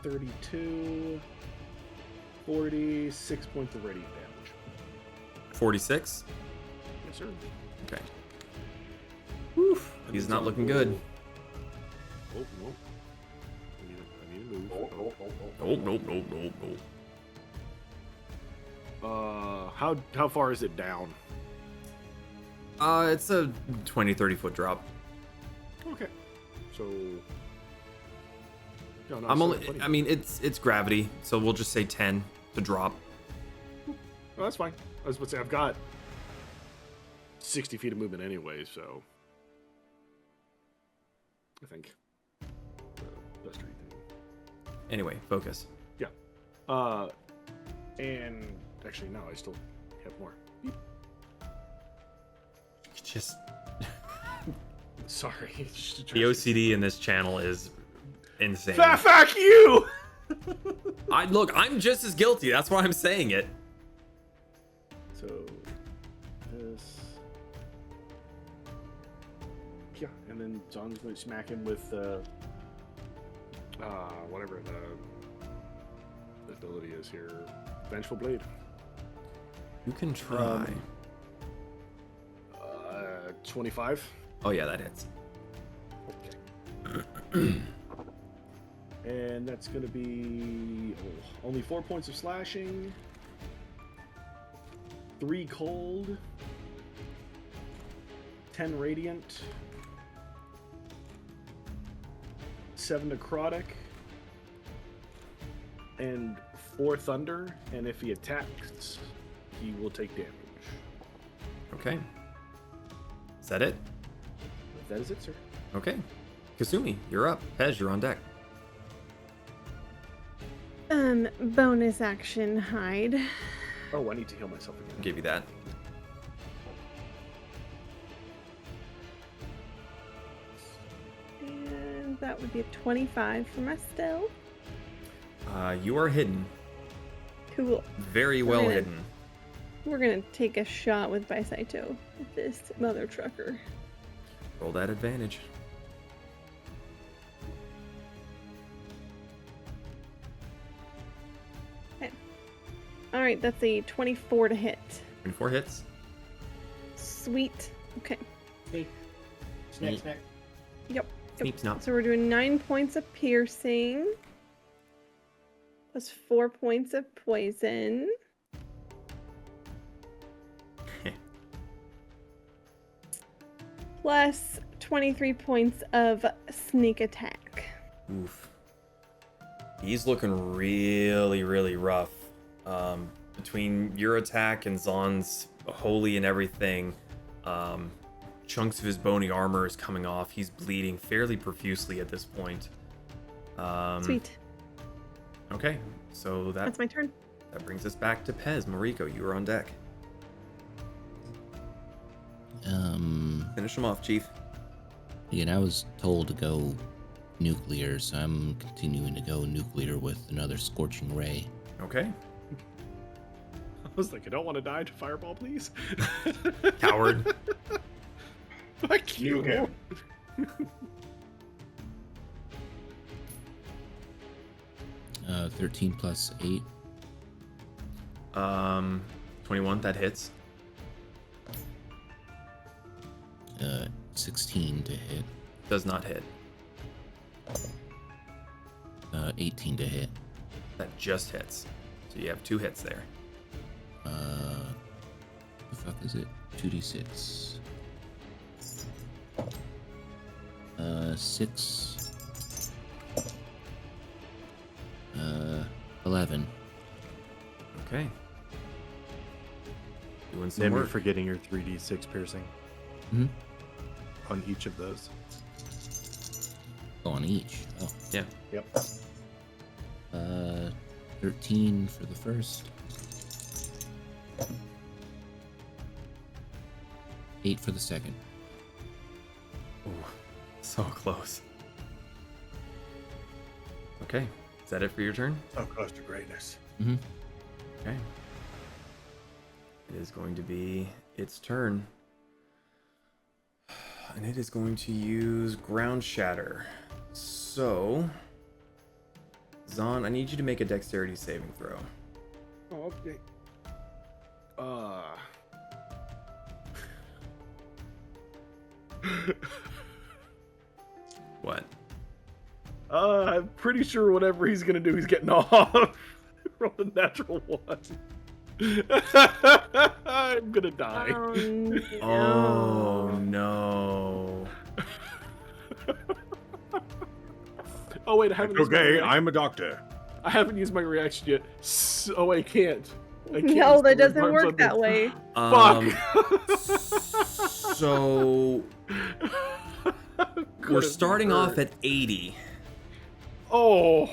32, 46 points of radiant damage. 46? Yes, sir. Okay. Oof. He's not looking good. Oh, no. I need to move. Nope. How far is it down? It's a 20-30 foot drop. Okay. So no, I'm only. I mean, it's gravity, so we'll just say 10 to drop. Oh, that's fine. I was about to say I've got 60 feet of movement anyway, so I think +3 thing. Anyway, focus. Yeah. And actually, no, I still have more. Just Sorry. the OCD in this channel is insane. Fuck you! Look, I'm just as guilty. That's why I'm saying it. So, this. Yeah, and then Zaan's going to smack him with, whatever the ability is here. Vengeful Blade. You can try. 25. Oh yeah, that hits. Okay. And that's going to be only 4 points of slashing, 3 cold, 10 radiant, 7 necrotic, and 4 thunder. And if he attacks, he will take damage. Okay. Is that it? That is it, sir. Okay. Kasumi, you're up. Pez, you're on deck. Bonus action hide. Oh, I need to heal myself again. I'll give you that. And that would be a 25 for my stealth. You are hidden. Cool. Very well hidden. We're gonna take a shot with Bisaito with this mother trucker. Roll that advantage. Okay. Alright, that's a 24 to hit. 24 hits. Sweet. Okay. Snack. Yep. Sneak snap. So we're doing 9 points of piercing. Plus 4 points of poison. Plus 23 points of sneak attack. Oof. He's looking really, really rough. Between your attack and Zaan's holy and everything, chunks of his bony armor is coming off. He's bleeding fairly profusely at this point. Sweet. Okay, so That's my turn. That brings us back to Pez. Moriko, you are on deck. Finish him off, Chief. Again, I was told to go nuclear, so I'm continuing to go nuclear with another scorching ray. Okay. I was like, I don't want to die to fireball, please. Coward. Fuck you. Okay. 13 plus 8. 21, that hits. 16 to hit. Does not hit. 18 to hit. That just hits. So you have 2 hits there. The fuck is it? 2d6. 6. 11. Okay. Doing some Never work. forgetting your 3d6 piercing Hmm? on each of those. Oh, on each. Oh. Yeah. Yep. 13 for the first. 8 for the second. Ooh, so close. Okay. Is that it for your turn? So close to greatness. Mm-hmm. Okay. It is going to be its turn. And it is going to use Ground Shatter. So, Zaan, I need you to make a dexterity saving throw. Oh, okay. What? I'm pretty sure whatever he's gonna do, he's getting off. Roll a natural 1. I'm gonna die. Oh, Oh no. Oh wait, I haven't. used my Okay, reaction. I'm a doctor. I haven't used my reaction yet. Oh, I can't. I can't No, use that the doesn't arms work on that this. way. Fuck. So we're Could've starting hurt. off at 80. Oh.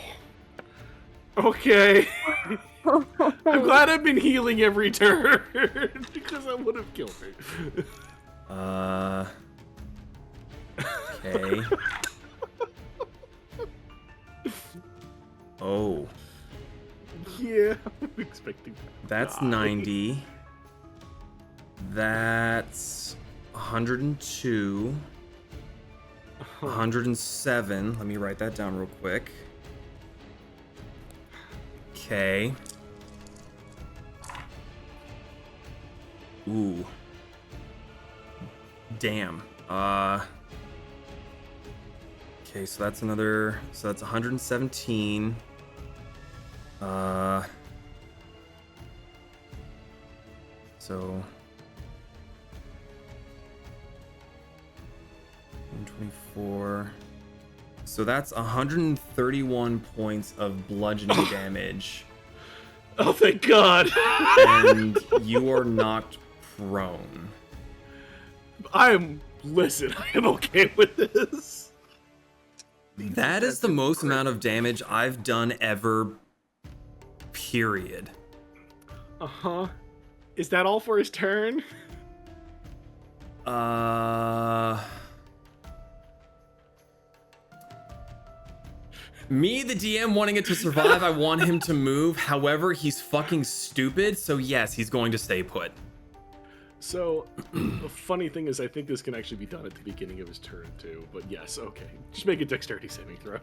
Okay. I'm glad I've been healing every turn because I would have killed her. Okay. Oh. Yeah, I'm expecting that. That's 90. That's 102. 107. Let me write that down real quick. Okay. Ooh. Damn. Okay, so that's 117. So 124. So that's 131 points of bludgeoning damage. Oh, thank God. And you are knocked prone. Listen, I am okay with this. That is the most amount of damage I've done ever, period. Uh-huh. Is that all for his turn? Me, the DM, wanting it to survive, I want him to move. However, he's fucking stupid, so yes, he's going to stay put. So, the funny thing is, I think this can actually be done at the beginning of his turn, too. But yes, okay. Just make a dexterity saving throw.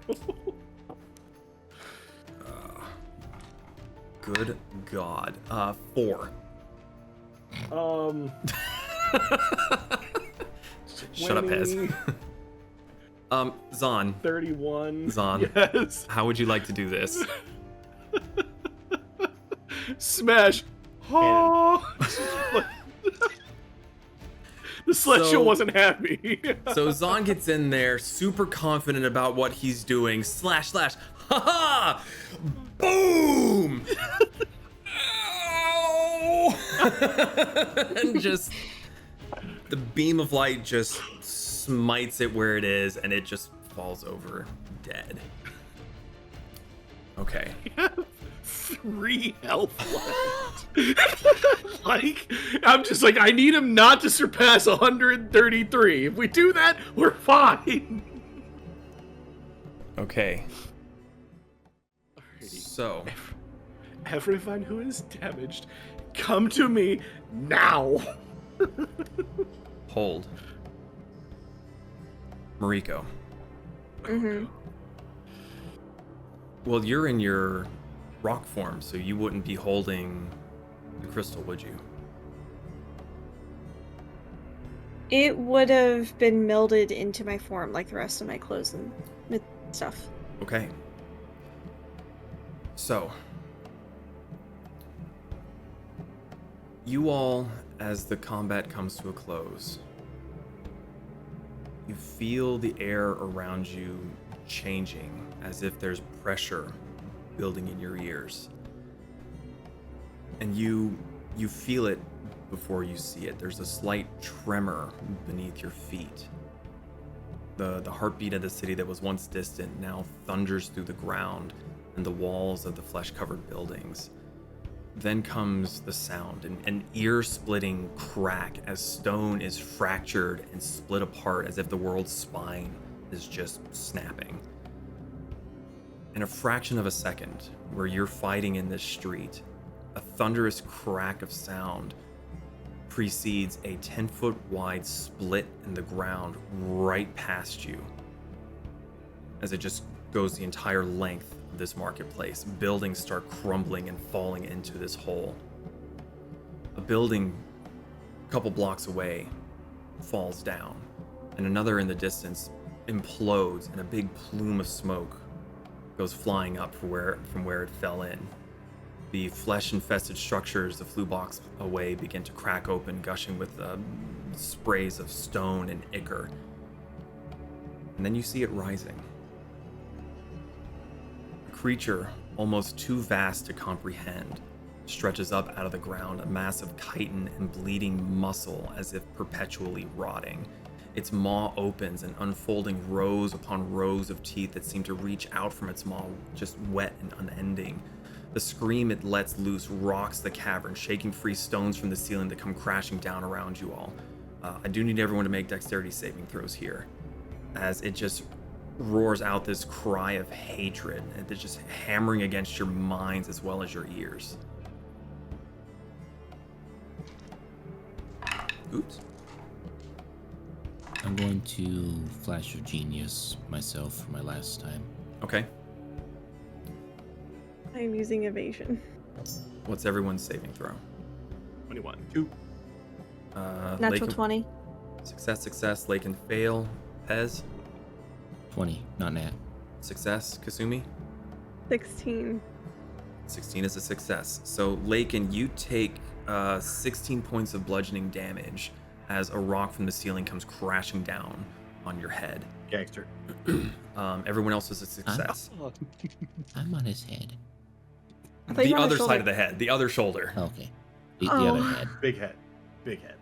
Good God. 4. Shut up, Pez. Zaan. 31. Zaan. Yes. How would you like to do this? Smash. Oh. The celestial wasn't happy. So Zaan gets in there, super confident about what he's doing. Slash, slash. Ha ha! Boom! Ow! And just the beam of light just smites it where it is, and it just falls over dead. Okay. 3 health left. Like, I'm just like, I need him not to surpass 133. If we do that, we're fine. Okay. So, everyone who is damaged, come to me now. Hold. Moriko. Mm-hmm. Well, you're in your rock form, so you wouldn't be holding the crystal, would you? It would have been melded into my form like the rest of my clothes and stuff. Okay. So, you all, as the combat comes to a close, you feel the air around you changing, as if there's pressure building in your ears. And you feel it before you see it. There's a slight tremor beneath your feet. The heartbeat of the city that was once distant now thunders through the ground and the walls of the flesh-covered buildings. Then comes the sound, an ear-splitting crack as stone is fractured and split apart as if the world's spine is just snapping. In a fraction of a second, where you're fighting in this street, a thunderous crack of sound precedes a 10-foot wide split in the ground right past you, as it just goes the entire length of this marketplace. Buildings start crumbling and falling into this hole. A building a couple blocks away falls down, and another in the distance implodes, and a big plume of smoke goes flying up from where it fell in. The flesh-infested structures a few blocks away begin to crack open, gushing with sprays of stone and ichor. And then you see it rising. A creature almost too vast to comprehend stretches up out of the ground, a mass of chitin and bleeding muscle as if perpetually rotting. Its maw opens and unfolding rows upon rows of teeth that seem to reach out from its maw, just wet and unending. The scream it lets loose rocks the cavern, shaking free stones from the ceiling that come crashing down around you all. I do need everyone to make dexterity saving throws here, as it just roars out this cry of hatred, and it's just hammering against your minds as well as your ears. Oops. I'm going to flash of genius myself for my last time. Okay. I'm using evasion. What's everyone's saving throw? 21. 2. Natural Lakin, 20. Success. Lakin fail. Pez. 20, not nat. Success. Kasumi. 16. 16 is a success. So Lakin, you take 16 points of bludgeoning damage as a rock from the ceiling comes crashing down on your head. Gangster. Everyone else is a success. I'm on his head. The other side of the head, the other shoulder. Okay. The other head. Big head. Big head.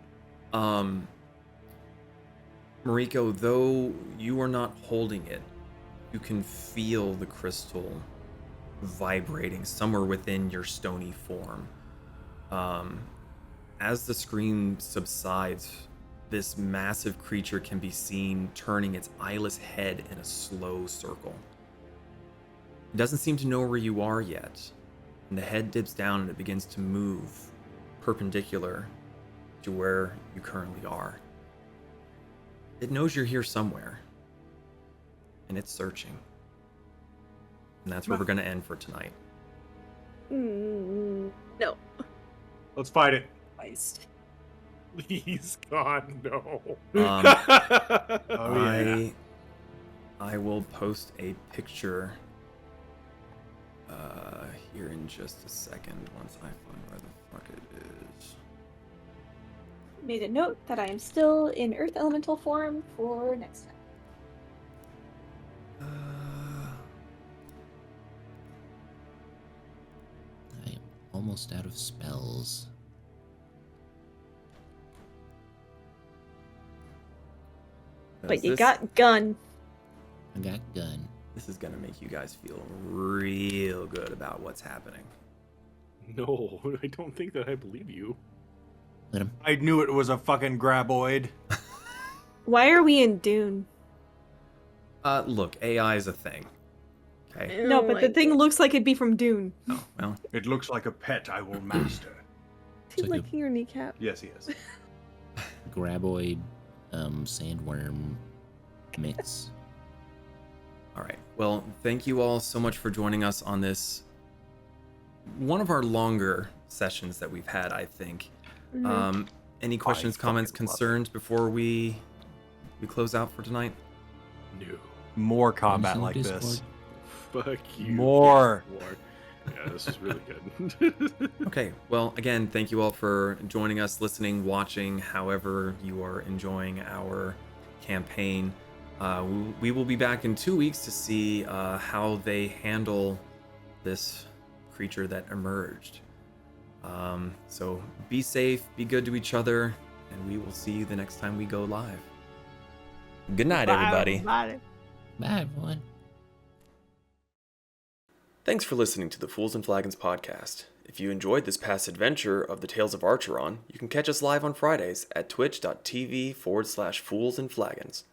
Moriko, though you are not holding it, you can feel the crystal vibrating somewhere within your stony form. As the scream subsides, this massive creature can be seen turning its eyeless head in a slow circle. It doesn't seem to know where you are yet, and the head dips down and it begins to move perpendicular to where you currently are. It knows you're here somewhere, and it's searching. And that's where we're going to end for tonight. No. Let's fight it. Christ. Please, God, no. I will post a picture here in just a second once I find where the fuck it is. Made a note that I am still in Earth Elemental form for next time. I am almost out of spells. But you got gun. I got gun. This is gonna make you guys feel real good about what's happening. No, I don't think that I believe you. Let him. I knew it was a fucking graboid. Why are we in Dune? Look, AI is a thing. Okay. No, but the thing looks like it'd be from Dune. Oh, well. It looks like a pet I will master. Is he licking your kneecap? Yes, he is. Graboid, sandworm mix. All right. Well, thank you all so much for joining us on this, one of our longer sessions that we've had, I think. Mm-hmm. Any questions, comments, concerns before we close out for tonight? No. More combat like Discord. this. Fuck you. More. Yeah, this is really good. Okay. Well, again, thank you all for joining us, listening, watching, however you are enjoying our campaign. We will be back in 2 weeks to see how they handle this creature that emerged. So be safe, be good to each other, and we will see you the next time we go live. Good night, everybody. Bye, everyone. Thanks for listening to the Fools and Flagons podcast. If you enjoyed this past adventure of the Tales of Archeron, you can catch us live on Fridays at twitch.tv/Fools and Flagons.